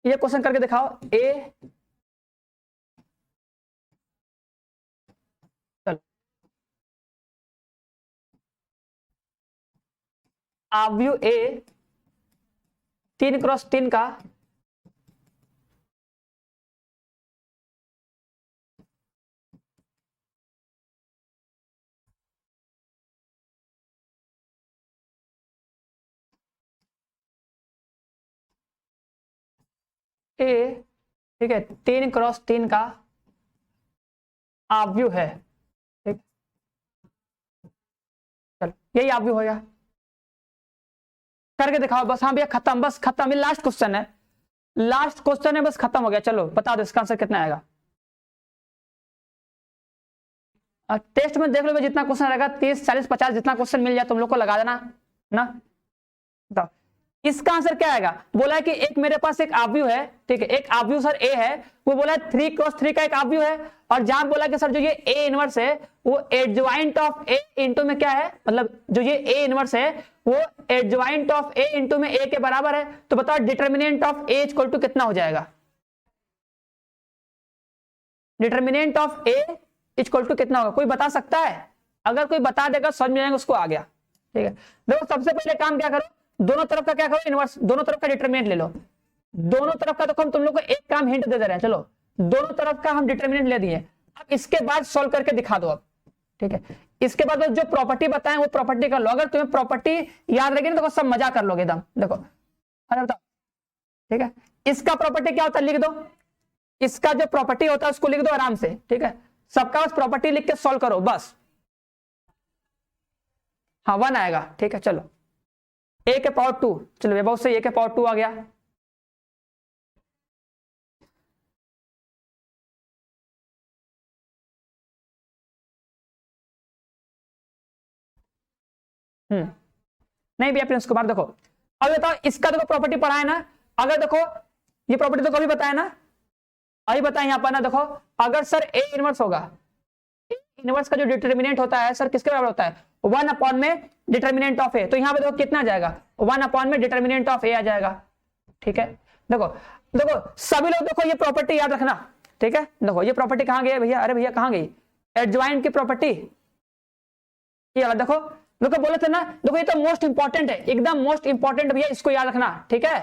ये क्वेश्चन करके दिखाओ, ए, चलो आव्यू ए 3x3 का ए, ठीक है, 3x3 का आव्यू है, ठीक, चलो यही आव्यू हो गया, करके दिखाओ बस, हाँ भैया खत्म, बस खत्म, ये लास्ट क्वेश्चन है, लास्ट क्वेश्चन है, बस खत्म हो गया, चलो बता दो इसका आंसर कितना आएगा। टेस्ट में देख लो जितना क्वेश्चन रहेगा 30 40 50 जितना क्वेश्चन मिल जाए तुम लोग को लगा देना ना। तो इसका आंसर क्या आएगा, बोला है कि एक मेरे पास एक आव्यूह है, ठीक है, एक आव्यूह सर ए है, वो बोला है 3x3 का एक आव्यूह है, और जहां बोला कि सर जो ये ए इनवर्स है वो एडजॉइंट ऑफ ए इंटू में क्या है, मतलब जो ये ए इनवर्स है वो एडजॉइंट ऑफ ए इंटू में ए के बराबर है। तो बताओ determinant of A equal to कितना हो जाएगा, determinant of A equal to कितना होगा, कोई बता सकता है? अगर कोई बता देगा समझ में आएगा उसको आ गया, ठीक है। देखो सबसे पहले काम क्या करो, दोनों तरफ का क्या करो, इनवर्स, दोनों तरफ का डिटरमिनेंट ले लो, दोनों तरफ का। तो हम तुम लोग को एक काम हिंट दे रहे हैं, चलो दोनों तरफ का हम डिटरमिनेंट ले दिए, अब इसके बाद सॉल्व करके दिखा दो अब, ठीक है। इसके बाद जो प्रॉपर्टी बताएं वो प्रॉपर्टी कर लो, अगर तुम्हें प्रॉपर्टी याद रहेगी ना तो सब मजा कर लोगे एकदम। देखो अरे बताओ, ठीक है, इसका प्रॉपर्टी क्या होता है लिख दो, इसका जो प्रॉपर्टी होता है उसको लिख दो आराम से, ठीक है, सबका बस प्रॉपर्टी लिख के सॉल्व करो बस। हाँ 1 आएगा, ठीक है। चलो ए के पावर 2, चलो बहुत से ए के पावर 2 आ गया। नहीं भैया प्रिंस कुमार, देखो अब बताओ इसका देखो प्रॉपर्टी पढ़ा है ना, अगर देखो ये प्रॉपर्टी तो कभी बताया ना, अभी बताए यहाँ पर ना, देखो अगर सर ए इनवर्स होगा, ए इनवर्स का जो डिटर्मिनेंट होता है सर किसके बराबर होता है, 1 अपॉन में डिटर्मिनेंट ऑफ ए। तो यहाँ पे देखो कितना जाएगा, 1 अपॉन में डिटर्मिनेंट ऑफ ए आ जाएगा, ठीक है। देखो देखो सभी लोग देखो ये प्रॉपर्टी याद रखना, ठीक है। देखो ये प्रॉपर्टी कहाँ गई भैया, अरे भैया कहाँ गई, एडजॉइंट की प्रॉपर्टी, ये वाला देखो, देखो बोले थे ना, देखो ये तो मोस्ट इंपॉर्टेंट है, एकदम मोस्ट इंपॉर्टेंट भैया, इसको याद रखना, ठीक है,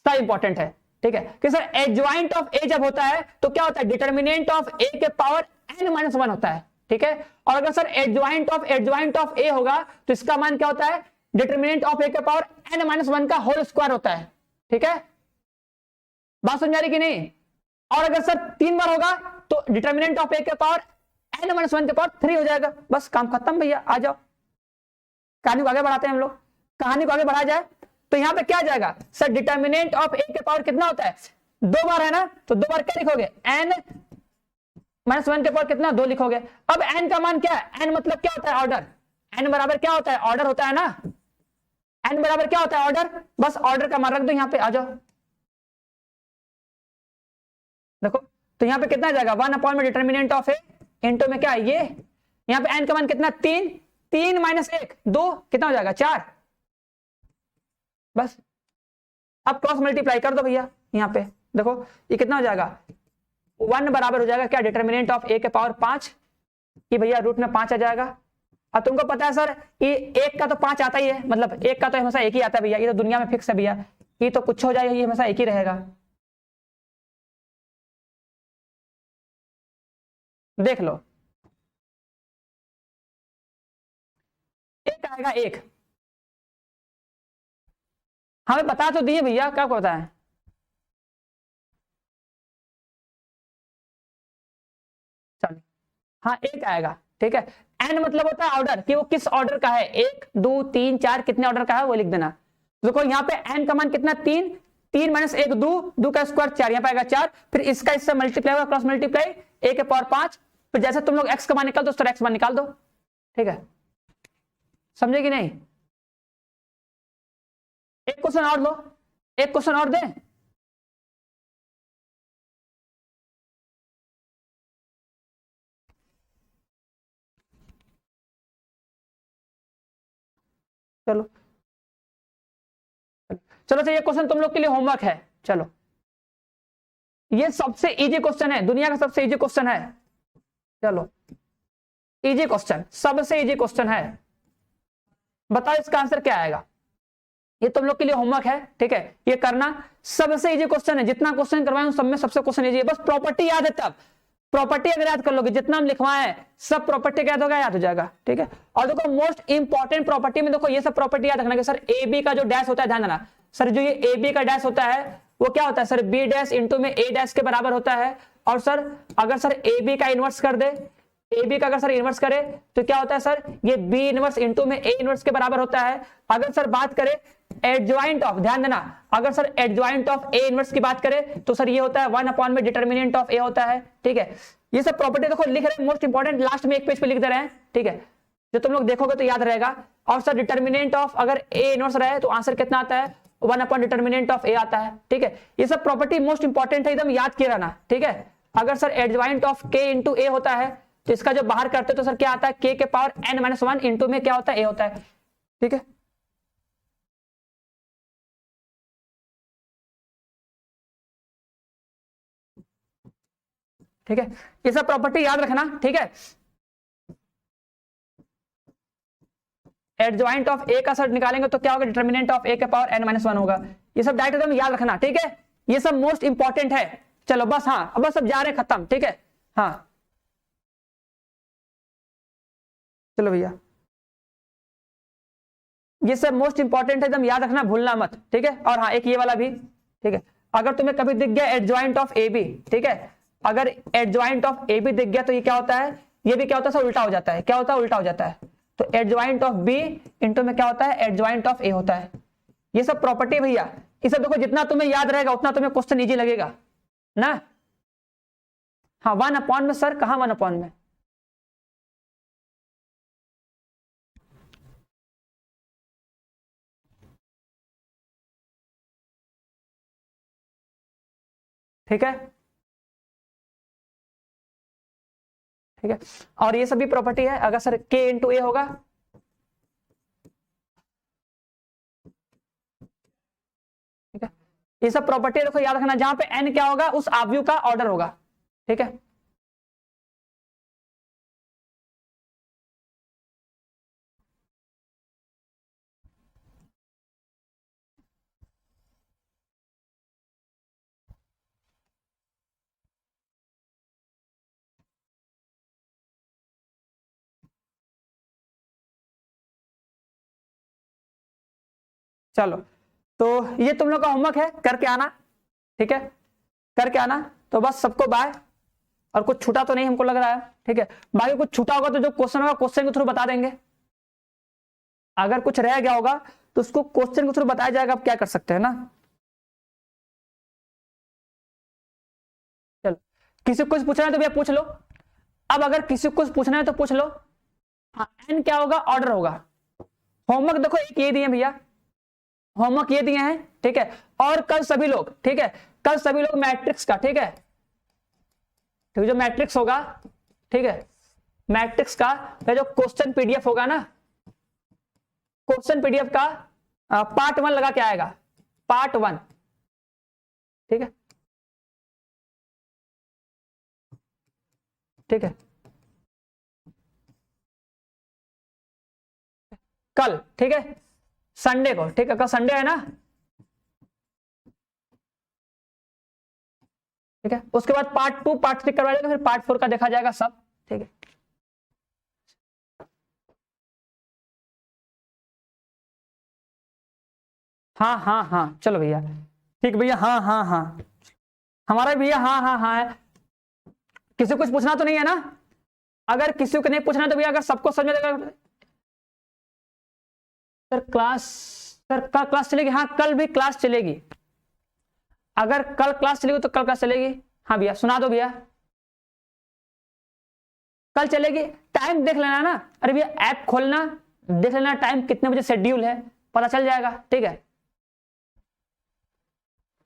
सब इंपॉर्टेंट है, ठीक है। कि सर एडजॉइंट ऑफ ए जब होता है तो क्या होता है, डिटर्मिनेंट ऑफ ए के पावर n-1 होता है, ठीक है। और अगर सर एडजॉइंट ऑफ ए होगा तो इसका मान क्या होता है, डिटर्मिनेंट ऑफ ए के पावर n-1 का होल स्क्वायर होता है, ठीक है। बात समझ आ रही कि नहीं? और अगर सर 3 बार होगा तो डिटर्मिनेंट ऑफ ए के पावर n-1 के पावर 3 हो जाएगा, बस काम खत्म भैया। आ जाओ कहानी को आगे बढ़ाते हैं हम लोग, कहानी को आगे बढ़ाया जाए तो यहाँ पे क्या जाएगा सर, डिटर्मिनेंट ऑफ ए के पावर कितना होता है, 2 बार है ना, तो 2 बार क्या लिखोगे, n-1 के पावर कितना, 2 लिखोगे। अब n का मान क्या है, n मतलब क्या होता है, ऑर्डर, n बराबर क्या होता है, ऑर्डर होता है ना, n बराबर क्या होता है, ऑर्डर, बस ऑर्डर का मान रख दो यहाँ पे। आ जाओ देखो, तो यहाँ पे कितना जाएगा, 1 अपॉन में डिटर्मिनेंट ऑफ ए इंटू में क्या है ये, यहाँ पे n का मान कितना, 3, 3 माइनस 1 2, कितना हो जाएगा 4, बस। अब क्रॉस मल्टीप्लाई कर दो भैया, यहाँ पे देखो ये कितना हो जाएगा, 1 बराबर हो जाएगा क्या, डिटर्मिनेंट ऑफ ए के पावर 5, ये भैया रूट में 5 आ जाएगा। अब तुमको पता है सर ये 1 का तो 5 आता ही है, मतलब 1 का तो हमेशा 1 ही आता है भैया, ये तो दुनिया में फिक्स है भैया, ये तो कुछ हो जाए ये हमेशा 1 ही रहेगा, देख लो 1 आएगा 1, हमें बता तो दिए भैया, क्या पता है, चलो हाँ 1 आएगा, ठीक है। n मतलब होता है ऑर्डर, कि वो किस ऑर्डर का है, 1 2 3 4 कितने ऑर्डर का है वो लिख देना। देखो यहाँ पे n का मान कितना, 3, 3 माइनस 1 2 का स्क्वायर 4, यहाँ पे आएगा 4, फिर इसका इससे मल्टीप्लाई होगा, क्रॉस मल्टीप्लाई a के पावर 5, फिर जैसे तुम लोग x का मान निकाल दो उस तरह x मान निकाल दो, ठीक है, समझे कि नहीं। एक क्वेश्चन और लो, एक क्वेश्चन और दें, चलो चलो ये क्वेश्चन तुम लोग के लिए होमवर्क है, चलो ये सबसे इजी क्वेश्चन है, दुनिया का सबसे इजी क्वेश्चन है, चलो इजी क्वेश्चन, सबसे इजी क्वेश्चन है, बताओ इसका आंसर क्या आएगा, ये तुम लोग के लिए होमवर्क है, ठीक है, ये करना, सबसे इजी क्वेश्चन है, जितना क्वेश्चन करवाए सब में सबसे क्वेश्चन इजी है, बस प्रॉपर्टी याद है, तब प्रॉपर्टी अगर याद कर लोगे, जितना हम लिखवाए सब प्रॉपर्टी याद होगा, याद हो जाएगा, ठीक है। और देखो मोस्ट इंपॉर्टेंट प्रॉपर्टी में देखो ये सब प्रॉपर्टी याद रखना कि सर ए बी का जो डैश होता है, ध्यान देना सर, जो ये ए बी का डैश होता है वो क्या होता है सर, बी डैश इंटू में ए डैश के बराबर होता है, और सर अगर सर ए बी का इनवर्स कर दे, ए बी का अगर सर इनवर्स करे तो क्या होता है सर, ये बी इनवर्स इंटू में ए इनवर्स के बराबर होता है। अगर सर बात करें एडजॉइंट ऑफ, ध्यान देना, अगर sir adjoint of A inverse की बात करें तो सर ये होता है 1 में डिटर्मिनेंट ऑफ ए होता है। ठीक है, ये सब प्रॉपर्टी देखो लिख रहे हैं, मोस्ट इंपॉर्टेंट लास्ट में एक पेज पे लिख दे रहे हैं। ठीक है, जो तुम लोग देखोगे तो याद रहेगा। और सर डिटर्मिनेंट ऑफ अगर ए इनवर्स रहे तो आंसर कितना आता है, 1 डिटर्मिनेंट ऑफ ए आता है। ठीक है, ये सब प्रॉपर्टी मोस्ट इंपॉर्टेंट है, एकदम याद किया रहना। ठीक है, अगर सर एडजॉइंट ऑफ के इंटू ए होता है तो इसका जब बाहर करते तो सर क्या आता है, के के पावर n-1 इंटू में क्या होता है, ए होता है। ठीक है, ठीक है, ये सब प्रॉपर्टी याद रखना। ठीक है, एडजॉइंट ऑफ ए का सर निकालेंगे तो क्या होगा, डिटर्मिनेंट ऑफ ए के पावर n-1 होगा। ये सब डायरेक्ट एकदम याद रखना। ठीक है, ये सब मोस्ट इंपॉर्टेंट है। चलो बस, हाँ अब बस सब जा रहे हैं, खत्म। ठीक है, हाँ चलो भैया, ये सब मोस्ट इंपॉर्टेंट है, एकदम याद रखना, भूलना मत। ठीक है, और हाँ एक ये वाला भी। ठीक है, अगर तुम्हें कभी दिख गया एडजॉइंट ऑफ ए बी, ठीक है, अगर एडजॉइंट ऑफ ए बी दिख गया तो ये क्या होता है, ये भी क्या होता है सर, उल्टा हो जाता है। क्या होता है, उल्टा हो जाता है। तो एडजॉइंट ऑफ बी इंटू में क्या होता है, एडजॉइंट ऑफ ए होता है। ये सब प्रॉपर्टी भैया, ये सब देखो जितना तुम्हें याद रहेगा उतना तुम्हें क्वेश्चन इजी लगेगा ना। हाँ 1 में सर, कहाँ 1 में, ठीक है, ठीक है। और ये सभी प्रॉपर्टी है, अगर सर के इंटू ए होगा, ठीक है, ये सब प्रॉपर्टी देखो याद रखना, जहां पे एन क्या होगा उस आव्यूह का ऑर्डर होगा। ठीक है, चलो तो ये तुम लोग का होमवर्क है, करके आना। ठीक है, करके आना। तो बस सबको बाय। और कुछ छूटा तो नहीं हमको लग रहा है। ठीक है, बाकी कुछ छूटा होगा तो जो क्वेश्चन होगा क्वेश्चन के थ्रू बता देंगे। अगर कुछ रह गया होगा तो उसको क्वेश्चन के थ्रू बताया जाएगा, आप क्या कर सकते हैं ना। चलो, किसी को कुछ पूछना है तो भैया पूछ लो। अब अगर किसी को कुछ पूछना है तो पूछ लो। हाँ, एन क्या होगा, ऑर्डर होगा। होमवर्क देखो एक ये दिए भैया, होमवर्क ये दिए हैं। ठीक है, और कल सभी लोग, ठीक है, कल सभी लोग मैट्रिक्स का, ठीक है, ठीक है, जो मैट्रिक्स होगा, ठीक है, मैट्रिक्स का जो क्वेश्चन पीडीएफ होगा ना, क्वेश्चन पीडीएफ का पार्ट 1 लगा के आएगा, पार्ट 1। ठीक है, ठीक है, कल, ठीक है, संडे को, ठीक है, कल संडे है ना। ठीक है, उसके बाद पार्ट 2 पार्ट 3 करवाया जाएगा, फिर पार्ट 4 का देखा जाएगा सब। ठीक है, हाँ हाँ हाँ चलो भैया, ठीक भैया, हाँ हाँ हाँ, हमारा भैया हाँ हाँ हाँ है। किसी को कुछ पूछना तो नहीं है ना। अगर किसी को नहीं पूछना तो भैया, अगर सबको समझ में आएगा। सर क्लास, सर कल क्लास चलेगी, हाँ कल भी क्लास चलेगी। अगर कल क्लास चलेगी तो कल क्लास चलेगी। हाँ भैया सुना दो भैया, कल चलेगी। टाइम देख लेना ना, अरे भैया ऐप खोलना, देख लेना टाइम कितने बजे शेड्यूल है, पता चल जाएगा। ठीक है,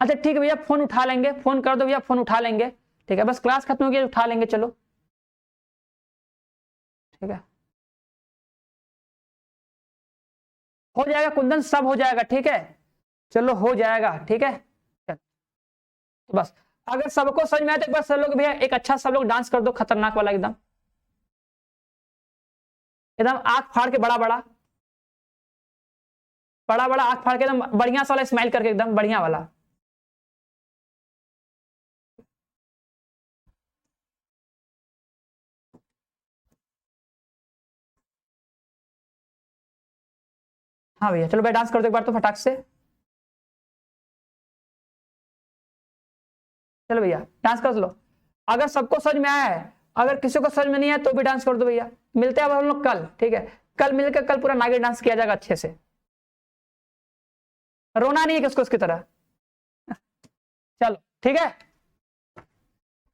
अच्छा ठीक है भैया, फोन उठा लेंगे, फोन कर दो भैया, फोन उठा लेंगे। ठीक है, बस क्लास खत्म हो गई, उठा लेंगे, चलो। ठीक है, हो जाएगा कुंदन, सब हो जाएगा। ठीक है, चलो हो जाएगा। ठीक है, तो बस अगर सबको समझ में आए तो एक बार सब लोग भैया एक अच्छा सब लोग डांस कर दो, खतरनाक वाला एकदम, एकदम आंख फाड़ के, बड़ा बड़ा, बड़ा बड़ा आंख फाड़ के, एकदम बढ़िया सा वाला स्माइल करके, एकदम बढ़िया वाला। हाँ भैया चलो भाई, डांस कर दो एक बार तो फटाक से। चलो भैया डांस कर लो। अगर सबको समझ में आया है अगर किसी को समझ में नहीं है तो भी डांस कर दो भैया। मिलते हैं अब हम लोग कल, ठीक है, कल मिलकर कल पूरा नागिन डांस किया जाएगा अच्छे से, रोना नहीं है किसको उसकी तरह। चलो ठीक है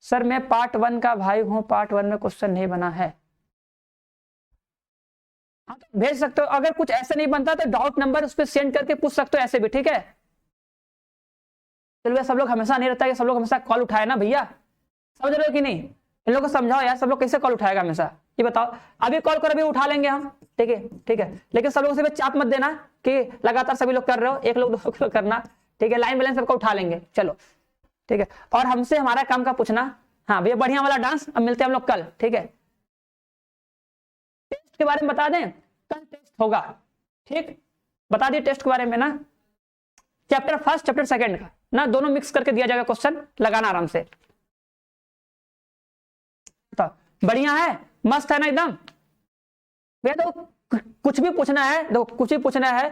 सर, मैं पार्ट 1 का भाई हूं, पार्ट 1 में क्वेश्चन नहीं बना है। हाँ तो भेज सकते हो, अगर कुछ ऐसे नहीं बनता तो डाउट नंबर उस पर सेंड करके पूछ सकते हो ऐसे भी, ठीक है। चलो भैया सब लोग हमेशा नहीं रहता है, सब लोग हमेशा कॉल उठाए ना भैया, समझ रहे हो कि नहीं। इन लोगों को समझाओ यार, सब लोग कैसे कॉल उठाएगा हमेशा, ये बताओ। अभी कॉल करो, अभी उठा लेंगे हम, ठीक है ठीक है, लेकिन सब लोगों से चाप मत देना कि लगातार सभी लोग कर रहे हो, एक लोग दो लोग करना, ठीक है। लाइन बैलेंस सबको उठा लेंगे, चलो ठीक है। और हमसे हमारा काम का पूछना। हाँ भैया बढ़िया वाला डांस, अब मिलते हैं हम लोग कल, ठीक है। टेस्ट के बारे में बता दें, कल टेस्ट होगा, ठीक, बता दिए टेस्ट के बारे में ना, चैप्टर फर्स्ट चैप्टर सेकंड का ना, दोनों मिक्स करके दिया जाएगा क्वेश्चन, लगाना आराम से। तो बढ़िया है, मस्त है ना एकदम भैया। तो कुछ भी पूछना है, देखो कुछ भी पूछना है,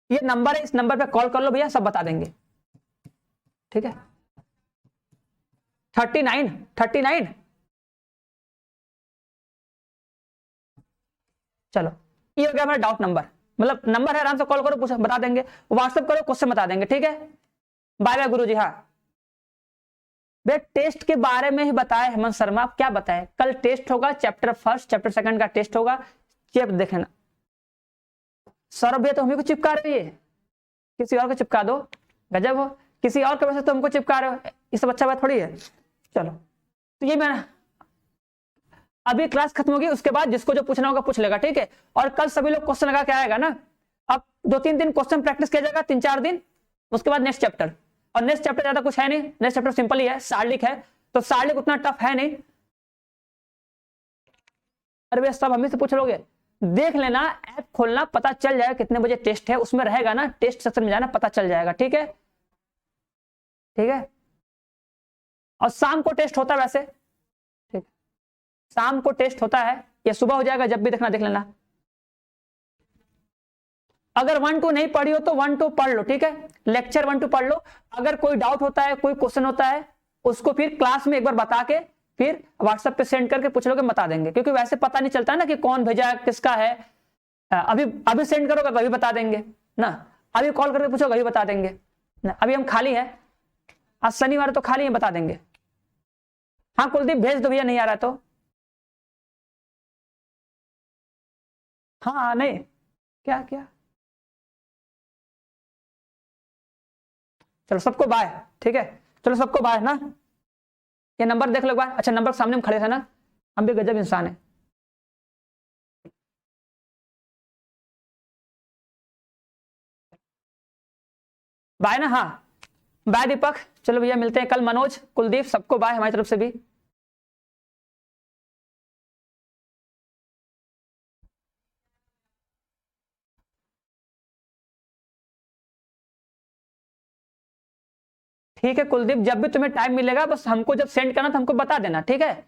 ये नंबर है, इस नंबर पे कॉल कर लो भैया, सब बता देंगे, ठीक है। 39 चलो ये हो गया हमारा डाउट नंबर, मतलब नंबर है, आराम से कॉल करो, पूछो बता देंगे, व्हाट्सएप करो क्वेश्चन बता देंगे, ठीक है। बाय बाय गुरुजी। हाँ भैया टेस्ट के बारे में ही बताए हेमंत शर्मा, आप क्या बताएं, कल टेस्ट होगा, चैप्टर फर्स्ट चैप्टर सेकंड का टेस्ट होगा, चेप देखना। सौरभ भैया तो हमें को चिपका रही है, किसी और को चिपका दो, गजब हो, किसी और के वजह से तो हमको चिपका रहे हो, ये सब अच्छा बात थोड़ी है। चलो तो ये मैंने अभी क्लास खत्म होगी, उसके बाद जिसको जो पूछना होगा पूछ लेगा, ठीक है। और कल सभी लोग क्वेश्चन लगा के आएगा ना, अब 2-3 दिन क्वेश्चन प्रैक्टिस किया जाएगा, 3-4 दिन, उसके बाद नेक्स्ट चैप्टर। और नेक्स्ट चैप्टर ज्यादा कुछ है नहीं, नेक्स्ट चैप्टर सिंपल ही है, शार्लिक है, तो शार्लिक उतना टफ है नहीं। अरे भैया सब हमें से पूछ लोगे, देख लेना, ऐप खोलना, पता चल जाएगा कितने बजे टेस्ट है, उसमें रहेगा ना, टेस्ट सेक्शन में जाना, पता चल जाएगा, ठीक है ठीक है। और शाम को टेस्ट होता है वैसे, ठीक, शाम को टेस्ट होता है, या सुबह हो जाएगा, जब भी देखना देख लेना। अगर 1-2 नहीं पढ़ी हो तो 1-2 पढ़ लो, ठीक है, लेक्चर 1-2 पढ़ लो। अगर कोई डाउट होता है, कोई क्वेश्चन होता है, उसको फिर क्लास में एक बार बता के फिर व्हाट्सएप पे सेंड करके पूछ लोगे, बता देंगे, क्योंकि वैसे पता नहीं चलता ना कि कौन भेजा है, किसका है। अभी अभी सेंड करोगे तो अभी बता देंगे ना, अभी कॉल करके पूछोगे अभी बता देंगे ना, अभी हम खाली है, आज शनिवार तो खाली है, बता देंगे। हाँ कुलदीप भेज दो भैया, नहीं आ रहा तो। हाँ नहीं, क्या क्या, चलो सबको बाय, ठीक है, चलो सबको बाय ना। ये नंबर देख लो एक बार, अच्छा नंबर सामने में खड़े थे ना, हम भी गजब इंसान है। बाय ना, हाँ बाय दीपक, चलो भैया मिलते हैं कल, मनोज कुलदीप सबको बाय हमारी तरफ से भी। ठीक है कुलदीप, जब भी तुम्हें टाइम मिलेगा बस हमको जब सेंड करना तो हमको बता देना, ठीक है।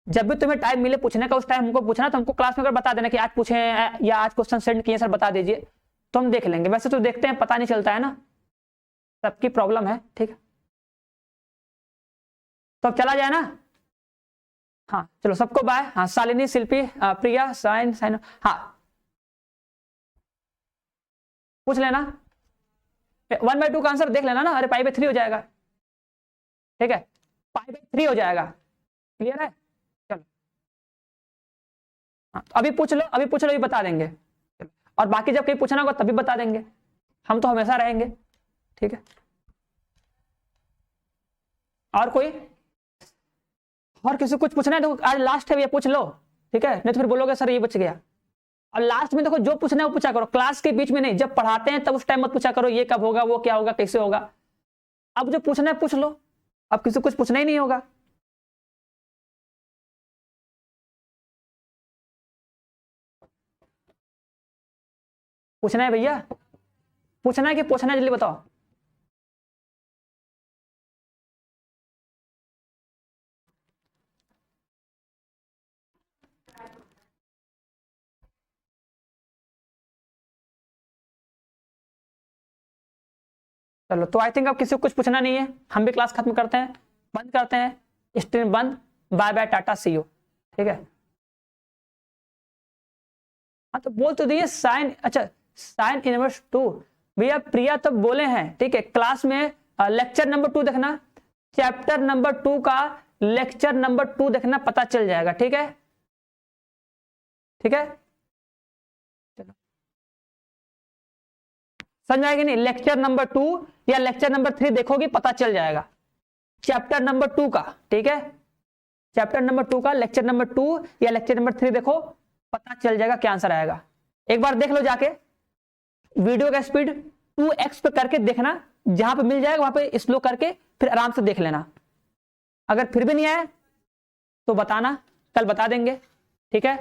जब भी तुम्हें टाइम मिले पूछने का, उस टाइम हमको पूछना, तो हमको क्लास में अगर बता देना कि आज पूछे या आज क्वेश्चन सेंड किए सर बता दीजिए, तो हम देख लेंगे। वैसे तो देखते हैं पता नहीं चलता है ना, सबकी प्रॉब्लम है, ठीक है। तो अब चला जाए ना, हाँ चलो सबको बाय। हाँ शालिनी शिल्पी प्रिया साइन साइन, हाँ पूछ लेना, 1/2 का आंसर देख लेना ना, अरे π/3 हो जाएगा, ठीक है, π/3 हो जाएगा, क्लियर है। चलो हाँ, अभी पूछ लो, अभी पूछ लो, अभी बता देंगे। और बाकी जब कहीं पूछना होगा तभी बता देंगे, हम तो हमेशा रहेंगे, ठीक है। और कोई, और किसी कुछ पूछना है तो आज लास्ट है, ये पूछ लो, ठीक है, नहीं तो फिर बोलोगे सर ये बच गया। और लास्ट में देखो जो पूछना है वो पूछा करो, क्लास के बीच में नहीं, जब पढ़ाते हैं तब उस टाइम मत पूछा करो ये कब होगा, वो क्या होगा, कैसे होगा। अब जो पूछना है पूछ लो, अब किसी को कुछ पूछना ही नहीं होगा। पूछना है भैया, पूछना है कि पूछना है, जल्दी बताओ। चलो तो आई थिंक अब किसी को कुछ पूछना नहीं है, हम भी क्लास खत्म करते हैं, बंद करते हैं, स्ट्रीम बंद, bye bye tata see you. ठीक है। हाँ तो बोल तो दिए साइन, अच्छा साइन इनवर्स 2 भैया प्रिया तो बोले हैं, ठीक है। क्लास में लेक्चर नंबर 2 देखना, चैप्टर नंबर 2 का लेक्चर नंबर 2 देखना, पता चल जाएगा, ठीक है। ठीक है, चलो समझ आएगी नहीं, लेक्चर नंबर 2 या लेक्चर नंबर 3 देखोगे पता चल जाएगा, चैप्टर नंबर 2 का, ठीक है। चैप्टर नंबर 2 का लेक्चर नंबर 2 या लेक्चर नंबर 3 देखो, पता चल जाएगा क्या आंसर आएगा। एक बार देख लो जाके, वीडियो का स्पीड 2x पे करके देखना, जहां पे मिल जाएगा वहां पे स्लो करके फिर आराम से देख लेना। अगर फिर भी नहीं आया तो बताना, कल बता देंगे, ठीक है।